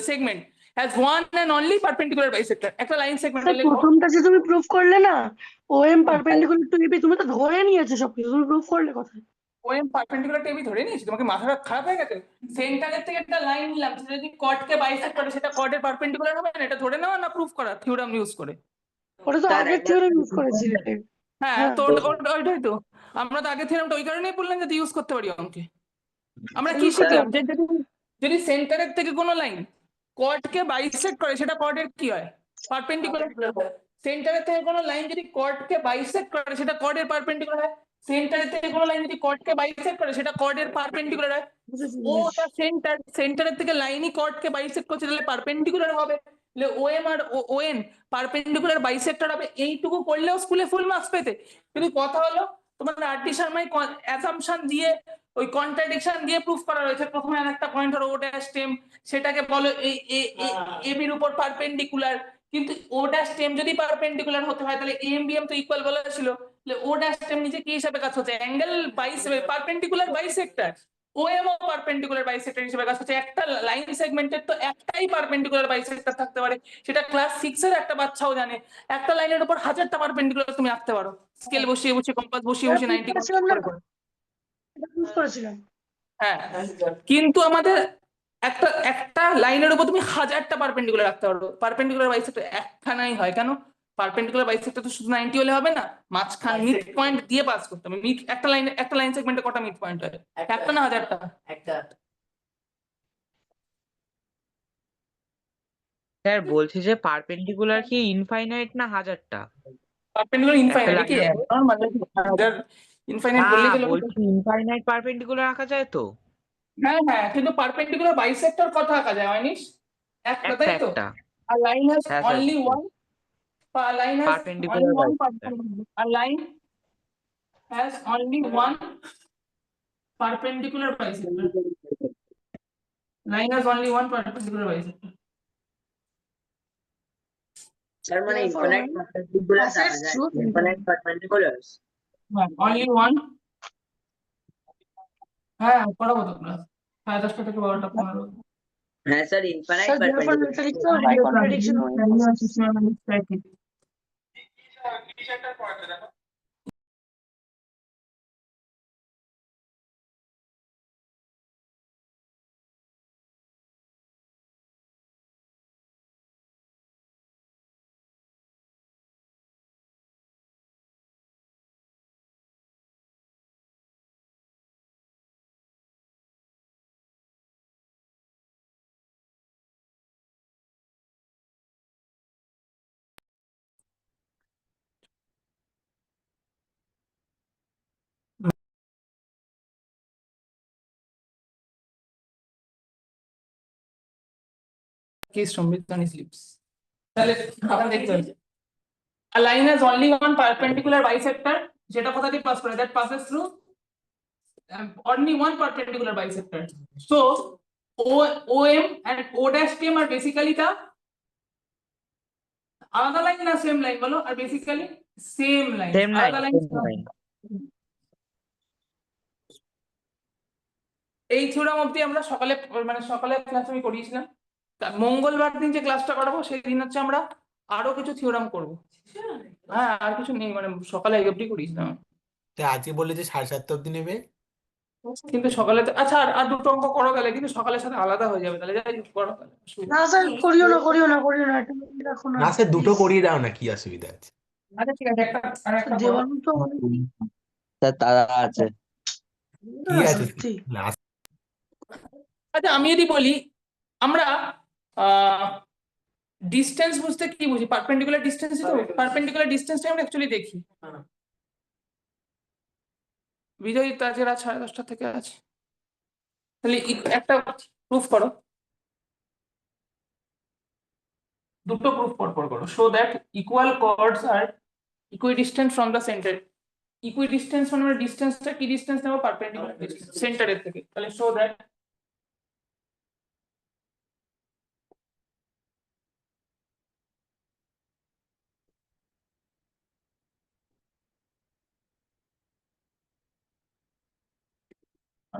segment has one and only perpendicular bisector, একটা লাইন সেগমেন্ট স্যার লিখো। প্রথমটা যে তুমি প্রুফ করলে না, ওএম পারপেন্ডিকুলার টু এবি, তুমি তো ধরে নিয়েছো সবকিছু, তুমি প্রুফ করলে কোথায়? ও এম পারপেন্ডিকুলার টেবি ধরে নিয়েছি, তোমাকে মাথাটা খারাপ হয়ে গেছে? সেন্টারের থেকে একটা লাইন নিলাম, সেটা যদি কর্ডকে বাইসেক্ট করে সেটা কর্ডের পারপেন্ডিকুলার হবে না, এটা ধরে নেওয়া না প্রুফ করা থিওরাম ইউজ করে? ওটা তো স্যার আগের একবার থিওরেম ইউজ করেছিলে। হ্যাঁ, হ্যাঁ তো ওইটাই তো আমরা তো আগে থিওরামটা ওই কারণেই বললাম যাতে ইউজ করতে পারি অঙ্কে। আমরা কি use করতে শিখলাম, পারি। যে যদি সেন্টারের থেকে কোনো লাইন কর্ডকে বাইসেক্ট করে সেটা কর্ডের কি হয়, পারপেন্ডিকুলার। সেন্টারের থেকে কোনো লাইন যদি কর্ডকে বাইসেক্ট করে সেটা কর্ডের পারপেন্ডিকুলার হয়, সেন্টারের থেকে কোনো লাইন যদি কর্ডকে বাইসেক্ট করে সেটা কর্ডের পারপেন্ডিকুলার হয়। ওটা সেন্টারের থেকে লাইনই কর্ডকে বাইসেক্ট করছে, তাহলে পারপেন্ডিকুলার হবে, তাহলে ওএম আর ওএন পারপেন্ডিকুলার বাইসেক্টর হবে। এইটুকু করলেও স্কুলে ফুল মার্কস পেতে। কিন্তু কথা হলো তোমার আরটি শর্মাই অ্যাসাম্পশন দিয়ে ওই কন্ট্রাডিকশন দিয়ে প্রুফ করা রয়েছে। প্রথমে একটা পয়েন্ট হলো ও ড্যাশ টেম, সেটাকে বলো এই এবির উপর পারপেন্ডিকুলার, কিন্তু ও ড্যাশ টেম যদি পারপেন্ডিকুলার হতে হয় তাহলে এম বি এম তো ইকুয়াল বলা ছিল, তাহলে ও ড্যাশ টেম নিচে কি হিসাবে কাজ হচ্ছে, অ্যাঙ্গেল পারপেন্ডিকুলার বাইসেক্টর। ওএম ও পারপেন্ডিকুলার বাইসেক্টর হিসেবে কাজ হচ্ছে। একটা লাইন সেগমেন্টের তো একটাই পারপেন্ডিকুলার বাইসেক্টর থাকতে পারে, সেটা ক্লাস 6 এর একটা বাচ্চাও জানে। একটা লাইনের উপর 1000টা পারপেন্ডিকুলার তুমি আঁকতে পারো, স্কেল বসিয়ে বসিয়ে, কম্পাস বসিয়ে বসিয়ে 90 প্রুফ করেছিলাম। হ্যাঁ, কিন্তু আমাদের একটা লাইনের উপর তুমি 1000টা পারপেন্ডিকুলার রাখতে পারো। পারপেন্ডিকুলার বাইসেক্টর একখানাই হয়, কেন? পারপেন্ডিকুলার বাইসেক্টর তো শুধু 90 হলে হবে না, মাঝখান মিড পয়েন্ট দিয়ে পাস করতে হবে। মিড একটা লাইন সেগমেন্টে কটা মিড পয়েন্ট হয়? একটা না 1000টা? একটা। স্যার বলছি যে পারপেন্ডিকুলার কি ইনফাইনাইট না 1000টা? পারপেন্ডিকুলার একটা ইনফাইনাইট কি লাইনের উপর? নরমাল 1000 ইনফাইনাইট না বললে গেল। বলছি ইনফাইনাইট পারপেন্ডিকুলার আঁকা যায় তো? হ্যাঁ হ্যাঁ, কিন্তু পারপেন্ডিকুলার বাইসেক্টর কত আঁকা যায় অনিশ? একটা, তাই তো? একটা। আর লাইন হ্যাজ হ্যাঁ sir, only one, line has perpendicular only one bisector. a line has only one perpendicular bisector. Line has only one perpendicular bisector. Sir মানে ইনফাইনাইট পারপেন্ডিকুলার দেখা যায়, ইনফাইনাইট পারপেন্ডিকুলারস। Only one. হ্যাঁ, পড়াবো তো ক্লাস 10:30 থেকে 12টা 15। হ্যাঁ sir infinite sir therefore perpendicular. এটা লিখতে হবে by contradiction or Case from Britney slips. তাহলে আবার দেখতে হবে। A line has only one perpendicular bisector, যেটা কোথা দিয়ে পাস করে, that passes through only one perpendicular bisector. So OM and O dash TM are basically the আলাদা line না সেম লাইন বলো? আর basically same line, same line, আলাদা line. এই থিওরাম অবধি আমরা সকালে ক্লাস আমি করিয়েছিলাম। মঙ্গলবার দিন যে ক্লাসটা করাবো সেই দিন হচ্ছে আমরা আরো কিছু থিওরাম করবো। হ্যাঁ, আর কিছু নেই, মানে সকালে এই অবধি করিয়েছিলাম। তা আজকে বললে যে 7:30 অব্দি নেবে। কিন্তু সকালে তো আচ্ছা, আর দুটো অঙ্ক করো গেলে, কিন্তু সকালের সাথে আলাদা হয়ে যাবে, তাহলে যাই হোক করো গেলে। না স্যার করিও না এটা রাখো না। না স্যার দুটো করিয়ে দাও না, কি অসুবিধা আছে? আচ্ছা ঠিক আছে, একটা করো। দেওয়ান তো অনেক স্যার তারা আছে। কি আছে সত্যি। লাস্ট আচ্ছা আমি যদি বলি, আমরা ডিস্টেন্স বুঝতে কি বুঝি? পারপেন্ডিকুলার ডিস্টেন্স, তো পারপেন্ডিকুলার ডিস্টেন্সটা আমরা অ্যাকচুয়ালি দেখি। বিজয় তাজের রাত 10:30 থেকে আছে, তাহলে একটা প্রুফ করো, দুটো প্রুফ পর করো। Show that equal chords R equidistant from the centre. Equidistance মানে ডিস্টেন্সটা কি ডিস্টেন্স নেবো? পারপেন্ডিকুলার ডিস্টেন্স সেন্টারের থেকে। তাহলে শো দ্যাট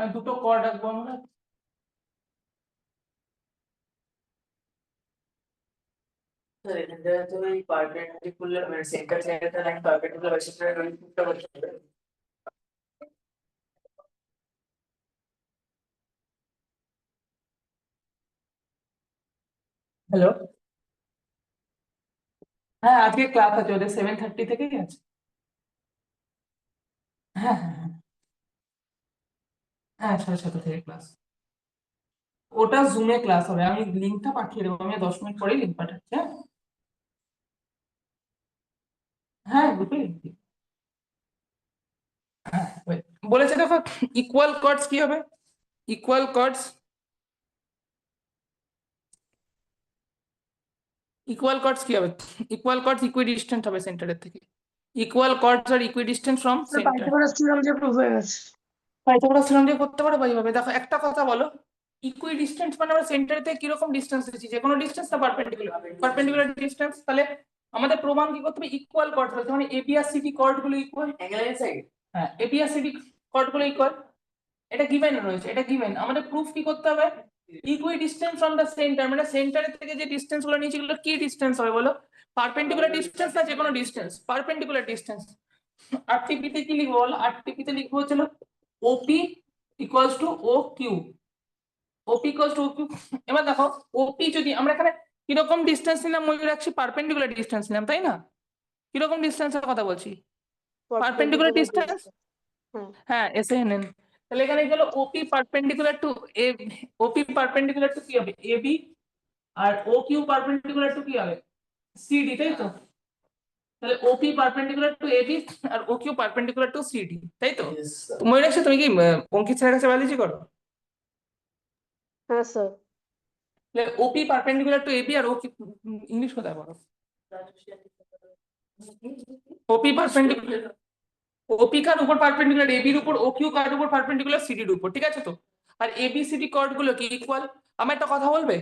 মানে দুটো কর্ড রাখবো আমরা। স্যার এখানটা তো ওই পারপেন্ডিকুলার মানে সেন্টার জায়গাটা লাইন পারপেন্ডিকুলার আছে সেটা ওই ফুটটা করতে হবে। হ্যালো, হ্যাঁ আজকে ক্লাস আছে ওদের 7:30 থেকেই আছে। হ্যাঁ হ্যাঁ হ্যাঁ হ্যাঁ 7:30 থেকে ক্লাস। ওটা জুমে ক্লাস হবে, আমি লিঙ্কটা পাঠিয়ে দেবো, আমি 10 মিনিট পরেই লিঙ্ক পাঠাচ্ছি। হ্যাঁ হ্যাঁ গ্রুপে লিঙ্ক দিই। হ্যাঁ wait, বলেছে দেখো ইকুয়াল কর্ডস কি হবে, ইকুয়াল কর্ডস কি হবে, ইকুয়াল কর্ডস ইকুইডিস্টেন্ট হবে সেন্টারের থেকে। Equal chords R equidistant from centre. Pythagoras theorem যে প্রুফ হয়ে গেছে। পাইথাগোরাস থিওরেম দিয়ে করতে পারো এইভাবে। দেখো একটা কথা বলো, ইকুইডিস্টেন্স মানে আমরা সেন্টার থেকে কিরকম ডিসটেন্স দিচ্ছি, যে কোনো ডিসটেন্স না পারপেন্ডিকুলার ডিসটেন্স। তাহলে আমাদের প্রমাণ কি করতে হবে, ইকুয়াল কর্ড বলতে মানে এবি আর সিডি কর্ড গুলো ইকুয়াল। অ্যাঙ্গেল সাইড হ্যাঁ এবি আর সিডি কর্ড গুলো ইকুয়াল, এটা গিভেন রয়েছে, এটা গিভেন। আমাদের প্রুফ কি করতে হবে, ইকুইডিস্টেন্স ফ্রম দ্য সেন্টার, মানে সেন্টারের থেকে যে ডিসটেন্স গুলো নিয়েছি এগুলো কি ডিসটেন্স হবে বলো, পারপেন্ডিকুলার ডিসটেন্স না যে কোনো ডিসটেন্স, পারপেন্ডিকুলার ডিসটেন্স। আরটিপি তে কি লিখবো বলো, আরটিপি তে লিখবো হচ্ছে OP equals to O Q, OP equals to O Q. এবার দেখো ওপি যদি আমরা এখানে কিরকম ডিসটেন্স নিলাম মনে রাখছি, পারপেন্ডিকুলার ডিসটেন্স নিলাম তাই না, কিরকম ডিসটেন্সের কথা বলছি, পারপেন্ডিকুলার ডিসটেন্স। হ্যাঁ এসে নেন, তাহলে এখানে গেল OP perpendicular to A, OP perpendicular to কি হবে এবি, আর ও কিউ পারপেন্ডিকুলার টু কি হবে সিডি, তাই তো। তাহলে ওপি পারপেন্ডিকুলার টু এবি আর O Q perpendicular to CD, তাই তো। ময়ূরাক্ষী তুমি কি অঙ্কিত স্যারের কাছে বায়োলজি করো, হ্যাঁ স্যার। তাহলে ওপি পারপেন্ডিকুলার টু এবি আর ও কিউ ইংলিশ কোথায় পড়ো, ওপি পারপেন্ডিকুলার, ওপি কার উপর পারপেন্ডিকুলার এবির উপর, ও কিউ কার উপর পারপেন্ডিকুলার সিডির উপর, ঠিক আছে তো। আর এবিসিডি কর্ড গুলো কি ইকুয়াল। আমার একটা কথা বলবে,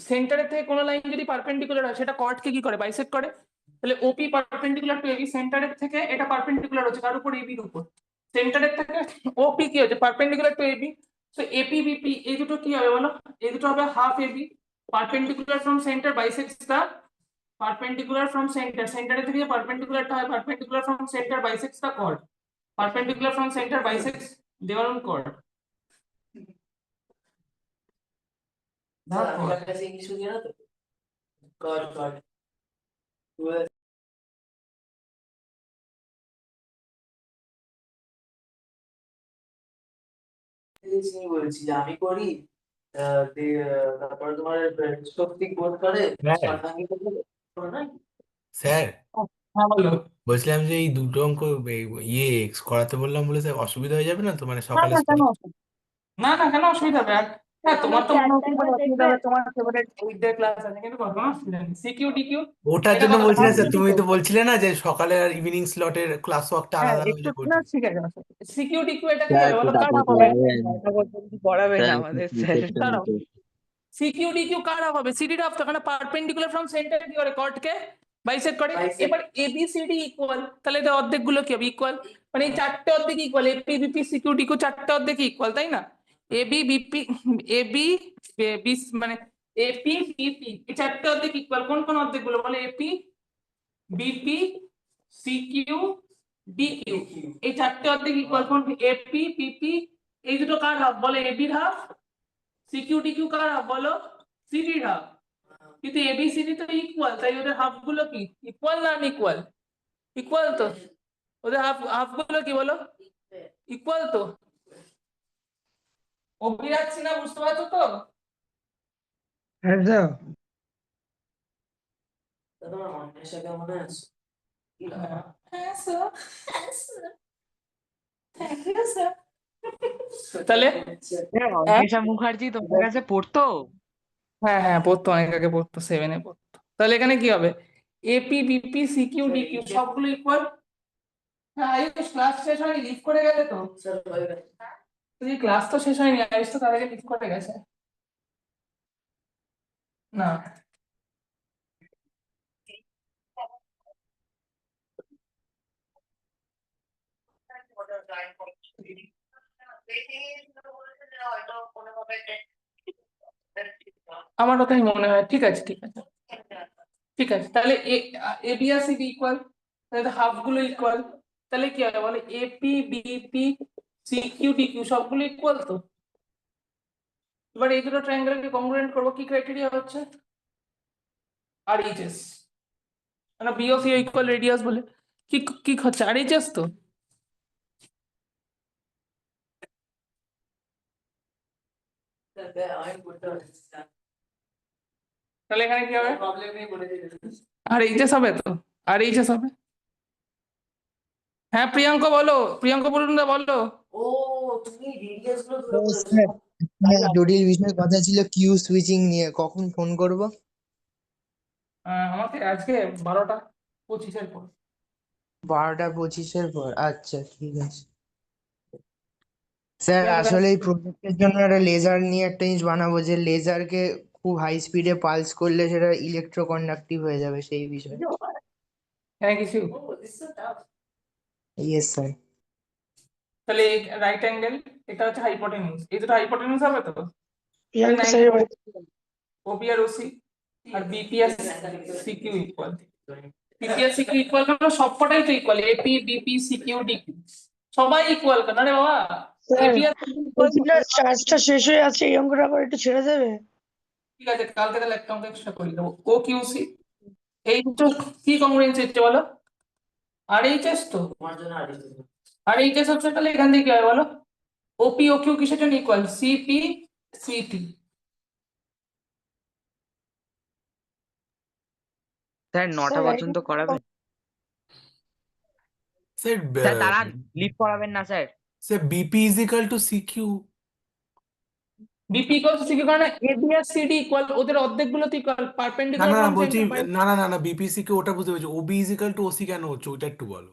সেন্টারের থেকে কোনো লাইন যদি পারপেন্ডিকুলার হয় সেটা কর্ডকে কি করে বাইসেক্ট করে। তাহলে ওপি পারপেন্ডিকুলার টু এবি, সেন্টারের থেকে এটা পারপেন্ডিকুলার হচ্ছে কার উপর এবির উপর, সেন্টারের থেকে ওপি কি হচ্ছে পারপেন্ডিকুলার টু এবি। তো এপি বিপি এই দুটো কি হবে বলো, এই দুটো হবে half AB, perpendicular from centre bisects the perpendicular from centre, সেন্টারের থেকে পারপেন্ডিকুলারটা হয় perpendicular from centre bisects the chord, perpendicular from center bisects their own chord. আপনার কাছে ইংলিশ বুঝি না তো গড গড বলছি যে আমি করি তারপরে তোমার শক্তি বোধ করে শর্তাঙ্গী করে না। স্যার হ্যাঁ বলো। বলছিলাম যে এই দুটো অঙ্ক ইয়ে করাতে বললাম বলে স্যার অসুবিধা হয়ে যাবে না তো, মানে না সকালে না কেন স্কুলে অসুবিধা, না না কেন অসুবিধা হবে, আর হ্যাঁ তোমার তো মনে হচ্ছে অসুবিধা হবে, তোমার ফেভারিট উইকডে ক্লাস আছে কিন্তু কোনো অসুবিধা নেই, সিকিউ ডিকিউ ওটার এটা জন্য কত বলছি না হাফ স্যার, ডিকিউ তুমি তো। তো বলছিলে না যে সকালে আর ইভিনিং স্লটের ক্লাস ওয়ার্কটা হ্যাঁ আলাদা একটু আলাদা না করছি। ঠিক আছে, সিকিউ ডিকিউ এটা কি স্যার হবে একটু বলো, কার হাফ তাড়াতাড়ি হবে, পড়াবে না স্যার আমাদের একটু স্যার। করতে দাঁড়াও, হতো। সিকিউ ডিকিউ কার হাফ হবে, সিডি হাফ তো, কারণ পারপেন্ডিকুলার ফ্রম সেন্টার কি করে কর্ডকে বাইসেক্ট করে। Bisect. এবার এবিসিডি ইকুয়াল, তাহলে এদের অর্ধেক গুলো কি হবে ইকুয়াল, মানে এই চারটে অর্ধেক equal, AP BP CQ DQ চারটে অর্ধেক ইকুয়াল তাই না। এবি বিপি এবি মানে এপি বিপি এই চারটে অর্ধেক ইকুয়াল, কোন কোন অর্ধেক গুলো বলে, এপি বিপি সিকিউ ডিকিউ এই চারটে অর্ধেক ইকুয়াল, কোন এপি পিপি এই দুটো কার হাফ বলে, এবির হাফ, সিকিউ ডিকিউ কার হাফ বলো, সিডির হাফ। কিন্তু এবিসিডি তো ইকুয়াল, তাই ওদের হাফ গুলো কি ইকুয়াল না আনইকুয়াল, ইকুয়াল তো, ওদের হাফ হাফ গুলো কি বলো ইকুয়াল তো। অভিরাজ না বুঝতে পারছো তো, হ্যাঁ স্যার। তোমার অনেক সাথে মনে আছে হ্যাঁ স্যার, হ্যাঁ স্যার, থ্যাংক ইউ স্যার। তাহলে অনিশা মুখার্জি তোমার কাছে পড়তো? হ্যাঁ হ্যাঁ পড়তো, অনেক আগে পড়তো, 7-এ পড়তো। তাহলে এখানে কি হবে, এপি বিপি সিকিউ ডিকিউ সবগুলো ইকুয়াল। হ্যাঁ আয়ুষ ক্লাস শেষ হয়নি, লিভ করে গেলে তো, স্যার হয়ে গেছে তুই ক্লাস তো শেষ হয়নি, আয়ুষ তো তার আগে লিভ করে গেছে না। আমারও তাই মনে হয়। ঠিক আছে, ঠিক আছে, ঠিক আছে। তাহলে এ বি আর সি বি ইকুয়াল, তাহলে হাফ গুলো ইকুয়াল, তাহলে কি হবে বলে AP BP C Q D Q সবগুলো ইকুয়াল তো। এবার এই দুটো ট্রায়াঙ্গেলকে কংগ্রুয়েন্ট করবো, কি ক্রাইটেরিয়া হচ্ছে আর এইচ এস, মানে B O C equal radius বলে কি কি হচ্ছে আর এইচ এস তো। আমি করতে পারছি না। তাহলে এখানে কি হবে প্রবলেম নেই বলে দিয়েছে। আর এইচ এস হবে তো, আর এইচ এস হবে। হ্যাঁ প্রিয়াঙ্ক বলো, প্রিয়াঙ্ক বলুন না বলো। ও তুমি রেডিয়াস গুলো ধরে বলেছো। স্যার একটা জটিল বিষয়ে কথা ছিল কিউ সুইচিং নিয়ে, কখন ফোন করব? আমাকে আজকে 12টা 25-এর পর। 12টা 25-এর পর, আচ্ছা ঠিক আছে। স্যার প্রিয়াঙ্কা আসলে এই প্রজেক্টের জন্য একটা লেজার নিয়ে একটা জিনিস বানাবো, যে লেজারকে খুব হাই স্পিডে পালস করলে সেটা ইলেকট্রোকন্ডাক্টিভ হয়ে যাবে, সেই বিষয়ে। হ্যাঁ কিছু ইয়েস স্যার। তাহলে রাইট অ্যাঙ্গেল এটা হচ্ছে হাইপোটেনিউস, এই দুটো হাইপোটেনিউস হবে তো। প্রিয়াঙ্কা স্যার এবার ওপি আর ওসি আর বিপি আর সিকিউ ইকুয়াল, বিপি আর সিকিউ ইকুয়াল হলো সবকটাই তো equal, AP BP CQ DQ সবাই ইকুয়াল কেন রে বাবা। স্যার এপি আর বলছি না চার্জটা শেষ হয়ে আছে, এই অঙ্কটা আবার একটু ছেড়ে দেবে? ঠিক আছে, কালকে তাহলে অ্যাকাউন্ট এক্সট্রা করে দেবো। ও কিউসি এই দুটো কি কংগ্রুয়েন্সি হচ্ছে বলো, আর এইচ এস তো। তোমার জন্য আর কিছু না। আর এইচ এস হচ্ছে, তাহলে এখান থেকে কি হয় বলো, ওপি ও কিউ কিসের জন্য ইকুয়াল, সিপি সিটি। স্যার 9টা স্যার পর্যন্ত করাবেন? স্যার স্যার দাঁড়ান, লিভ করাবেন না sir. Sir BP is equal to CQ. BP equal to CQ কারণ এবি আর সিডি ইকুয়াল, ওদের অর্ধেক গুলো তো ইকুয়াল, না পারপেন্ডিকুলার না না ফ্রম বলছি, সেন্টার। না না না না বিপি সিকিউ ওটা বুঝতে পেরেছি, OB is equal to OC কেন হচ্ছে ওটা একটু বলো।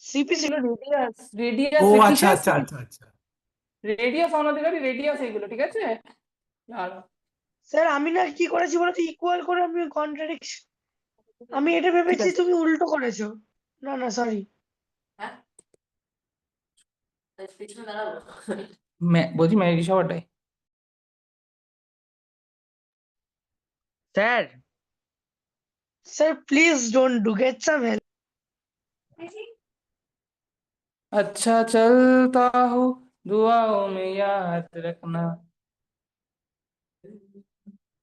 সিপি রেডিয়াস ও রেডিয়াস আচ্ছা আচ্ছা আচ্ছা আচ্ছা। রেডিয়াস অনধিকারী রেডিয়াস এইগুলো, ঠিক আছে। আর স্যার আমি না কি করেছি বলতো, ইকুয়াল করে আমি কন্ট্রাডিকশন, আমি এটা ভেবেছি তুমি উল্টো করেছো। না না সরি। হ্যাঁ পিছনে দাঁড়াবো। বলছি ম্যাগি সবাটাই। Sir sir please don't do get some help. अच्छा चलता हूँ दुआओं में याद रखना।